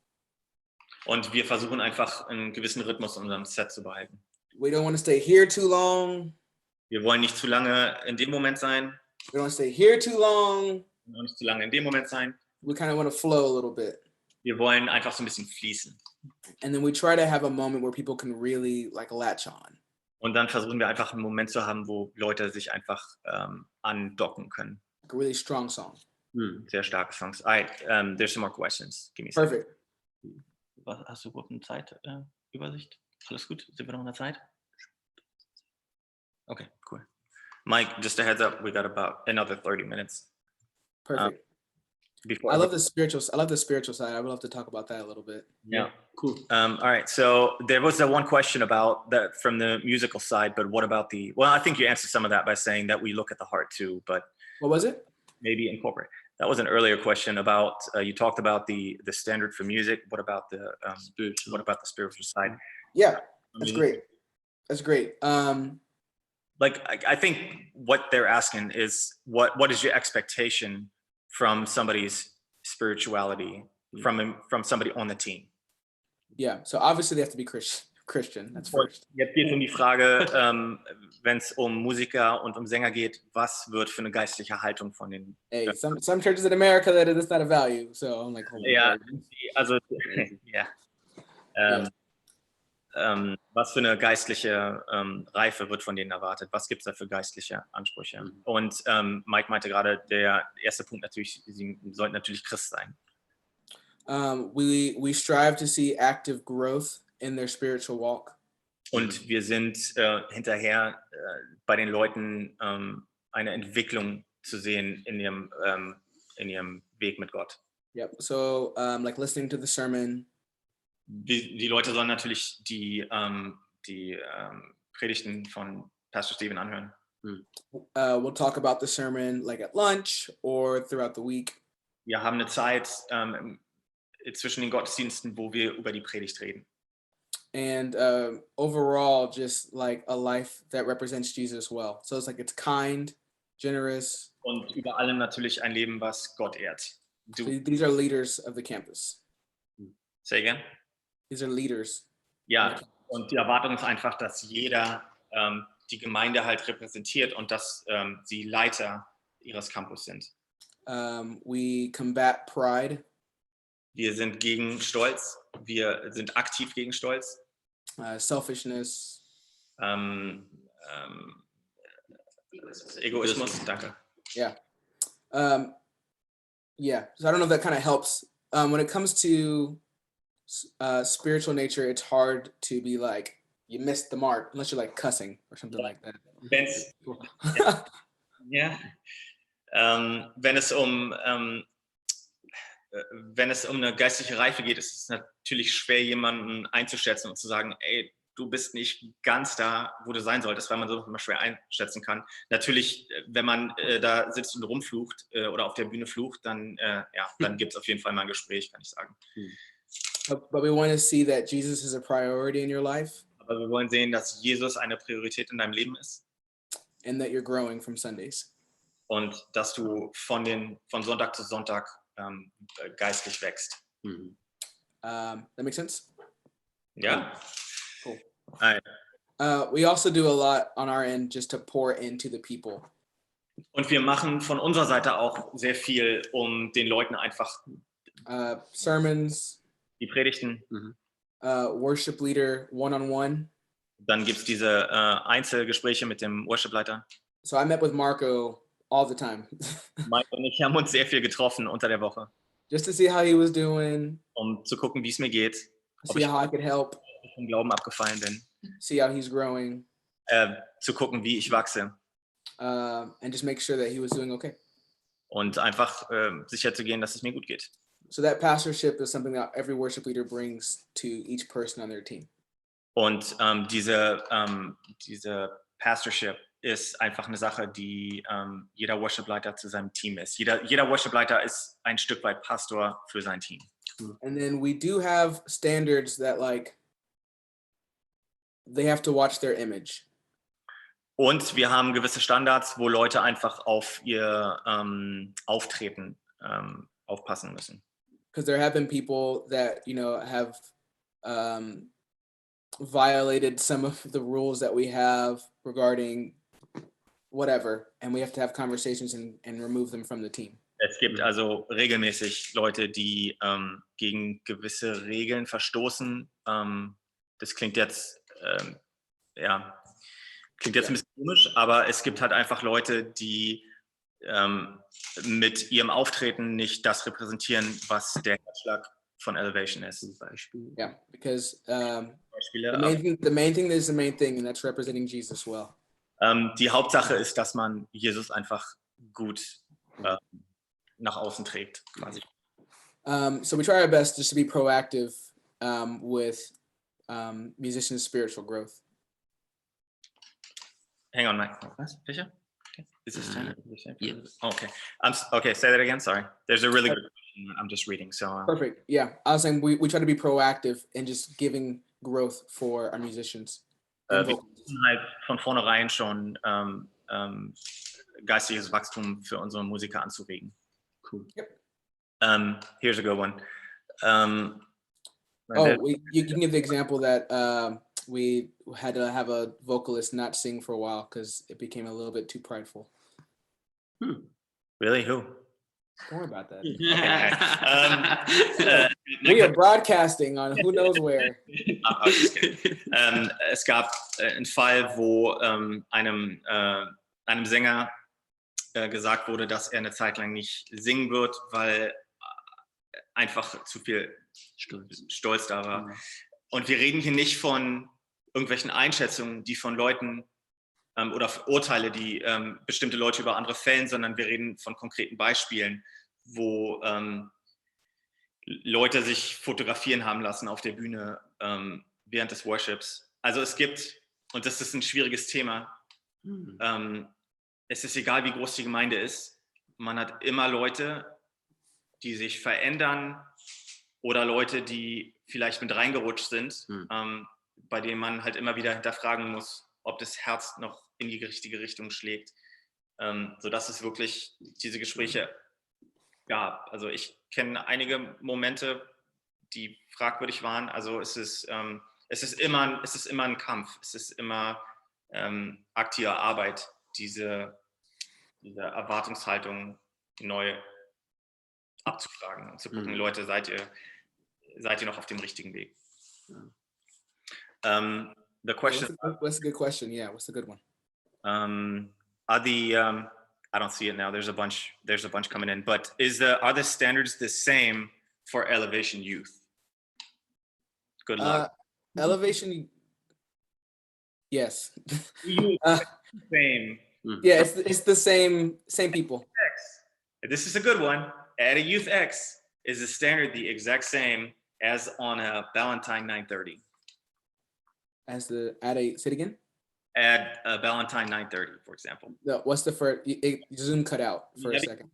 Und wir versuchen einfach einen gewissen Rhythmus in unserem Set zu behalten. We don't want to stay here too long. Wir wollen nicht zu lange in dem Moment sein. We don't want to stay here too long. Wir wollen nicht zu lange in dem Moment sein. We kind of want to flow a little bit. Wir wollen einfach so ein bisschen fließen. And then we try to have a moment where people can really like latch on. Und dann versuchen wir einfach einen Moment zu haben, wo Leute sich einfach andocken können. Like a really strong song. Sehr starke Songs. There's some more questions. Give me a Perfect. second. Hast du überhaupt eine Zeitübersicht? Alles gut? Sind wir noch in der Zeit? Okay, cool. Mike, just a heads up, we got about another 30 minutes. Perfect. I love the spiritual side. I would love to talk about that a little bit. Yeah, cool. All right, so there was that one question about that from the musical side, but what about well, I think you answered some of that by saying that we look at the heart too, but what was it? Maybe incorporate. That was an earlier question about you talked about the standard for music. What about the spiritual? What about the spiritual side? Yeah, that's great. That's great. Like I think what they're asking is what is your expectation from somebody's spirituality from somebody on the team? Yeah, so obviously they have to be Christian. That's first. Jetzt geht es um die Frage, wenn es um Musiker und um Sänger geht, was wird für eine geistliche Haltung von den? Hey, some churches in America that is not a value. So I'm like, ja, also ja. Was für eine geistliche Reife wird von denen erwartet? Was gibt es da für geistliche Ansprüche? Und Mike meinte gerade, der erste Punkt natürlich, sie sollten natürlich Christ sein. We strive to see active growth in their spiritual walk. Und wir sind hinterher bei den Leuten eine Entwicklung zu sehen in ihrem Weg mit Gott. Yep. So like listening to the sermon. Die Leute sollen natürlich die Predigten von Pastor Steven anhören. We'll talk about the sermon like at lunch or throughout the week. Wir haben eine Zeit zwischen den Gottesdiensten, wo wir über die Predigt reden. And overall, just like a life that represents Jesus well. So it's like it's kind, generous. Und über allem natürlich ein Leben, was Gott ehrt. These are leaders of the campus. Say again? These are leaders. Ja, und die Erwartung ist einfach, dass jeder die Gemeinde halt repräsentiert und dass sie Leiter ihres Campus sind. We combat pride. Wir sind gegen Stolz. Wir sind aktiv gegen Stolz. Selfishness. Egoismus, danke. Yeah. Yeah, so I don't know if that kind of helps. When it comes to spiritual nature, it's hard to be like, you missed the mark, unless you're like cussing or something like that. Wenn es um eine geistliche Reife geht, ist es natürlich schwer, jemanden einzuschätzen und zu sagen, ey, du bist nicht ganz da, wo du sein solltest, weil man so immer schwer einschätzen kann. Natürlich, wenn man da sitzt und rumflucht oder auf der Bühne flucht, dann gibt es auf jeden Fall mal ein Gespräch, kann ich sagen. But we want to see that Jesus is a priority in your life. Aber wir wollen sehen, dass Jesus eine Priorität in deinem Leben ist. And that you're growing from Sundays. Und dass du von Sonntag zu Sonntag geistlich wächst. That makes sense? Ja. Cool. All right. We also do a lot on our end just to pour into the people. Und wir machen von unserer Seite auch sehr viel, um den Leuten einfach Sermons, die Predigten, worship leader one-on-one. Dann gibt es diese Einzelgespräche mit dem Worship-Leiter. So I met with Marco all the time, Mike und ich haben uns sehr viel getroffen unter der Woche, just to see how he was doing, um zu gucken, wie es mir geht, ob see ich how I could help, vom Glauben abgefallen bin, see how he's growing, zu gucken, wie ich wachse and just make sure that he was doing okay. und einfach sicher zu gehen, dass es mir gut geht. So that pastorship is something that every worship leader brings to each person on their team. Und diese Pastorship ist einfach eine Sache, die jeder Worship-Leiter zu seinem Team ist. Jeder Worship-Leiter ist ein Stück weit Pastor für sein Team. And then we do have standards that like they have to watch their image. Und wir haben gewisse Standards, wo Leute einfach auf ihr Auftreten aufpassen müssen. Because there have been people that, you know, have violated some of the rules that we have regarding whatever, and we have to have conversations and remove them from the team. Es gibt also regelmäßig Leute, die gegen gewisse Regeln verstoßen. Das klingt jetzt, klingt jetzt ein bisschen komisch, aber es gibt halt einfach Leute, die mit ihrem Auftreten nicht das repräsentieren, was der Herzschlag von Elevation ist. Zum Beispiel. Yeah, because Beispiele, the main thing is the main thing, and that's representing Jesus well. die Hauptsache ist, dass man Jesus einfach gut nach außen trägt, quasi. So we try our best just to be proactive with musicians' spiritual growth. Hang on, Mike. Was? Fischer? Okay. Is this time? Yeah. Oh, okay. Okay, say that again. Sorry. There's a really good question. I'm just reading. So. Perfect. Yeah, I was saying we try to be proactive in just giving growth for our musicians. Wir müssen halt von vornherein schon geistiges Wachstum für unsere Musiker anzuregen. Cool. Yep. Here's a good one. You can give the example that we had to have a vocalist not sing for a while because it became a little bit too prideful. Really? Who? Don't worry about that. Okay. We are broadcasting on who knows where. Es gab einen Fall, wo einem Sänger gesagt wurde, dass er eine Zeit lang nicht singen wird, weil einfach zu viel Stolz da war. Und wir reden hier nicht von irgendwelchen Einschätzungen, die von Leuten oder Urteile, die bestimmte Leute über andere fällen, sondern wir reden von konkreten Beispielen, wo Leute sich fotografieren haben lassen auf der Bühne während des Worships. Also es gibt, und das ist ein schwieriges Thema, es ist egal, wie groß die Gemeinde ist, man hat immer Leute, die sich verändern oder Leute, die vielleicht mit reingerutscht sind, bei denen man halt immer wieder hinterfragen muss, ob das Herz noch in die richtige Richtung schlägt, sodass es wirklich diese Gespräche gab. Also ich kenne einige Momente, die fragwürdig waren. Also es ist immer ein Kampf, es ist immer aktive Arbeit, diese Erwartungshaltung neu abzufragen und zu gucken, Leute, seid ihr noch auf dem richtigen Weg? The question. What's a good question? Yeah, what's a good one? Are the I don't see it now. There's a bunch coming in. But are the standards the same for Elevation Youth? Good luck. Elevation. Yes. Same. Yeah, it's the same people. This is a good one. At a Youth X, is the standard the exact same as on a Valentine 930? Say it again? At a Valentine 930, for example. No, what's the first? Zoom cut out for a second.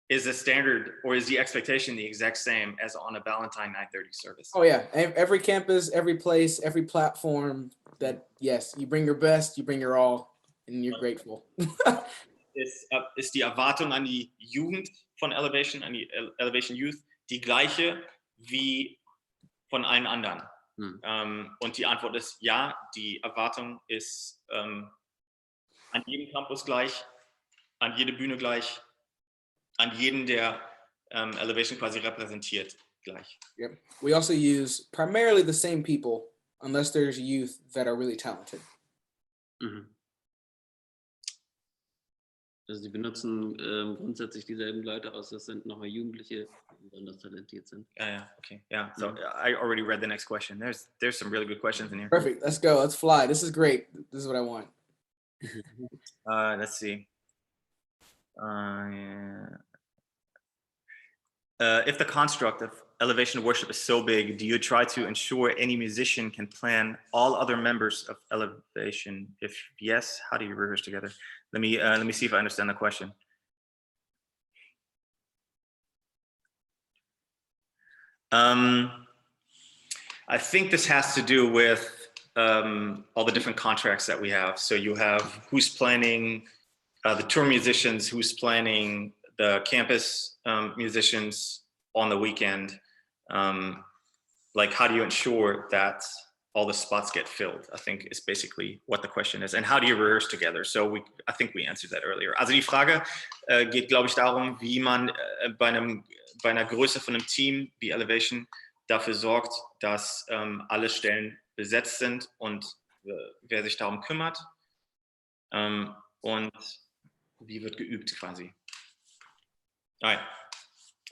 Is the standard or is the expectation the exact same as on a Valentine 930 service? Oh yeah, every campus, every place, every platform. That yes, you bring your best, you bring your all, and you're grateful. Ist die Erwartung an die Jugend von Elevation, an die Elevation Youth, die gleiche wie von allen anderen? Und die Antwort ist ja, die Erwartung ist an jedem Campus gleich, an jede Bühne gleich, an jeden, der Elevation quasi repräsentiert, gleich. Yep. We also use primarily the same people unless there's youth that are really talented. Mhm. Also die benutzen grundsätzlich dieselben Leute, außer es sind nochmal Jugendliche, die besonders talentiert sind. Yeah, okay. Yeah, so I already read the next question. There's some really good questions in here. Perfect. Let's go. Let's fly. This is great. This is what I want. Let's see. If the construct of elevation worship is so big, do you try to ensure any musician can plan all other members of elevation? If yes, how do you rehearse together? Let me see if I understand the question. I think this has to do with all the different contracts that we have. So you have who's planning the tour musicians, who's planning the campus musicians on the weekend. Like, how do you ensure that all the spots get filled? I think is basically what the question is. And how do you rehearse together? So I think we answered that earlier. Also die Frage geht, glaube ich, darum, wie man bei einer Größe von einem Team wie Elevation dafür sorgt, dass alle Stellen besetzt sind und wer sich darum kümmert. Und wie wird geübt quasi. All right.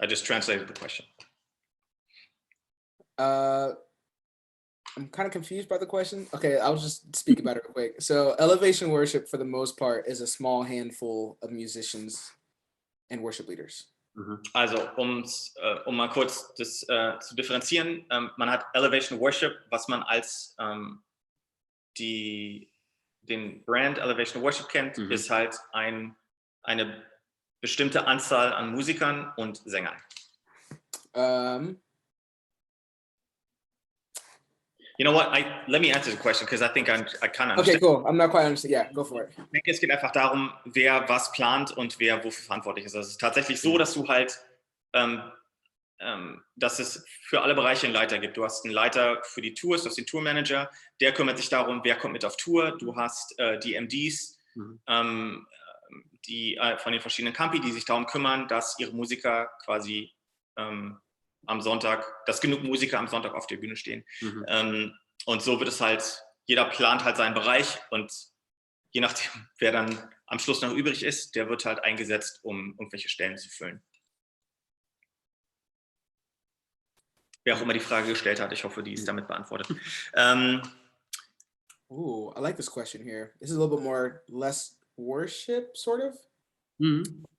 I just translated the question. I'm kind of confused by the question. Okay, I'll just speak about it real quick. So elevation worship, for the most part, is a small handful of musicians and worship leaders. Also, um mal kurz das zu differenzieren, man hat Elevation Worship, was man als den Brand Elevation Worship kennt, ist halt eine bestimmte Anzahl an Musikern und Sängern. You know what? Let me answer the question because I think I kind of understand. Okay, cool. I'm not quite understanding. Yeah, go for it. Ich denke, es geht einfach darum, wer was plant und wer wofür verantwortlich ist. Also es ist tatsächlich so, dass du halt, dass es für alle Bereiche einen Leiter gibt. Du hast einen Leiter für die Tours, du hast den Tourmanager, der kümmert sich darum, wer kommt mit auf Tour. Du hast die MDs, die von den verschiedenen Campi, die sich darum kümmern, dass ihre Musiker quasi am Sonntag, dass genug Musiker am Sonntag auf der Bühne stehen. Und so wird es halt, jeder plant halt seinen Bereich und je nachdem, wer dann am Schluss noch übrig ist, der wird halt eingesetzt, um irgendwelche Stellen zu füllen. Wer auch immer die Frage gestellt hat, ich hoffe, die ist damit beantwortet. Ooh, I like this question here. This is a little bit less worship, sort of.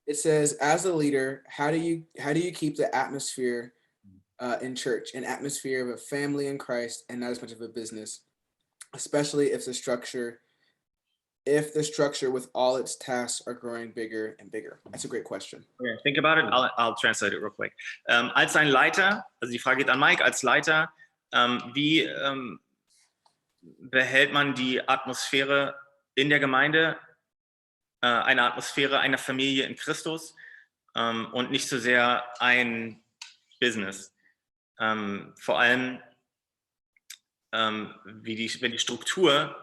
It says, as a leader, how do you keep the atmosphere in church, an atmosphere of a family in Christ and not as much of a business, especially if the structure with all its tasks are growing bigger and bigger? That's a great question. Okay, think about it. I'll translate it real quick. Als ein Leiter, also die Frage geht an Mike, als Leiter, wie behält man die Atmosphäre in der Gemeinde, eine Atmosphäre einer Familie in Christus und nicht so sehr ein Business. Vor allem, wenn die Struktur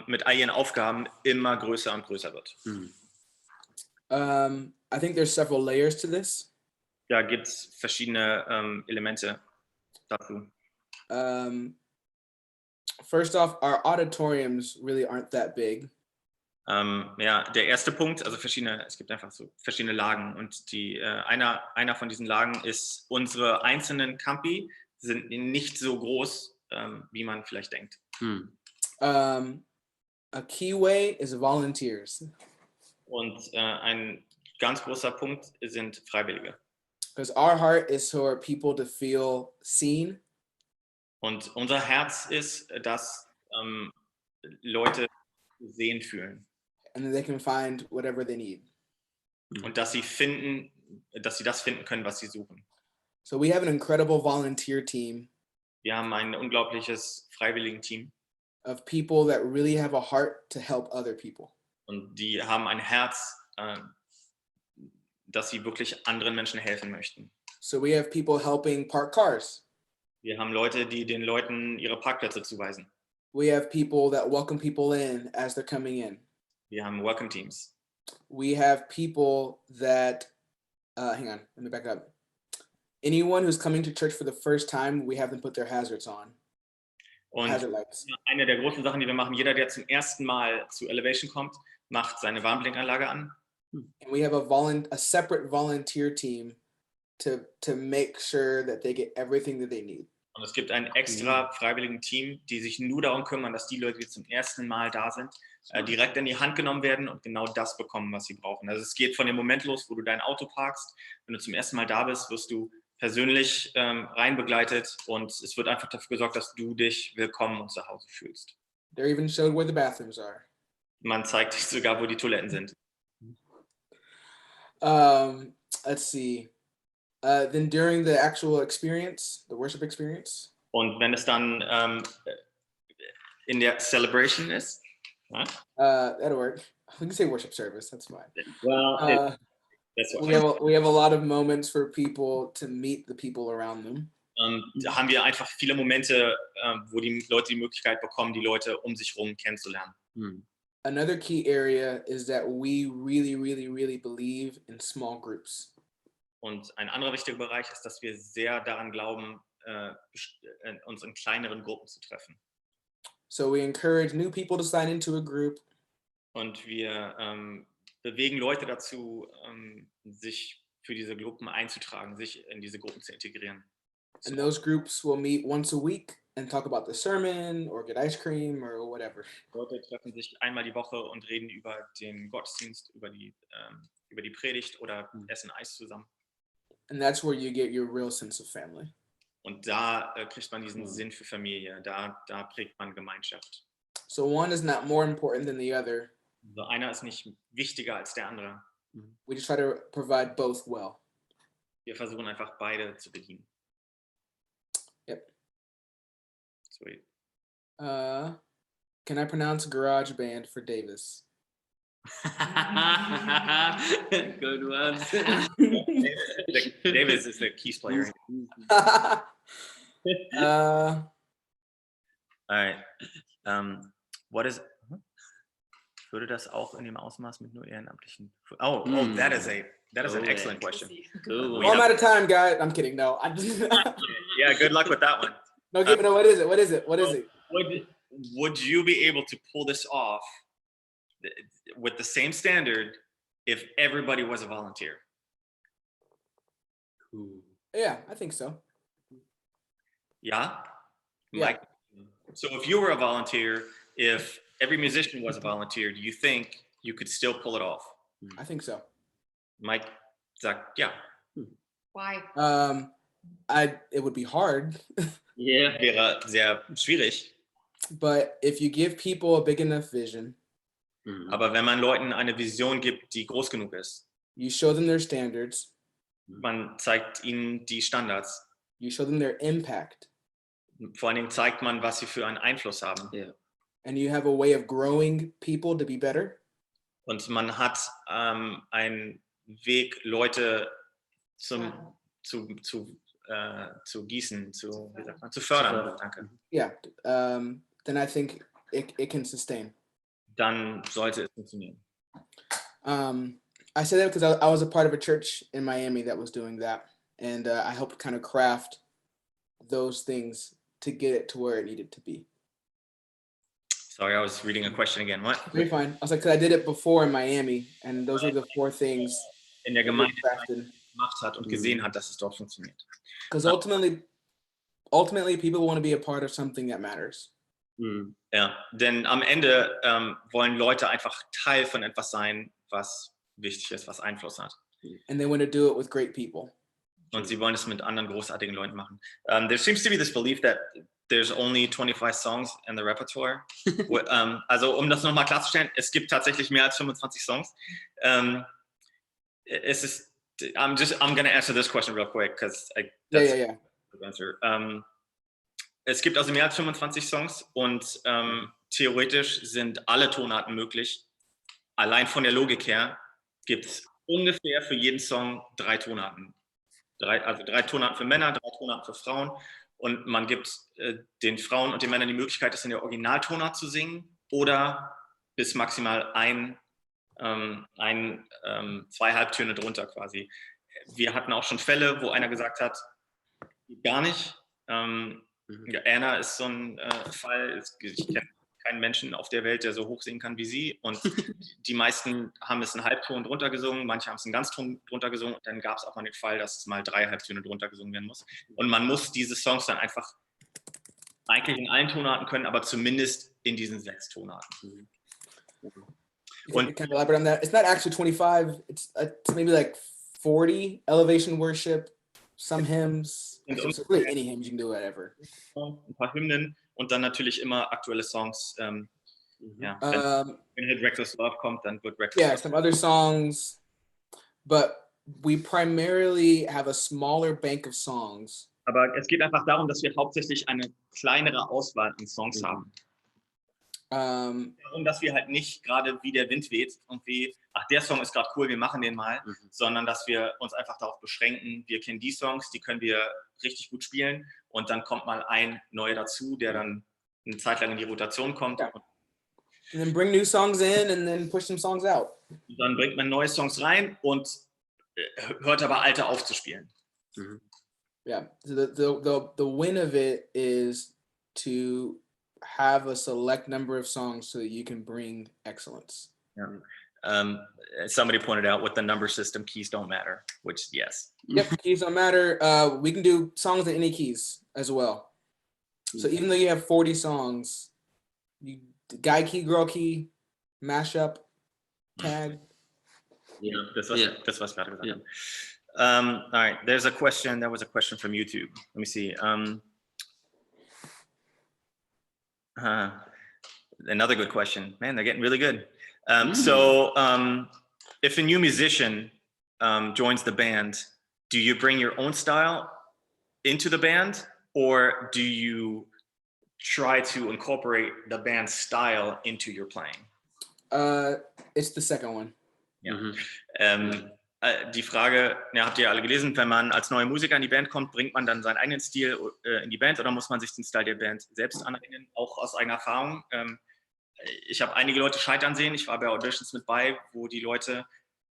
mit all ihren Aufgaben immer größer und größer wird. I think there's several layers to this. Da gibt es verschiedene Elemente dazu. First off, our auditoriums really aren't that big. Ja, der erste Punkt, also es gibt einfach so verschiedene Lagen und einer von diesen Lagen ist, unsere einzelnen Campi sind nicht so groß, wie man vielleicht denkt. A key way is volunteers. Und ein ganz großer Punkt sind Freiwillige. Because our heart is for people to feel seen. Und unser Herz ist, dass Leute sehen fühlen. And then they can find whatever they need. Und dass sie das finden können, was sie suchen. So we have an incredible volunteer team. Wir haben ein unglaubliches Freiwilligenteam. Of people that really have a heart to help other people. Und die haben ein Herz, dass sie wirklich anderen Menschen helfen möchten. So we have people helping park cars. Wir haben Leute, die den Leuten ihre Parkplätze zuweisen. We have people that welcome people in as they're coming in. Wir haben Welcome Teams. We have people that, hang on, let me back up. Anyone who's coming to church for the first time, we have them put their hazards on. Und hazard lights. eine der großen Sachen, die wir machen, jeder, der zum ersten Mal zu Elevation kommt, macht seine Warnblinkanlage an. And we have a separate volunteer team to make sure that they get everything that they need. Und es gibt ein extra freiwilligen Team, die sich nur darum kümmern, dass die Leute, die zum ersten Mal da sind, direkt in die Hand genommen werden und genau das bekommen, was sie brauchen. Also es geht von dem Moment los, wo du dein Auto parkst. Wenn du zum ersten Mal da bist, wirst du persönlich reinbegleitet und es wird einfach dafür gesorgt, dass du dich willkommen und zu Hause fühlst. They're even showed where the bathrooms are. Man zeigt dich sogar, wo die Toiletten sind. Let's see. Then during the actual experience, the worship experience. Und wenn es dann in der Celebration ist, That'll work. We can say worship service. That's fine. well, that's what We have a lot of moments for people to meet the people around them. Da haben wir einfach viele Momente, wo die Leute die Möglichkeit bekommen, die Leute um sich herum kennenzulernen. Another key area is that we really believe in small groups. Und ein anderer wichtiger Bereich ist, dass wir sehr daran glauben, uns in kleineren Gruppen zu treffen. So we encourage new people to sign into a group. Und wir bewegen Leute dazu, sich für diese Gruppen einzutragen, sich in diese Gruppen zu integrieren. And those groups will meet once a week and talk about the sermon or get ice cream or whatever. Leute treffen sich einmal die Woche und reden über den Gottesdienst, über die Predigt oder essen Eis zusammen. And that's where you get your real sense of family. Und da kriegt man diesen Sinn für Familie, da prägt man Gemeinschaft. So one is not more important than the other. Also einer ist nicht wichtiger als der andere. We just try to provide both well. Wir versuchen einfach beide zu bedienen. Yep. Sweet. Can I pronounce garage band for Davis? Good one. Davis is the keys player. uh, All right. What is? Würde das auch in dem Ausmaß mit nur Ehrenamtlichen? Oh, that is an excellent question. Cool. I'm out of time, guys. I'm kidding. No, I'm just. Yeah, good luck with that one. No, what is it? What is it? What is it? Would you be able to pull this off with the same standard if everybody was a volunteer? Yeah, I think so. Yeah? Yeah. Mike? So if you were a volunteer, if every musician was a volunteer, do you think you could still pull it off? I think so. Mike sagt, ja. Why? It would be hard, Yeah. Wäre sehr schwierig. but if you give people a big enough vision, Aber wenn man Leuten eine Vision gibt, die groß genug ist, you show them their standards, man zeigt ihnen die Standards, you show them their impact, vor allen Dingen zeigt man, was sie für einen Einfluss haben. Yeah. and you have a way of growing people to be better, Und man hat einen Weg, Leute zu gießen, zu fördern. Danke. yeah, then I think it can sustain. Dann sollte es funktionieren. I say that because I was a part of a church in Miami that was doing that, and I helped kind of craft those things to get it to where it needed to be. Sorry, I was reading a question again. What? Very fine. I was like, because I did it before in Miami, and those are the 4 things In der we Gemeinde crafted. gemacht hat und gesehen hat, dass es dort funktioniert. Because ultimately, people want to be a part of something that matters. Ja, denn am Ende wollen Leute einfach Teil von etwas sein, was wichtig ist, was Einfluss hat. And they want to do it with great people. Und sie wollen es mit anderen großartigen Leuten machen. There seems to be this belief that there's only 25 songs in the repertoire. Also um das nochmal klarzustellen, es gibt tatsächlich mehr als 25 Songs. Es ist, I'm going to answer this question real quick, because that's Yeah. the answer. Es gibt also mehr als 25 Songs und theoretisch sind alle Tonarten möglich. Allein von der Logik her gibt es ungefähr für jeden Song 3 Tonarten. 3 Tonarten für Männer, 3 Tonarten für Frauen. Und man gibt den Frauen und den Männern die Möglichkeit, das in der Originaltonart zu singen oder bis maximal 2 Halbtöne drunter quasi. Wir hatten auch schon Fälle, wo einer gesagt hat, gar nicht. Ja, Anna ist so ein Fall. Ich kenne keinen Menschen auf der Welt, der so hoch singen kann wie sie. Und die meisten haben es einen Halbton drunter gesungen, manche haben es einen Ganzton drunter gesungen. Und dann gab es auch mal den Fall, dass es mal 3 Halbtöne drunter gesungen werden muss. Und man muss diese Songs dann einfach eigentlich in allen Tonarten können, aber zumindest in diesen 6 Tonarten. And can elaborate on that? It's not actually 25. It's maybe like 40 elevation worship, some hymns. So really any hymns you can do whatever. Ein paar Hymnen und dann natürlich immer aktuelle Songs. Ja, wenn halt Reckless Love kommt, dann wird Reckless Love. Yeah, some other songs, but we primarily have a smaller bank of songs. Aber es geht einfach darum, dass wir hauptsächlich eine kleinere Auswahl an Songs haben. Und dass wir halt nicht gerade wie der Wind weht, irgendwie, ach, der Song ist gerade cool, wir machen den mal, sondern dass wir uns einfach darauf beschränken, wir kennen die Songs, die können wir richtig gut spielen und dann kommt mal ein neuer dazu, der dann eine Zeit lang in die Rotation kommt. Yeah. And then bring new songs in and then push some songs out. Und dann bringt man neue Songs rein und hört aber alte auf zu spielen. Yeah, so the win of it is to have a select number of songs so that you can bring excellence. Yeah. Somebody pointed out with the number system, keys don't matter, which yes. Yep, keys don't matter. We can do songs in any keys as well. So even though you have 40 songs, you guy key, girl key, mashup, tag. Yeah, that's what Scott was saying. All right, there's a question. There was a question from YouTube. Let me see. Another good question. Man, they're getting really good. So if a new musician joins the band, do you bring your own style into the band, or do you try to incorporate the band's style into your playing? It's the second one. Ja. Die Frage, ja, habt ihr alle gelesen, wenn man als neuer Musiker in die Band kommt, bringt man dann seinen eigenen Stil in die Band oder muss man sich den Style der Band selbst aneignen, auch aus eigener Erfahrung? Ich habe einige Leute scheitern sehen, ich war bei Auditions mit bei, wo die Leute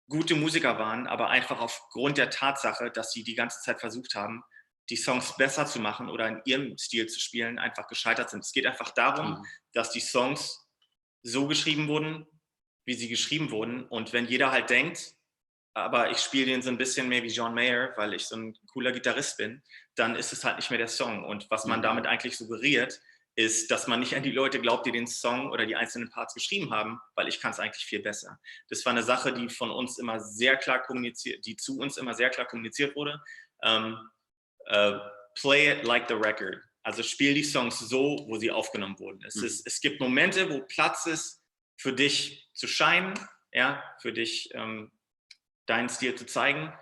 gute Musiker waren, aber einfach aufgrund der Tatsache, dass sie die ganze Zeit versucht haben, die Songs besser zu machen oder in ihrem Stil zu spielen, einfach gescheitert sind. Es geht einfach darum, dass die Songs so geschrieben wurden, wie sie geschrieben wurden und wenn jeder halt denkt, aber ich spiele den so ein bisschen mehr wie John Mayer, weil ich so ein cooler Gitarrist bin, dann ist es halt nicht mehr der Song. Und was man damit eigentlich suggeriert, ist, dass man nicht an die Leute glaubt, die den Song oder die einzelnen Parts geschrieben haben, weil ich kann es eigentlich viel besser. Das war eine Sache, die von uns immer sehr klar kommuniziert, die zu uns immer sehr klar kommuniziert wurde. Play it like the record. Also spiel die Songs so, wo sie aufgenommen wurden. Es gibt Momente, wo Platz ist, für dich zu scheinen, ja, für dich deinen Stil zu zeigen,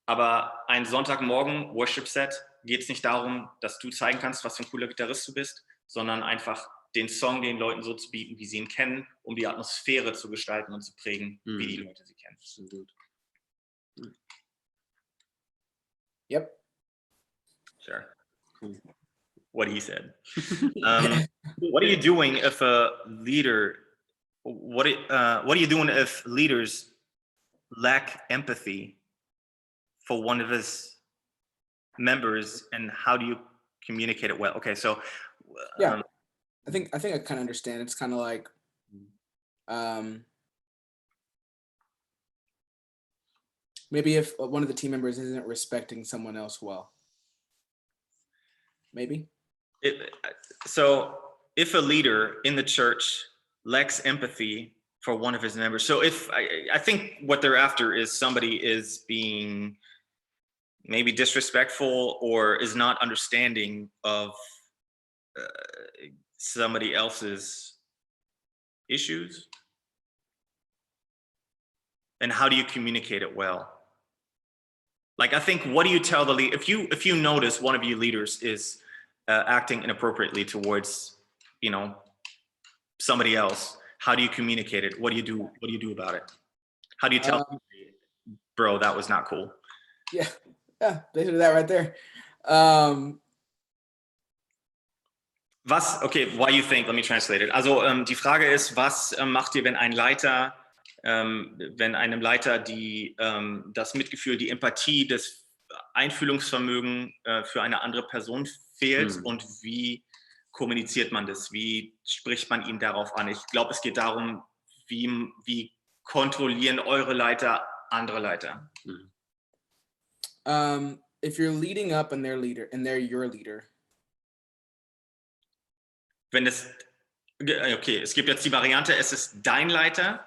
aber ein Sonntagmorgen Worship-Set geht es nicht darum, dass du zeigen kannst, was für ein cooler Gitarrist du bist, sondern einfach den Song den Leuten so zu bieten, wie sie ihn kennen, um die Atmosphäre zu gestalten und zu prägen, wie die Leute sie kennen. Yep. Sure. Cool. What he said. What are you doing if a leader? What are you doing if leaders lack empathy for one of his members, and how do you communicate it well? Okay, so yeah, I think I kind of understand. It's kind of like maybe if one of the team members isn't respecting someone else well, maybe. So if a leader in the church lacks empathy for one of his members. So if I think what they're after is somebody is being maybe disrespectful or is not understanding of somebody else's issues. And how do you communicate it well? Like, I think, what do you tell the leader if you notice one of your leaders is acting inappropriately towards, somebody else? How do you communicate it? What do you do? What do you do about it? How do you tell bro, that was not cool? Yeah, basically that right there. Why you think, let me translate it. Also die Frage ist, was macht ihr, wenn ein Leiter, wenn einem Leiter das Mitgefühl, die Empathie des Einfühlungsvermögen für eine andere Person fehlt und wie kommuniziert man das? Wie spricht man ihn darauf an? Ich glaube, es geht darum, wie kontrollieren eure Leiter andere Leiter? If you're leading up and they're your leader. Wenn es, okay, es gibt jetzt die Variante, es ist dein Leiter.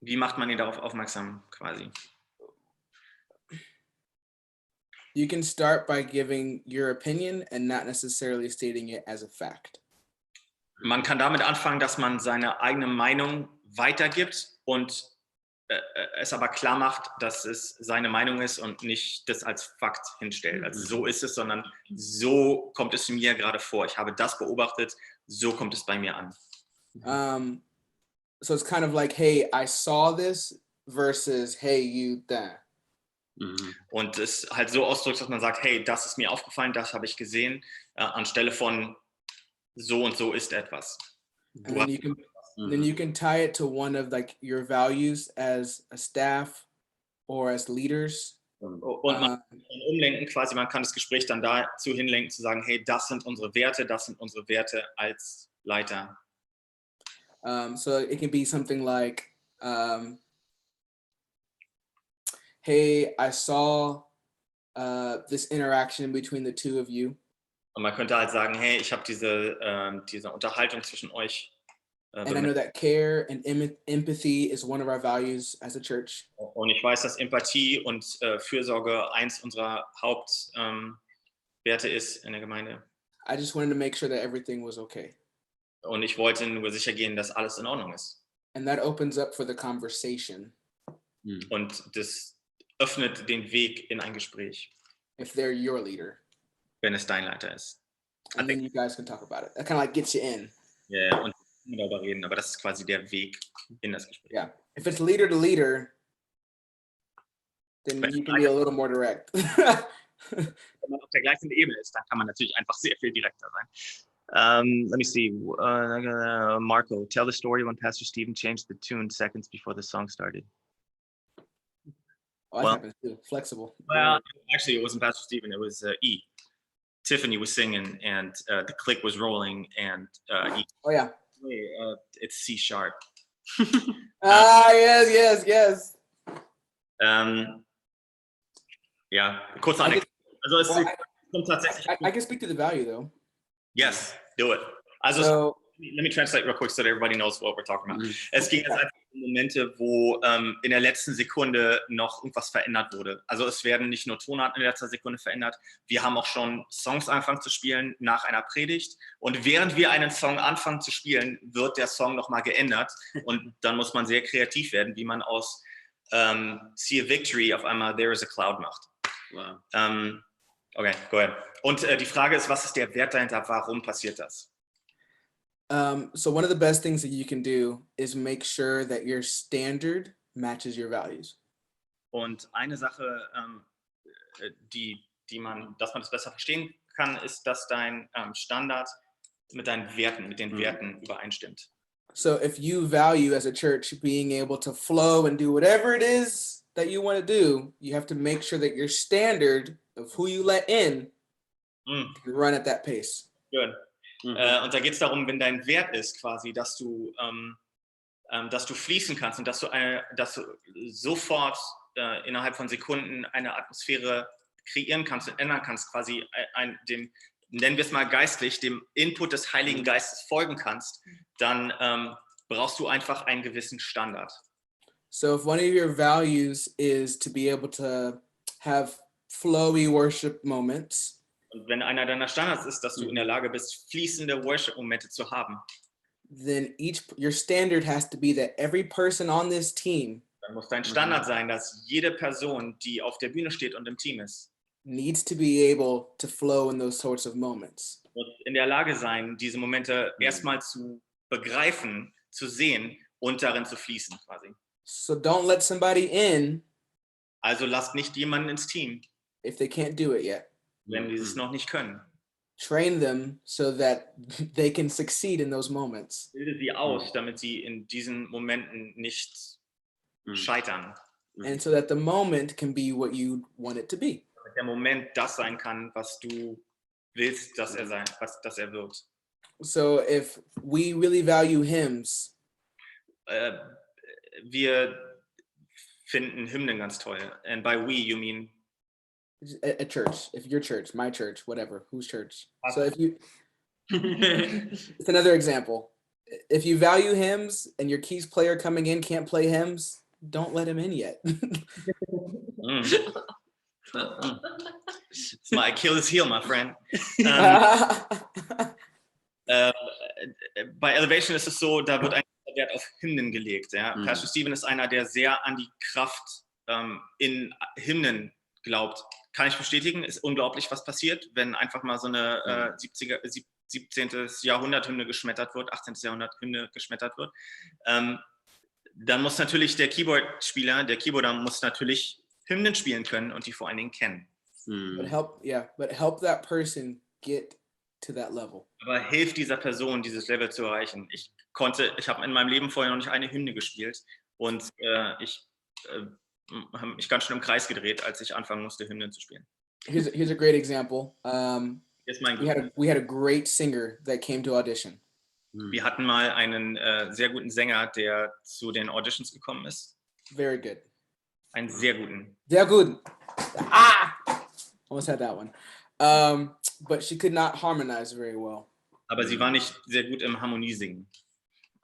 Wie macht man ihn darauf aufmerksam, quasi? You can start by giving your opinion and not necessarily stating it as a fact. Man kann damit anfangen, dass man seine eigene Meinung weitergibt und es aber klar macht, dass es seine Meinung ist und nicht das als Fakt hinstellt. Also so ist es, sondern so kommt es mir gerade vor. Ich habe das beobachtet, so kommt es bei mir an. So it's kind of like, hey, I saw this versus, hey, you that. Und es halt so ausdrückt, dass man sagt, hey, das ist mir aufgefallen, das habe ich gesehen, anstelle von so und so ist etwas. And then you can tie it to one of like your values as a staff or as leaders. Und man kann umlenken quasi, man kann das Gespräch dann dazu hinlenken, zu sagen, hey, das sind unsere Werte als Leiter. So it can be something like, hey, I saw this interaction between the two of you. Und man könnte halt sagen, hey, ich habe diese Unterhaltung zwischen euch. And I know that care and empathy is one of our values as a church. Und ich weiß, dass Empathie und Fürsorge eins unserer Hauptwerte ist in der Gemeinde. I just wanted to make sure that everything was okay. Und ich wollte nur sicher gehen, dass alles in Ordnung ist. And that opens up for the conversation. Und das öffnet den Weg in ein Gespräch. If they're your leader. Wenn es dein Leiter ist. And then you guys can talk about it. That kind of like gets you in. Ja, und wir darüber reden, aber das ist quasi der Weg in das Gespräch. Yeah. If it's leader to leader, then you can be a little more direct. Wenn man auf der gleichen Ebene ist, dann kann man natürlich einfach sehr viel direkter sein. Let me see. Marco, tell the story when Pastor Stephen changed the tune seconds before the song started. Oh, that happens too. Flexible. Well, actually, it wasn't Pastor Stephen. It was E. Tiffany was singing, and the click was rolling, and E. Oh yeah. It's C sharp. Yes. Ja, kurz Anekdote. Also es kommt tatsächlich. I can speak to the value though. Yes, do it. Also, let me translate real quick so that everybody knows what we're talking about. Es ging jetzt einfach um Momente, wo in der letzten Sekunde noch irgendwas verändert wurde. Also es werden nicht nur Tonarten in der letzten Sekunde verändert, wir haben auch schon Songs angefangen zu spielen nach einer Predigt und während wir einen Song anfangen zu spielen, wird der Song nochmal geändert und dann muss man sehr kreativ werden, wie man aus See a Victory auf einmal There is a Cloud macht. Wow. Okay, go ahead. Und die Frage ist, was ist der Wert dahinter? Warum passiert das? So one of the best things that you can do is make sure that your standard matches your values. Und eine Sache, dass man das besser verstehen kann, ist, dass dein Standard mit deinen Werten, mit den Werten übereinstimmt. So if you value as a church being able to flow and do whatever it is that you want to do, you have to make sure that your standard of who you let in can run at that pace. Good. Und da geht es darum, wenn dein Wert ist quasi, dass du fließen kannst und dass du sofort innerhalb von Sekunden eine Atmosphäre kreieren kannst und ändern kannst, quasi nennen wir es mal geistlich, dem Input des Heiligen Geistes folgen kannst, dann brauchst du einfach einen gewissen Standard. So if one of your values is to be able to have flowy worship moments, und wenn einer deiner Standards ist, dass du in der Lage bist, fließende Worship-Momente zu haben, then your standard has to be that every person on this team dann muss dein Standard sein, dass jede Person, die auf der Bühne steht und im Team ist, needs to be able to flow in those sorts of moments. muss in der Lage sein, diese Momente erstmal zu begreifen, zu sehen und darin zu fließen quasi. So don't let somebody in. Also lasst nicht jemanden ins Team, if they can't do it yet. Wenn die es noch nicht können. Train them so that they can succeed in those moments. Bilde sie aus, damit sie in diesen Momenten nicht scheitern. and so that the moment can be what you want it to be. Der Moment das sein kann, was du willst, dass er sein, dass er wird. So if we really value hymns, Wir finden Hymnen ganz toll. And by we, you mean? a church, if your church, my church, whatever, whose church. So if you, it's another example. If you value hymns and your keys player coming in can't play hymns, don't let him in yet. It's my Achilles heel, my friend. Bei Elevation ist es so, da wird ein Wert auf Hymnen gelegt. Ja? Pastor Steven ist einer, der sehr an die Kraft in Hymnen glaubt. Kann ich bestätigen, ist unglaublich, was passiert, wenn einfach mal so eine 17. Jahrhundert Hymne geschmettert wird, 18. Jahrhundert Hymne geschmettert wird. Dann muss natürlich der Keyboarder muss natürlich Hymnen spielen können und die vor allen Dingen kennen. But help that person get to that level. Aber hilft dieser Person, dieses Level zu erreichen. Ich habe in meinem Leben vorher noch nicht eine Hymne gespielt und ich habe mich ganz schön im Kreis gedreht, als ich anfangen musste, Hymnen zu spielen. Here's a great example. We had a great singer that came to audition. Wir hatten mal einen sehr guten Sänger, der zu den Auditions gekommen ist. Very good. Einen sehr guten. Sehr gut. Almost had that one. But she could not harmonize very well. Aber sie war nicht sehr gut im Harmoniesingen.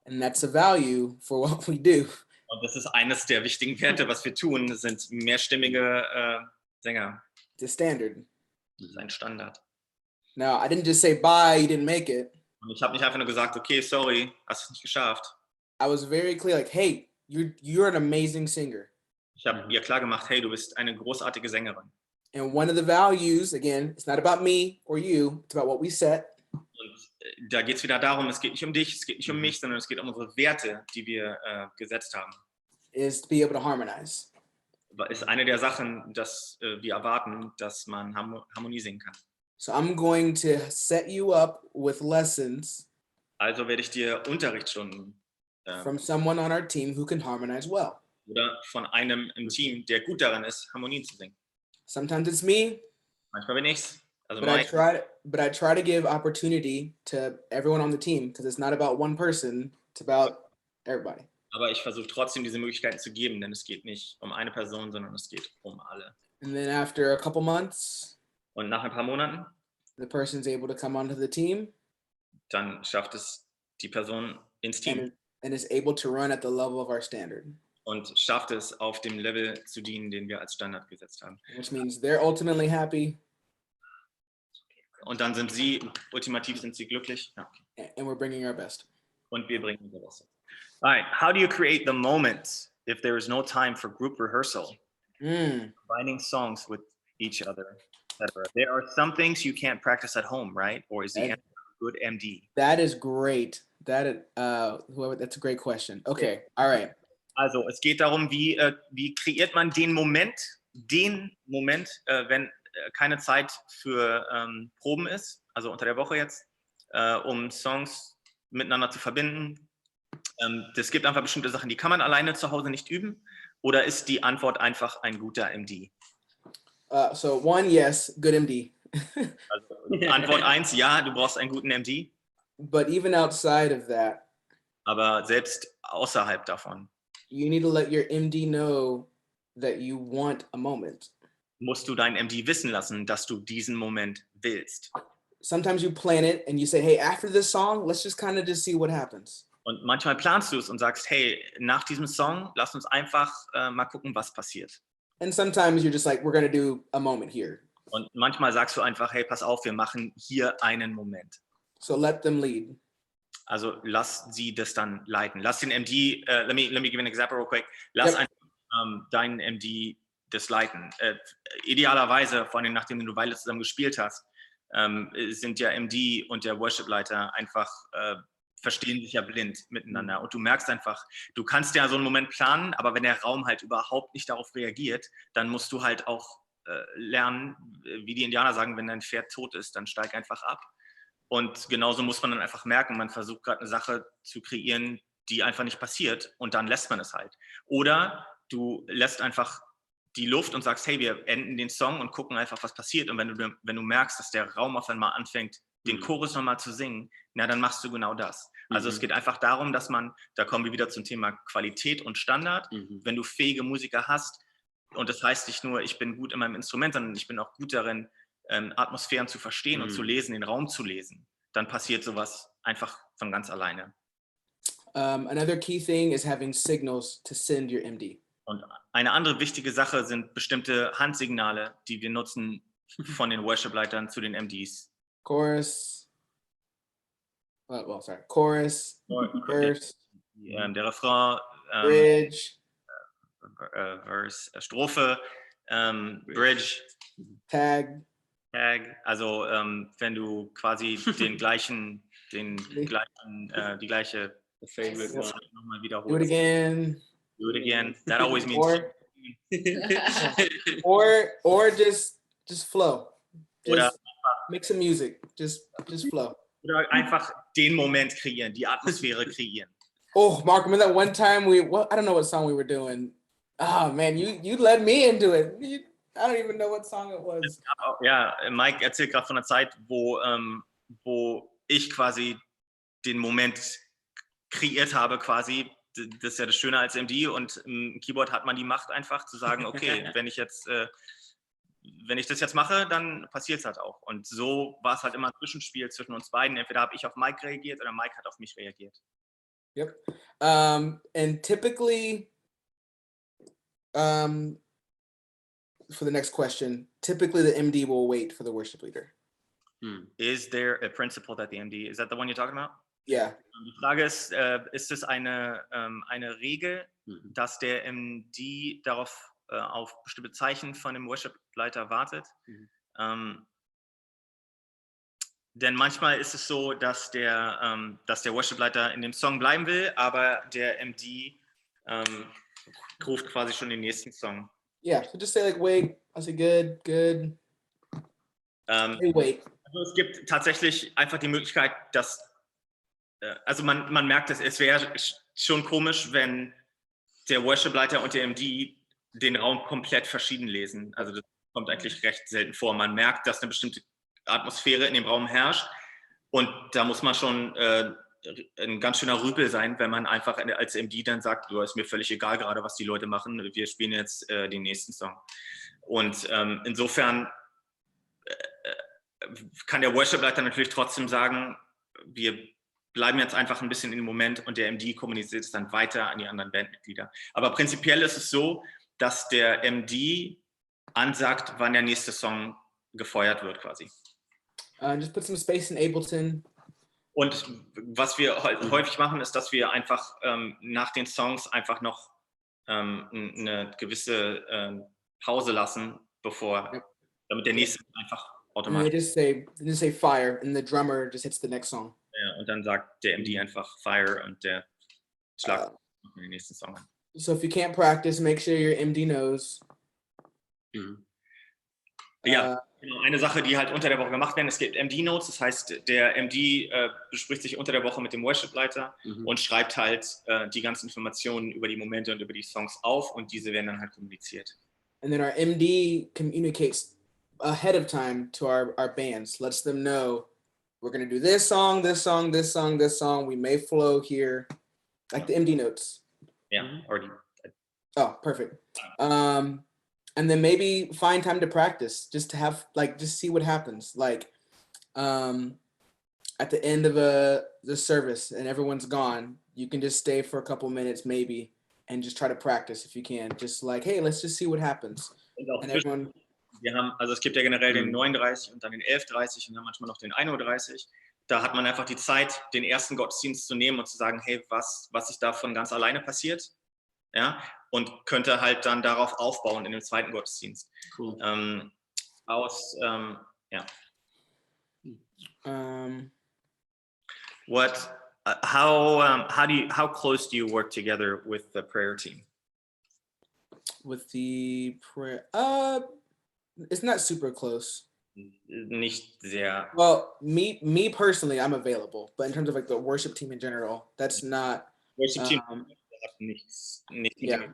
And that's a value for what we do. Und das ist eines der wichtigen Werte, was wir tun, sind mehrstimmige Sänger. The standard. Das ist ein Standard. Now, I didn't just say bye, you didn't make it. Und ich habe nicht einfach nur gesagt, okay, sorry, hast es nicht geschafft. I was very clear, like, hey, you're an amazing singer. Ich habe ihr klar gemacht, hey, du bist eine großartige Sängerin. And one of the values, again, it's not about me or you, it's about what we set. Und da geht es wieder darum, es geht nicht um dich, es geht nicht um mich, sondern es geht um unsere Werte, die wir gesetzt haben. Is to be able to harmonize. Ist eine der Sachen, dass wir erwarten, dass man Harmonie singen kann. So I'm going to set you up with lessons Also werde ich dir Unterrichtsstunden from someone on our team who can harmonize well. oder von einem im Team, der gut daran ist, Harmonien zu singen. Sometimes it's me, Manchmal bin ich's. Also but I try to give opportunity to everyone on the team because it's not about one person, it's about everybody. Aber ich versuche trotzdem diese Möglichkeiten zu geben, denn es geht nicht um eine Person, sondern es geht um alle. And then after a couple months, Und nach ein paar Monaten, the person's able to come onto the team dann schafft es die Person ins Team and is able to run at the level of our standard. und schafft es, auf dem Level zu dienen, den wir als Standard gesetzt haben. Which means they're ultimately happy. Und dann sind sie, ultimativ sind sie glücklich. Ja. And we're bringing our best. Und wir bringen unser Bestes. All right, how do you create the moment if there is no time for group rehearsal? Combining songs with each other, etc. There are some things you can't practice at home, right? Or is the answer a good MD? That is great. That's a great question. Okay, all right. Also, es geht darum, wie kreiert man den Moment, wenn keine Zeit für Proben ist, also unter der Woche jetzt, um Songs miteinander zu verbinden. Es gibt einfach bestimmte Sachen, die kann man alleine zu Hause nicht üben. Oder ist die Antwort einfach ein guter MD? So one, yes, good MD. Also, Antwort 1, ja, du brauchst einen guten MD. But even outside of that, Aber selbst außerhalb davon you need to let your MD know that you want a moment. musst du deinen MD wissen lassen, dass du diesen Moment willst. Sometimes you plan it and you say, hey, after this song, let's just kind of just see what happens. Und manchmal planst du es und sagst, hey, nach diesem Song, lass uns einfach mal gucken, was passiert. And sometimes you're just like, we're going to do a moment here. Und manchmal sagst du einfach, hey, pass auf, wir machen hier einen Moment. So let them lead. Also lass sie das dann leiten. Lass den MD, let me give an example real quick. Lass einfach deinen MD das leiten. Idealerweise, vor allem nachdem du eine Weile zusammen gespielt hast, sind ja MD und der Worship-Leiter einfach verstehen sich ja blind miteinander. Und du merkst einfach, du kannst ja so einen Moment planen, aber wenn der Raum halt überhaupt nicht darauf reagiert, dann musst du halt auch lernen, wie die Indianer sagen, wenn dein Pferd tot ist, dann steig einfach ab. Und genauso muss man dann einfach merken, man versucht gerade eine Sache zu kreieren, die einfach nicht passiert und dann lässt man es halt. Oder du lässt einfach die Luft und sagst, hey, wir enden den Song und gucken einfach, was passiert. Und wenn du merkst, dass der Raum auf einmal anfängt, den Chorus nochmal zu singen, na, dann machst du genau das. Also es geht einfach darum, dass da kommen wir wieder zum Thema Qualität und Standard. Wenn du fähige Musiker hast, und das heißt nicht nur, ich bin gut in meinem Instrument, sondern ich bin auch gut darin, Atmosphären zu verstehen und zu lesen, den Raum zu lesen, dann passiert sowas einfach von ganz alleine. Another key thing is having signals to send your MD. Und eine andere wichtige Sache sind bestimmte Handsignale, die wir nutzen von den Worship-Leitern zu den MDs. Chorus. Chorus. Verse. Der Refrain. Bridge. Verse. Strophe. Bridge. Tag. Also wenn du quasi die gleiche Favorite one. nochmal Do it wiederholst. again. Do it again. That always means. Or just flow. Oder Just make some music. Just flow. Oder einfach den Moment kreieren, die Atmosphäre kreieren. Oh, Mark, remember that one time I don't know what song we were doing. Oh man, you led me into it. I don't even know what song it was. Ja, Mike erzählt gerade von einer Zeit, wo ich quasi den Moment kreiert habe quasi. Das ist ja das Schöne als MD, und im Keyboard hat man die Macht einfach zu sagen, okay, wenn ich das jetzt mache, dann passiert es halt auch. Und so war es halt immer ein Zwischenspiel zwischen uns beiden. Entweder habe ich auf Mike reagiert oder Mike hat auf mich reagiert. Yep. And typically, for the next question, typically the MD will wait for the worship leader. Is there a principle that the MD, is that the one you're talking about? Yeah. Die Frage ist es eine Regel, dass der MD darauf auf bestimmte Zeichen von dem Worship-Leiter wartet? Denn manchmal ist es so, dass der Worship-Leiter in dem Song bleiben will, aber der MD ruft quasi schon den nächsten Song. Yeah, so just say like, wait. I say good. Hey, wait. Also es gibt tatsächlich einfach die Möglichkeit, dass also man merkt, es wäre schon komisch, wenn der Worship-Leiter und der MD den Raum komplett verschieden lesen. Also das kommt eigentlich recht selten vor. Man merkt, dass eine bestimmte Atmosphäre in dem Raum herrscht, und da muss man schon ein ganz schöner Rüpel sein, wenn man einfach als MD dann sagt, ist mir völlig egal gerade, was die Leute machen, wir spielen jetzt den nächsten Song. Und insofern kann der Worship-Leiter natürlich trotzdem sagen, wir bleiben jetzt einfach ein bisschen im Moment, und der MD kommuniziert es dann weiter an die anderen Bandmitglieder. Aber prinzipiell ist es so, dass der MD ansagt, wann der nächste Song gefeuert wird quasi. Just put some space in Ableton. Und was wir häufig machen, ist, dass wir einfach nach den Songs einfach noch eine gewisse Pause lassen, damit der nächste einfach automatisch. Just say fire, and the drummer just hits the next song. Ja, und dann sagt der MD einfach Fire, und der Schlag den nächsten Song an. So if you can't practice, make sure your MD knows. Ja, genau. Eine Sache, die halt unter der Woche gemacht werden, es gibt MD-Notes, das heißt, der MD bespricht sich unter der Woche mit dem Worship-Leiter und schreibt halt die ganzen Informationen über die Momente und über die Songs auf, und diese werden dann halt kommuniziert. And then our MD communicates ahead of time to our bands, lets them know we're going to do this song, this song, this song, this song. We may flow here, like the MD notes. Yeah, already. Oh, perfect. And then maybe find time to practice, just to have, just see what happens. Like, at the end of the service and everyone's gone, you can just stay for a couple minutes maybe and just try to practice if you can. Just like, hey, let's just see what happens. And everyone... Wir haben, also es gibt ja generell den 9:30 und dann den 11:30 und dann manchmal noch den 1:30 Uhr. Da hat man einfach die Zeit, den ersten Gottesdienst zu nehmen und zu sagen, hey, was ist davon ganz alleine passiert? Ja, und könnte halt dann darauf aufbauen in dem zweiten Gottesdienst. Cool. Ja. How close do you work together with the prayer team? With the prayer, it's not super close. Nicht sehr. Well, me personally, I'm available, but in terms of like the worship team in general, that's not. Worship team hat nichts Yeah.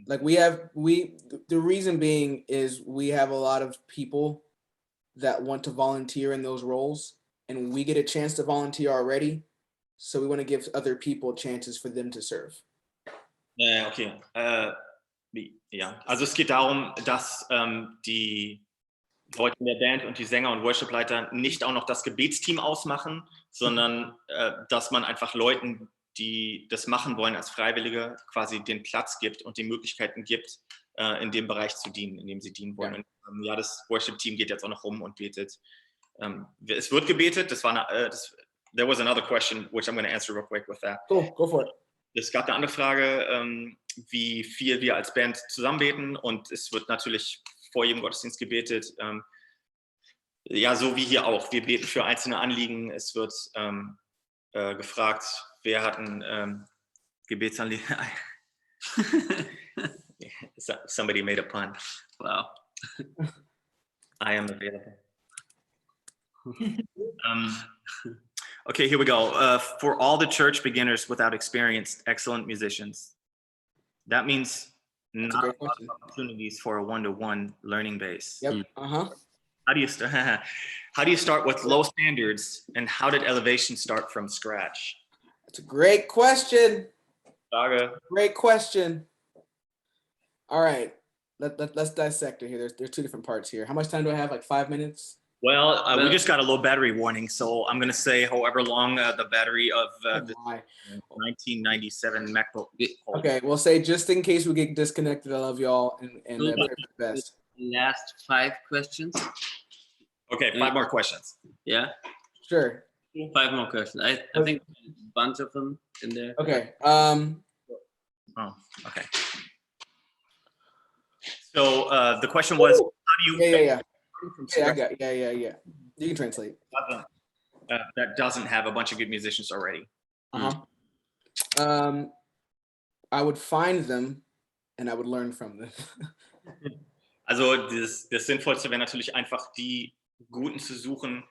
Like the reason being is we have a lot of people that want to volunteer in those roles, and we get a chance to volunteer already. So we want to give other people chances for them to serve. Okay. Ja, also es geht darum, dass die Leute in der Band und die Sänger und Worship-Leiter nicht auch noch das Gebetsteam ausmachen, sondern dass man einfach Leuten, die das machen wollen als Freiwillige, quasi den Platz gibt und die Möglichkeiten gibt, in dem Bereich zu dienen, in dem sie dienen wollen. Ja. Und, das Worship-Team geht jetzt auch noch rum und betet. Es wird gebetet. There was another question, which I'm going to answer real quick with that. Cool, go for it. Es gab eine andere Frage, wie viel wir als Band zusammen beten, und es wird natürlich vor jedem Gottesdienst gebetet. Ja, so wie hier auch. Wir beten für einzelne Anliegen. Es wird gefragt, wer hat ein Gebetsanliegen. Somebody made a pun. Wow. I am available. Okay, here we go. For all the church beginners without experience, excellent musicians. That means not a lot of opportunities for a one-to-one learning base. Yep. Uh-huh. How do you start with low standards, and how did Elevation start from scratch? That's a great question. Frage. Great question. All right, let's dissect it here. There's two different parts here. How much time do I have? Like 5 minutes? Well, we just got a low battery warning, so I'm going to say however long the battery of the 1997 MacBook. Okay, we'll say just in case we get disconnected, I love y'all and pray for the best. Last 5 questions. Okay, 5 more questions. Yeah? Sure. 5 more questions. I think a bunch of them in there. Okay. Oh, okay. So the question was, how do you... Yeah. Yeah. You can translate. That doesn't have a bunch of good musicians already. I would find them and I would learn from them. Also das Sinnvollste wäre natürlich einfach, die Guten zu suchen,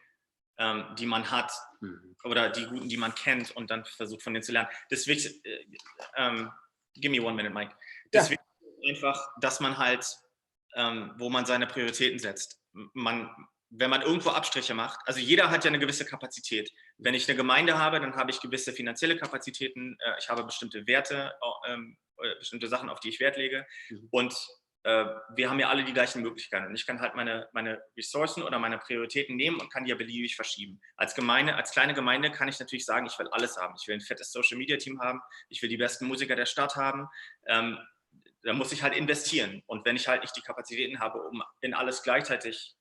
die man hat, oder die Guten, die man kennt, und dann versucht von denen zu lernen. Deswegen, give me 1 minute, Mike. Deswegen einfach, dass man halt, wo man seine Prioritäten setzt. Wenn man irgendwo Abstriche macht, also jeder hat ja eine gewisse Kapazität. Wenn ich eine Gemeinde habe, dann habe ich gewisse finanzielle Kapazitäten, ich habe bestimmte Werte, bestimmte Sachen, auf die ich Wert lege, und wir haben ja alle die gleichen Möglichkeiten. Und ich kann halt meine Ressourcen oder meine Prioritäten nehmen und kann die ja beliebig verschieben. Als kleine Gemeinde kann ich natürlich sagen, ich will alles haben. Ich will ein fettes Social-Media-Team haben, ich will die besten Musiker der Stadt haben. Da muss ich halt investieren. Und wenn ich halt nicht die Kapazitäten habe, um in alles gleichzeitig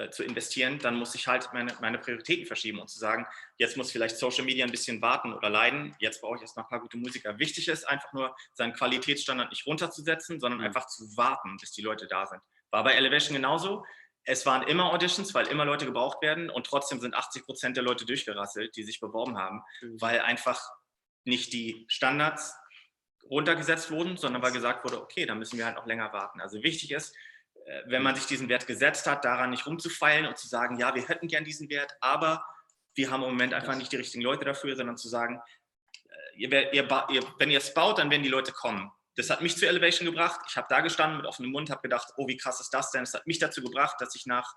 zu investieren, dann muss ich halt meine Prioritäten verschieben und zu sagen, jetzt muss vielleicht Social Media ein bisschen warten oder leiden, jetzt brauche ich erst noch ein paar gute Musiker. Wichtig ist einfach nur, seinen Qualitätsstandard nicht runterzusetzen, sondern einfach zu warten, bis die Leute da sind. War bei Elevation genauso. Es waren immer Auditions, weil immer Leute gebraucht werden, und trotzdem sind 80% der Leute durchgerasselt, die sich beworben haben, weil einfach nicht die Standards runtergesetzt wurden, sondern weil gesagt wurde, okay, dann müssen wir halt noch länger warten. Also wichtig ist, wenn man sich diesen Wert gesetzt hat, daran nicht rumzufeilen und zu sagen, ja, wir hätten gern diesen Wert, aber wir haben im Moment einfach nicht die richtigen Leute dafür, sondern zu sagen, wenn ihr es baut, dann werden die Leute kommen. Das hat mich zu Elevation gebracht. Ich habe da gestanden mit offenem Mund, habe gedacht, oh, wie krass ist das denn? Das hat mich dazu gebracht, dass ich nach,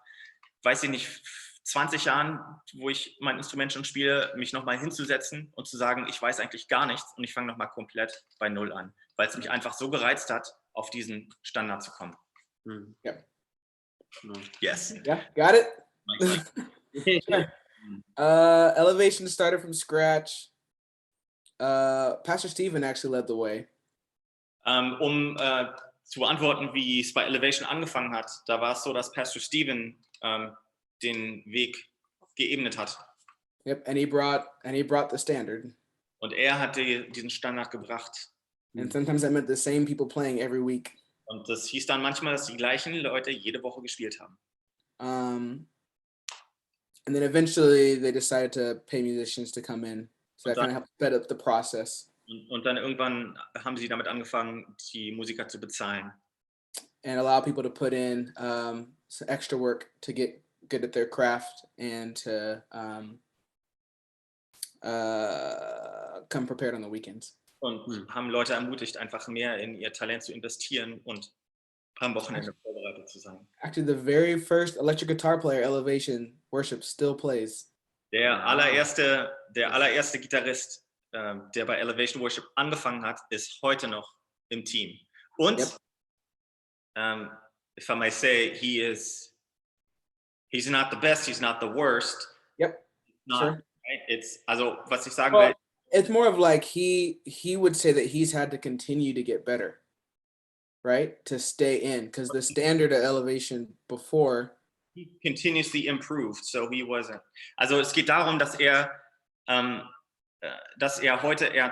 weiß ich nicht, 20 Jahren, wo ich mein Instrument schon spiele, mich nochmal hinzusetzen und zu sagen, ich weiß eigentlich gar nichts und ich fange nochmal komplett bei Null an, weil es mich einfach so gereizt hat, auf diesen Standard zu kommen. Yep. Yes. Yeah, got it? Sure. Elevation started from scratch. Pastor Stephen actually led the way. Zu beantworten, wie es bei Elevation angefangen hat, da war es so, dass Pastor Stephen den Weg geebnet hat. Yep, and he brought the standard. Und er hat diesen Standard gebracht. And sometimes that meant the same people playing every week. Und das hieß dann manchmal, dass die gleichen Leute jede Woche gespielt haben. And then eventually they decided to pay musicians to come in. So that kind of helped sped up the process. Und dann irgendwann haben sie damit angefangen, die Musiker zu bezahlen. And allow people to put in some extra work to get good at their craft and to come prepared on the weekends. Und haben Leute ermutigt, einfach mehr in ihr Talent zu investieren und am Wochenende vorbereitet zu sein. Actually, the very first electric guitar player Elevation Worship still plays. Der allererste Gitarrist, der bei Elevation Worship angefangen hat, ist heute noch im Team. Und, if I may say, he's not the best, he's not the worst. Yep. Not, Sure. right? Also, was ich sagen Well, will, it's more of like he would say that he's had to continue to get better, right? To stay in, because the standard of Elevation before. he continuously improved, so he wasn't. Also es geht darum, dass er heute, er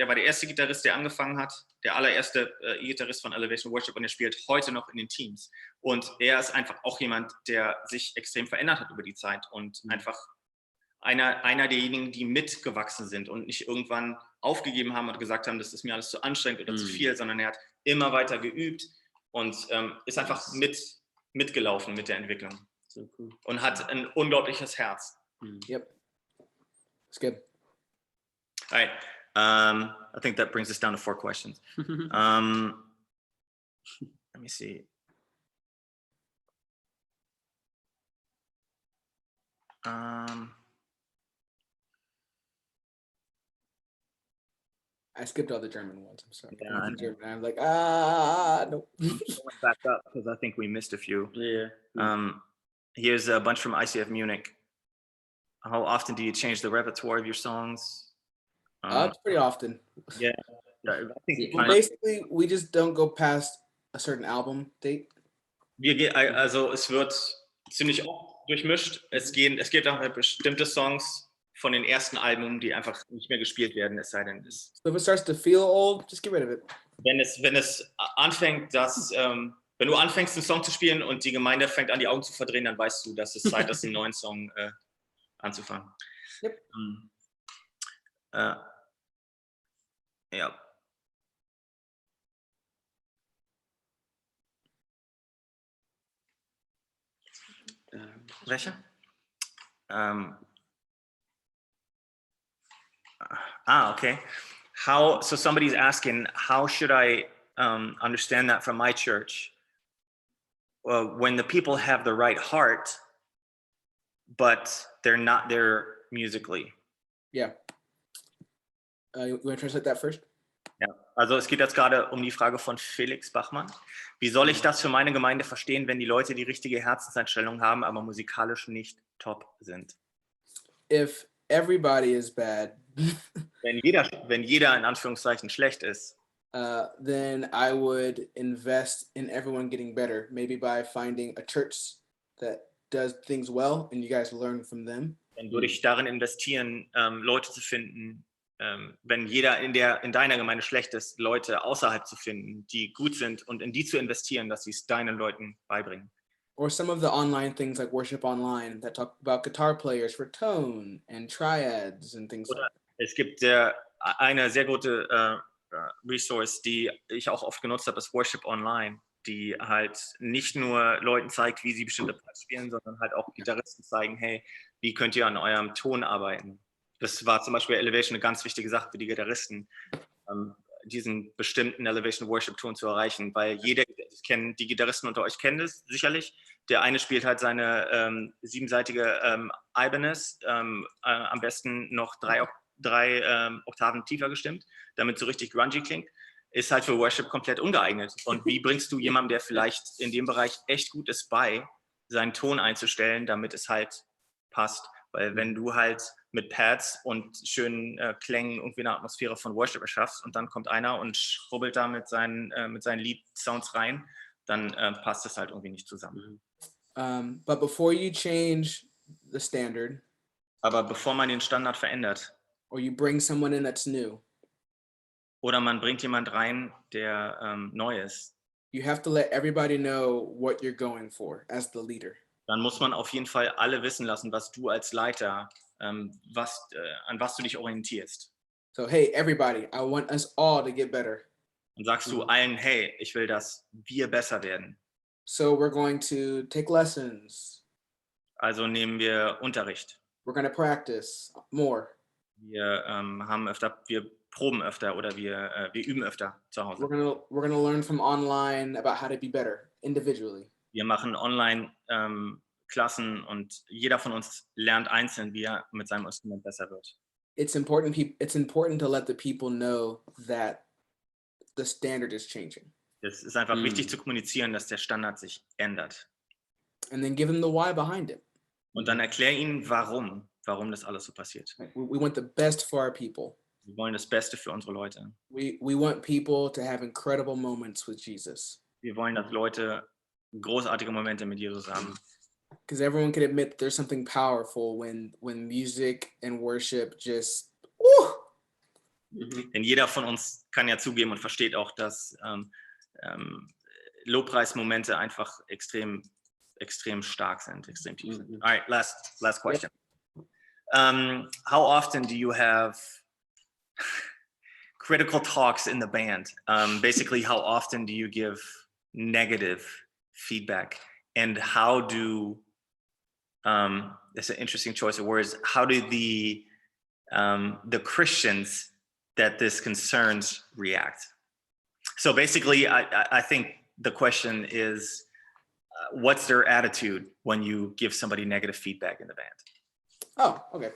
war der erste Gitarrist, der angefangen hat, der allererste Gitarrist von Elevation Worship, und er spielt heute noch in den Teams. Und er ist einfach auch jemand, der sich extrem verändert hat über die Zeit und einfach einer derjenigen, die mitgewachsen sind und nicht irgendwann aufgegeben haben und gesagt haben, das ist mir alles zu anstrengend oder zu viel, sondern er hat immer weiter geübt und ist einfach mitgelaufen mit der Entwicklung. So cool. Und hat ein unglaubliches Herz. Yep. It's good. All right. I think that brings us down to 4 questions. Let me see. I skipped all the German ones. I'm sorry. Yeah, I know. German. I'm like, no. Going back up because I think we missed a few. Yeah. Here's a bunch from ICF Munich. How often do you change the repertoire of your songs? It's pretty often. Yeah, I think Well, basically, we just don't go past a certain album date. Also es wird ziemlich oft durchmischt. Es gibt auch bestimmte Songs von den ersten Alben, die einfach nicht mehr gespielt werden, es sei denn, So if it starts to feel old, just get rid of it. wenn es anfängt, wenn du anfängst, einen Song zu spielen und die Gemeinde fängt an, die Augen zu verdrehen, dann weißt du, dass es Zeit ist, einen neuen Song anzufangen. Yep. Ja. Welche? Okay. So somebody's asking, how should I understand that from my church? When the people have the right heart, but they're not there musically. Yeah. You want to translate that first? Ja, also es geht jetzt gerade um die Frage von Felix Bachmann. Wie soll ich das für meine Gemeinde verstehen, wenn die Leute die richtige Herzenseinstellung haben, aber musikalisch nicht top sind? If everybody is bad, Wenn jeder in Anführungszeichen schlecht ist, then I would invest in everyone getting better, maybe by finding a church that does things well and you guys learn from them. dann würde ich darin investieren, Leute zu finden, wenn jeder in deiner Gemeinde schlecht ist, Leute außerhalb zu finden, die gut sind und in die zu investieren, dass sie es deinen Leuten beibringen. Or some of the online things like Worship Online that talk about guitar players for tone and triads and things like that. Es gibt eine sehr gute Resource, die ich auch oft genutzt habe, ist Worship Online, die halt nicht nur Leuten zeigt, wie sie bestimmte Parts spielen, sondern halt auch Gitarristen zeigen, hey, wie könnt ihr an eurem Ton arbeiten? Das war zum Beispiel Elevation eine ganz wichtige Sache für die Gitarristen, diesen bestimmten Elevation Worship Ton zu erreichen, weil die Gitarristen unter euch kennen das sicherlich. Der eine spielt halt seine 7-seitige Ibanez, am besten noch drei Oktaven tiefer gestimmt, damit so richtig grungy klingt, ist halt für Worship komplett ungeeignet. Und wie bringst du jemandem, der vielleicht in dem Bereich echt gut ist, bei, seinen Ton einzustellen, damit es halt passt? Weil wenn du halt mit Pads und schönen Klängen irgendwie eine Atmosphäre von Worship erschaffst und dann kommt einer und schrubbelt da mit seinen Lead-Sounds rein, dann passt das halt irgendwie nicht zusammen. But before you change the standard, Aber bevor man den Standard verändert, or you bring someone in that's new, oder man bringt jemand rein, der neu ist, you have to let everybody know what you're going for as the leader. dann muss man auf jeden Fall alle wissen lassen, was du als Leiter, an was du dich orientierst. So, hey, everybody, I want us all to get better. Und sagst du allen, hey, ich will, dass wir besser werden. So we're going to take lessons. Also nehmen wir Unterricht. We're going to practice more. Wir proben öfter oder wir üben öfter zu Hause. We're gonna learn from online about how to be better individually. Wir machen online Klassen und jeder von uns lernt einzeln, wie er mit seinem Instrument besser wird. It's important to let the people know that the standard is changing. Es ist einfach wichtig zu kommunizieren, dass der Standard sich ändert. And then give them the why behind it. Und dann erklär ihnen, warum das alles so passiert. We want the best for our people. Wir wollen das Beste für unsere Leute. We want people to have incredible moments with Jesus. Wir wollen, dass Leute großartige Momente mit Jesus haben. Because everyone can admit there's something powerful when music and worship just Denn jeder von uns kann ja zugeben und versteht auch, dass Lobpreismomente einfach extrem stark sind, extrem tief sind. All right, last question. How often do you have critical talks in the band? Basically, how often do you give negative feedback? And how do, that's an interesting choice of words, how do the Christians that this concerns react? So basically, I think the question is, what's their attitude when you give somebody negative feedback in the band? Oh, okay.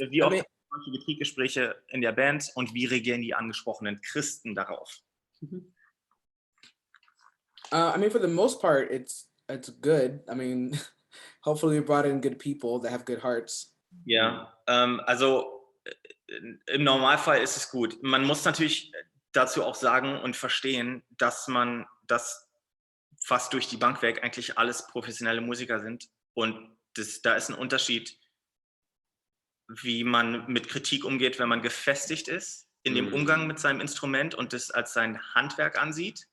Wie oft solche Kritikgespräche in der Band und wie reagieren die angesprochenen Christen darauf? I mean, for the most part, it's good. I mean, hopefully we brought in good people that have good hearts. Ja, also im Normalfall ist es gut. Man muss natürlich dazu auch sagen und verstehen, dass man das fast durch die Bank weg eigentlich alles professionelle Musiker sind und da ist ein Unterschied, wie man mit Kritik umgeht, wenn man gefestigt ist in dem Umgang mit seinem Instrument und das als sein Handwerk ansieht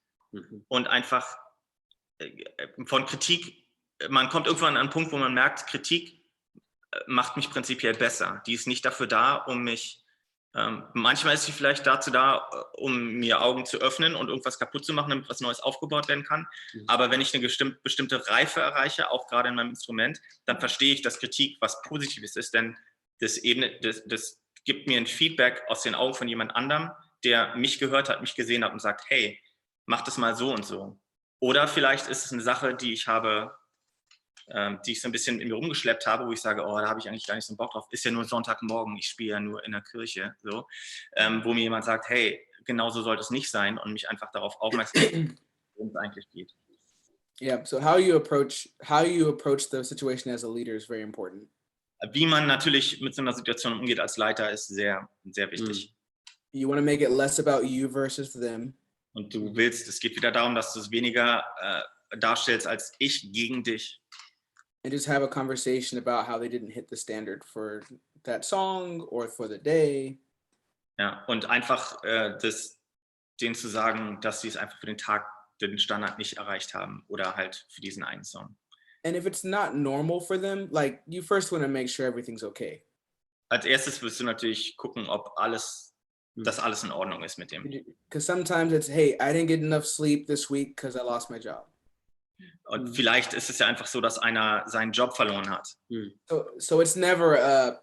und einfach von Kritik, man kommt irgendwann an einen Punkt, wo man merkt, Kritik macht mich prinzipiell besser. Die ist nicht dafür da, um mich, manchmal ist sie vielleicht dazu da, um mir Augen zu öffnen und irgendwas kaputt zu machen, damit was Neues aufgebaut werden kann. Aber wenn ich eine bestimmte Reife erreiche, auch gerade in meinem Instrument, dann verstehe ich, dass Kritik was Positives ist, denn das gibt mir ein Feedback aus den Augen von jemand anderem, der mich gehört hat, mich gesehen hat und sagt, hey, mach das mal so und so. Oder vielleicht ist es eine Sache, die ich habe, die ich so ein bisschen in mir rumgeschleppt habe, wo ich sage, oh, da habe ich eigentlich gar nicht so einen Bock drauf. Ist ja nur Sonntagmorgen, ich spiele ja nur in der Kirche, so, wo mir jemand sagt, hey, genau so sollte es nicht sein und mich einfach darauf aufmerksam machen, worum es eigentlich geht. Yeah. So how you approach the situation as a leader is very important. Wie man natürlich mit so einer Situation umgeht als Leiter, ist sehr, sehr wichtig. You want to make it less about you versus them. Und du willst, es geht wieder darum, dass du es weniger darstellst als ich gegen dich. And just have a conversation about how they didn't hit the standard for that song or for the day. Ja, und einfach denen zu sagen, dass sie es einfach für den Tag, den Standard nicht erreicht haben oder halt für diesen einen Song. And if it's not normal for them, like you first want to make sure everything's okay. Als erstes willst du natürlich gucken, ob das alles in Ordnung ist mit dem. Because sometimes it's, hey, I didn't get enough sleep this week because I lost my job. Und vielleicht ist es ja einfach so, dass einer seinen Job verloren hat. So it's never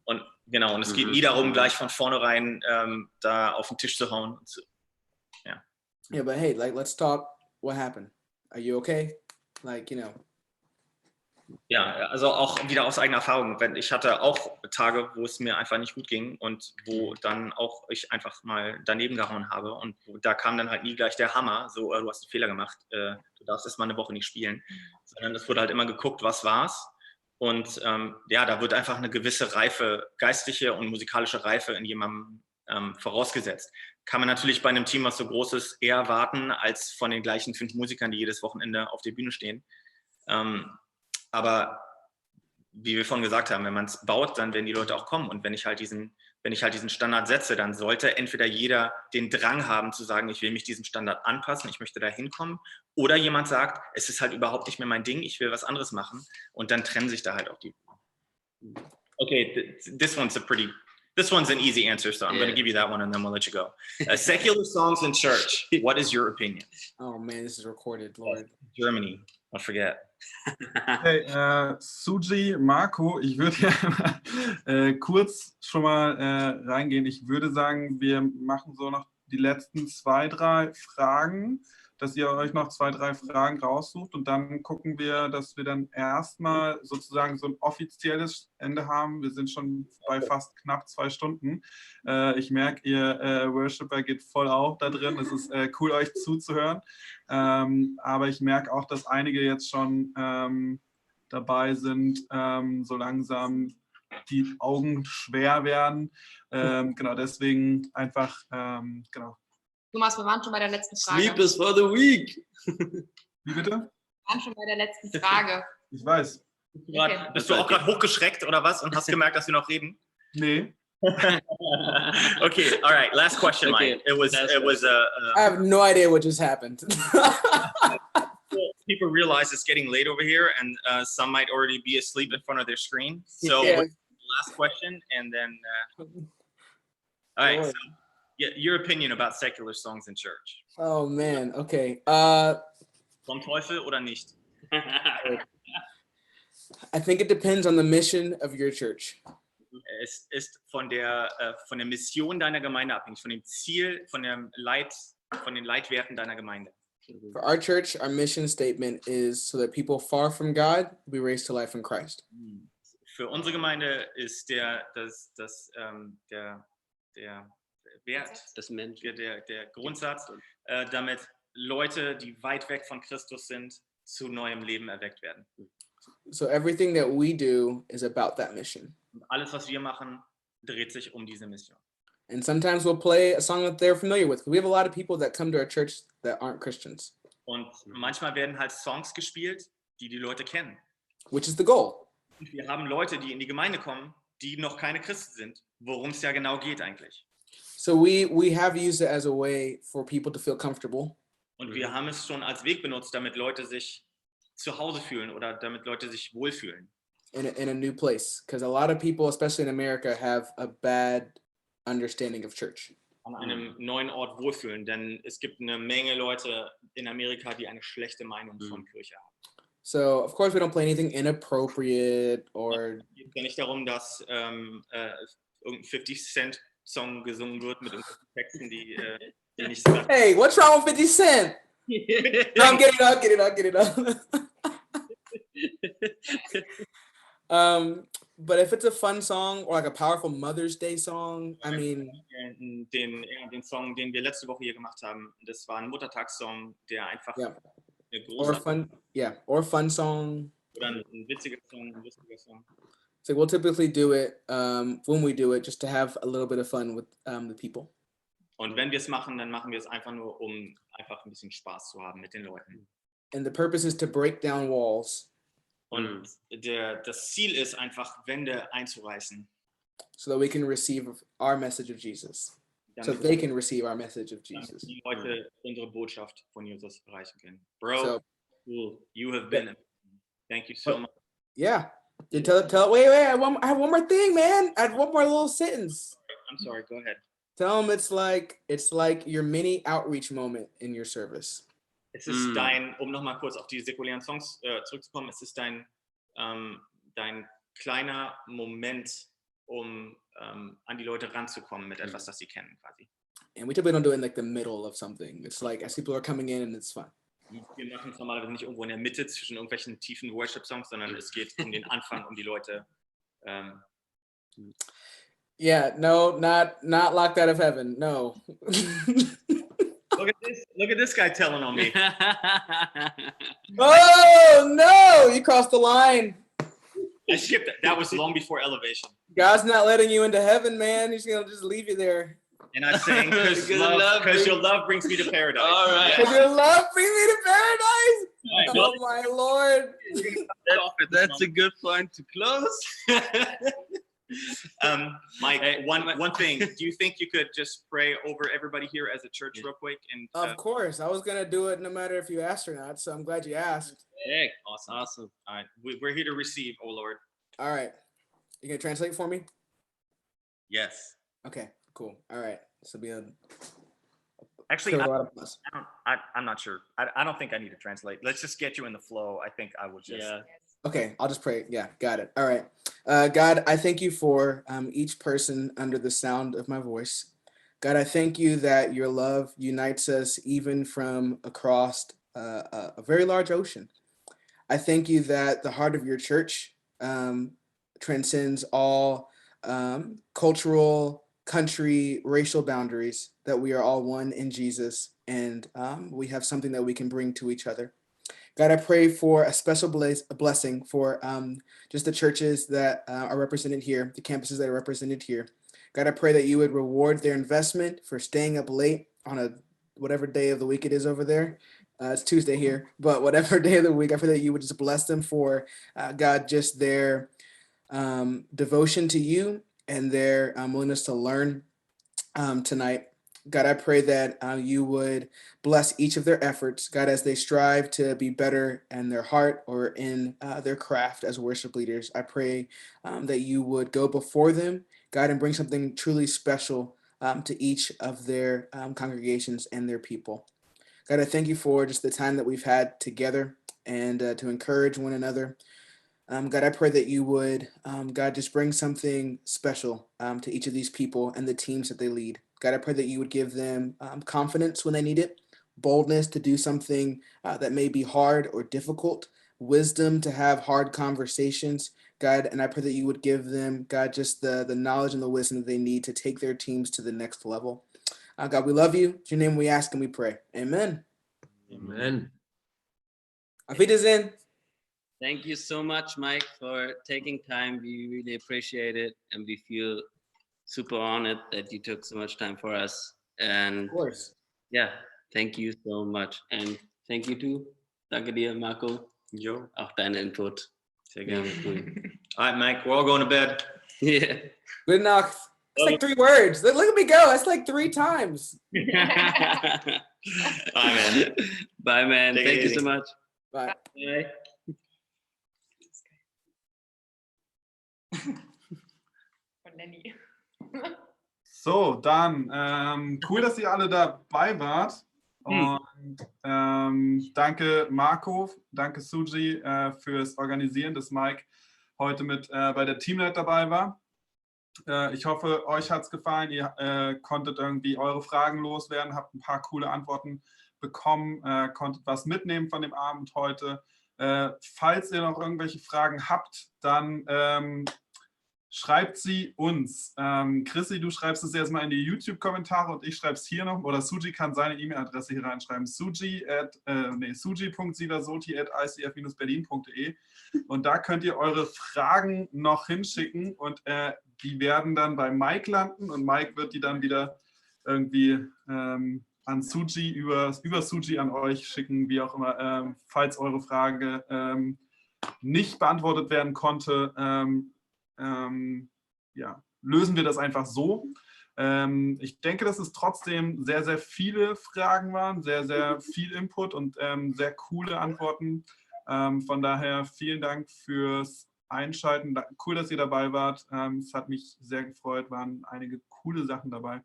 Und genau, und es geht nie darum, gleich von vornherein da auf den Tisch zu hauen. Ja. Yeah, but hey, like, let's talk. What happened? Are you okay? Like, you know. Ja, also auch wieder aus eigener Erfahrung. Ich hatte auch Tage, wo es mir einfach nicht gut ging und wo dann auch ich einfach mal daneben gehauen habe. Und da kam dann halt nie gleich der Hammer, so, du hast einen Fehler gemacht, du darfst erst mal eine Woche nicht spielen. Sondern es wurde halt immer geguckt, was war's. Und ja, da wird einfach eine gewisse Reife, geistliche und musikalische Reife in jemandem vorausgesetzt. Kann man natürlich bei einem Team, was so groß ist, eher erwarten, als von den gleichen 5 Musikern, die jedes Wochenende auf der Bühne stehen. Aber wie wir vorhin gesagt haben, wenn man es baut, dann werden die Leute auch kommen. Und wenn ich halt diesen Standard setze, dann sollte entweder jeder den Drang haben zu sagen, ich will mich diesem Standard anpassen, ich möchte da hinkommen. Oder jemand sagt, es ist halt überhaupt nicht mehr mein Ding, ich will was anderes machen. Und dann trennen sich da halt auch die. Okay, this one's an easy answer, so I'm going to give you that one and then we'll let you go. Secular songs in church, what is your opinion? Oh man, this is recorded, Lord. Germany. I'll forget. Hey, Suji, Marco, ich würde ja kurz schon mal reingehen. Ich würde sagen, wir machen so noch die letzten 2, 3 Fragen, dass ihr euch noch 2, 3 Fragen raussucht und dann gucken wir, dass wir dann erstmal sozusagen so ein offizielles Ende haben. Wir sind schon bei fast knapp 2 Stunden. Ich merke, ihr Worshipper geht voll auf da drin. Es ist cool, euch zuzuhören. Aber ich merke auch, dass einige jetzt schon dabei sind, so langsam die Augen schwer werden. Genau, deswegen einfach, genau. Thomas, wir waren schon bei der letzten Frage. Sleep is for the weak. Wie bitte? Wir waren schon bei der letzten Frage. Ich weiß. Okay. Bist du auch gerade hochgeschreckt oder was und hast gemerkt, dass wir noch reden? Nee. Okay, all right. Last question, Okay, Mike. It was I have no idea what just happened. people realize it's getting late over here, and some might already be asleep in front of their screen. So, Yeah. last question, and then. All right. So, yeah, your opinion about secular songs in church? Oh man. Okay. Vom Teufel oder nicht? I think it depends on the mission of your church. Es ist von der Mission deiner Gemeinde abhängig, von dem Ziel, von den Leitwerten deiner Gemeinde. For our church, our mission statement is so that people far from God be raised to life in Christ. Für unsere Gemeinde ist der Wert, der Grundsatz, damit Leute, die weit weg von Christus sind, zu neuem Leben erweckt werden. So everything that we do is about that mission. Und alles, was wir machen, dreht sich um diese Mission. And sometimes we'll play a song that they're familiar with. We have a lot of people that come to our church that aren't Christians, Und manchmal werden halt Songs gespielt, die die Leute kennen. which is the goal. Und wir haben Leute, die in die Gemeinde kommen, die noch keine Christen sind, worum es ja genau geht eigentlich. So we have used it as a way for people to feel comfortable. Und wir haben es schon als Weg benutzt, damit Leute sich zu Hause fühlen oder damit Leute sich wohlfühlen. In a new place, because a lot of people, especially in America, have a bad understanding of church. An einem neuen Ort wohlfühlen, denn es gibt eine Menge Leute in Amerika, die eine schlechte Meinung von Kirche haben. So of course we don't play anything inappropriate or Es geht ja nicht darum, dass irgendein 50-Cent-Song gesungen wird mit irgendwelchen Texten, die nicht so ganz... hey, what's wrong with 50 Cent? No, I'm get it up. But if it's a fun song or like a powerful Mother's Day song, I mean, Den Song, den wir letzte Woche hier gemacht haben, das war ein Muttertagssong, der einfach Yeah. eine or große... fun song. Oder ein witziger Song, ein lustiger Song. So we'll typically do it when we do it just to have a little bit of fun with the people. Und wenn wir es machen, dann machen wir es einfach nur, um einfach ein bisschen Spaß zu haben mit den Leuten. And the purpose is to break down walls Und das Ziel ist einfach, Wände einzureißen, so that we can receive our message of Jesus. So damit they can receive our message of Jesus. die Leute unsere Botschaft von Jesus erreichen können. Bro, So cool. You have been. Thank you so much. yeah. You tell wait, I have one more thing, man. I have one more little sentence. I'm sorry, go ahead. Tell them it's like your mini outreach moment in your service. Es ist dein, um nochmal kurz auf die säkulären Songs zurückzukommen, es ist dein kleiner Moment, um an die Leute ranzukommen mit etwas, das sie kennen quasi. And we typically don't do it in like the middle of something. It's like as people are coming in and it's fun. Wir machen es normalerweise nicht irgendwo in der Mitte zwischen irgendwelchen tiefen Worship-Songs, sondern es geht um den Anfang, um die Leute. Yeah, no, not locked out of heaven. No. Look at this guy telling on me. Oh no, you crossed the line. I skipped that. That was long before elevation. God's not letting you into heaven, man. He's gonna just leave you there. And I'm saying because your love brings me to paradise. All right. Because your love brings me to paradise. Right, Oh my Lord. That's a good point to close. Mike, one thing. Do you think you could just pray over everybody here as a church real quick? And Of course, I was gonna do it no matter if you asked or not. So I'm glad you asked. hey, awesome. All right, we're here to receive, oh Lord. All right, you gonna translate for me? Yes. Okay, cool. All right, så blir Actually, Cleared a lot of us. I'm not sure. I don't think I need to translate. Let's just get you in the flow. I think I will just. Yeah. Okay, I'll just pray. Yeah, got it. All right. God, I thank you for each person under the sound of my voice. God, I thank you that your love unites us even from across a very large ocean. I thank you that the heart of your church transcends all cultural, country, racial boundaries, that we are all one in Jesus, and we have something that we can bring to each other. God, I pray for a special blessing for just the churches that are represented here, the campuses that are represented here. God, I pray that you would reward their investment for staying up late on a whatever day of the week it is over there. It's Tuesday here, but whatever day of the week, I pray that you would just bless them for, God, just their devotion to you and their willingness to learn tonight. God, I pray that you would bless each of their efforts, God, as they strive to be better in their heart or in their craft as worship leaders. I pray that you would go before them, God, and bring something truly special to each of their congregations and their people. God, I thank you for just the time that we've had together and to encourage one another. God, I pray that you would, God, just bring something special to each of these people and the teams that they lead. God, I pray that you would give them confidence when they need it, boldness to do something that may be hard or difficult, wisdom to have hard conversations, God, and I pray that you would give them, God, just the knowledge and the wisdom that they need to take their teams to the next level. God, we love you. In your name we ask and we pray. Amen. Amen. Auf Wiedersehen. Thank you so much, Mike, for taking time. We really appreciate it, and we feel super honored that you took so much time for us. And Of course. yeah, thank you so much. And thank you too. Danke dir, Marco. Jo. Auch dein Input. Sehr gerne. Cool. All right, Mike, we're all going to bed. Yeah. Good Nacht. It's like 3 words. Look at me go. That's like 3 times. Bye, man. Bye, man. Take it Thank you easy. so much. Bye. Bye. Von Lenny. So, dann cool, dass ihr alle dabei wart. Und danke Marco, danke Suji fürs Organisieren, dass Mike heute mit bei der Teamnight dabei war. Ich hoffe, euch hat es gefallen. Ihr konntet irgendwie eure Fragen loswerden, habt ein paar coole Antworten bekommen, konntet was mitnehmen von dem Abend heute. Falls ihr noch irgendwelche Fragen habt, dann schreibt sie uns. Chrissy, du schreibst es erstmal in die YouTube-Kommentare und ich schreibe es hier noch. Oder Suji kann seine E-Mail-Adresse hier reinschreiben. suji.sivasoti@icf-berlin.de. Und da könnt ihr eure Fragen noch hinschicken und die werden dann bei Mike landen und Mike wird die dann wieder irgendwie an Suji, über Suji an euch schicken, wie auch immer, falls eure Frage nicht beantwortet werden konnte. Ja, lösen wir das einfach so. Ich denke, dass es trotzdem sehr, sehr viele Fragen waren, sehr, sehr viel Input und sehr coole Antworten. Von daher vielen Dank fürs Einschalten. Cool, dass ihr dabei wart. Es hat mich sehr gefreut, waren einige coole Sachen dabei.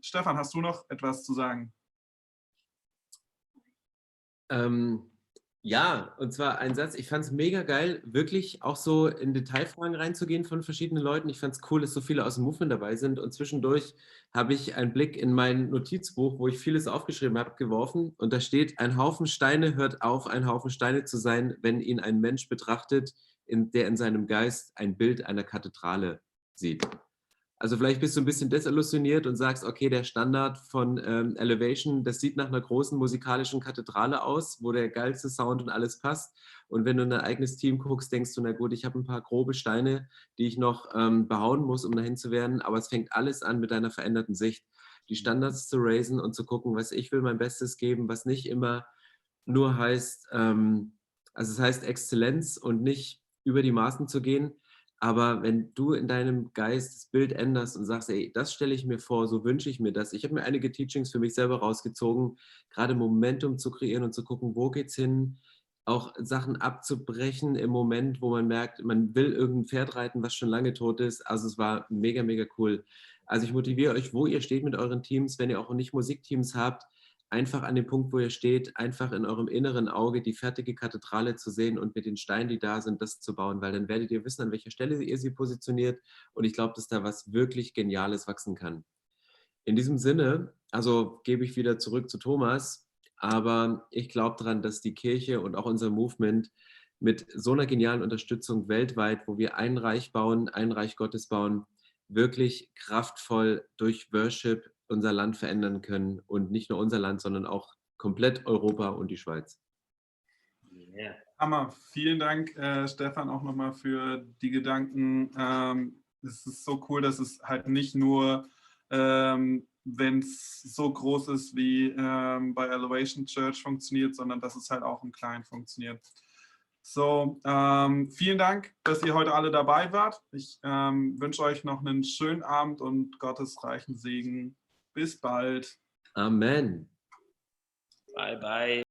Stefan, hast du noch etwas zu sagen? Ja, und zwar ein Satz, ich fand es mega geil, wirklich auch so in Detailfragen reinzugehen von verschiedenen Leuten. Ich fand es cool, dass so viele aus dem Movement dabei sind und zwischendurch habe ich einen Blick in mein Notizbuch, wo ich vieles aufgeschrieben habe, geworfen und da steht, ein Haufen Steine hört auf, ein Haufen Steine zu sein, wenn ihn ein Mensch betrachtet, der in seinem Geist ein Bild einer Kathedrale sieht. Also vielleicht bist du ein bisschen desillusioniert und sagst, okay, der Standard von Elevation, das sieht nach einer großen musikalischen Kathedrale aus, wo der geilste Sound und alles passt. Und wenn du in dein eigenes Team guckst, denkst du, na gut, ich habe ein paar grobe Steine, die ich noch behauen muss, um dahin zu werden. Aber es fängt alles an mit deiner veränderten Sicht. Die Standards zu raisen und zu gucken, was ich will mein Bestes geben, was nicht immer nur heißt, also es heißt Exzellenz und nicht über die Maßen zu gehen. Aber wenn du in deinem Geist das Bild änderst und sagst, ey, das stelle ich mir vor, so wünsche ich mir das. Ich habe mir einige Teachings für mich selber rausgezogen, gerade Momentum zu kreieren und zu gucken, wo geht's hin, auch Sachen abzubrechen im Moment, wo man merkt, man will irgendein Pferd reiten, was schon lange tot ist. Also es war mega, mega cool. Also ich motiviere euch, wo ihr steht mit euren Teams, wenn ihr auch nicht Musikteams habt, einfach an dem Punkt, wo ihr steht, einfach in eurem inneren Auge die fertige Kathedrale zu sehen und mit den Steinen, die da sind, das zu bauen, weil dann werdet ihr wissen, an welcher Stelle ihr sie positioniert und ich glaube, dass da was wirklich Geniales wachsen kann. In diesem Sinne, also gebe ich wieder zurück zu Thomas, aber ich glaube daran, dass die Kirche und auch unser Movement mit so einer genialen Unterstützung weltweit, wo wir ein Reich bauen, ein Reich Gottes bauen, wirklich kraftvoll durch Worship unser Land verändern können und nicht nur unser Land, sondern auch komplett Europa und die Schweiz. Yeah. Hammer. Vielen Dank, Stefan, auch nochmal für die Gedanken. Es ist so cool, dass es halt nicht nur, wenn es so groß ist wie bei Elevation Church funktioniert, sondern dass es halt auch im Kleinen funktioniert. So, vielen Dank, dass ihr heute alle dabei wart. Ich wünsche euch noch einen schönen Abend und Gottes reichen Segen. Bis bald. Amen. Bye, bye.